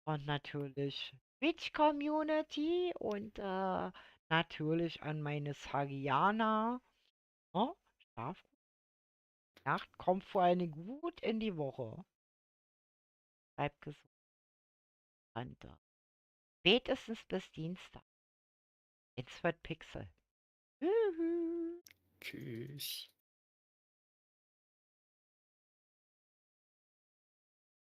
Und natürlich Twitch Community und natürlich an meine Sagiana. Oh, Schlaf gut. Nacht kommt vor allem gut in die Woche. Bleibt gesund. Und, spätestens bis Dienstag. Jetzt wird Pixel. Tschüss. Tschüss.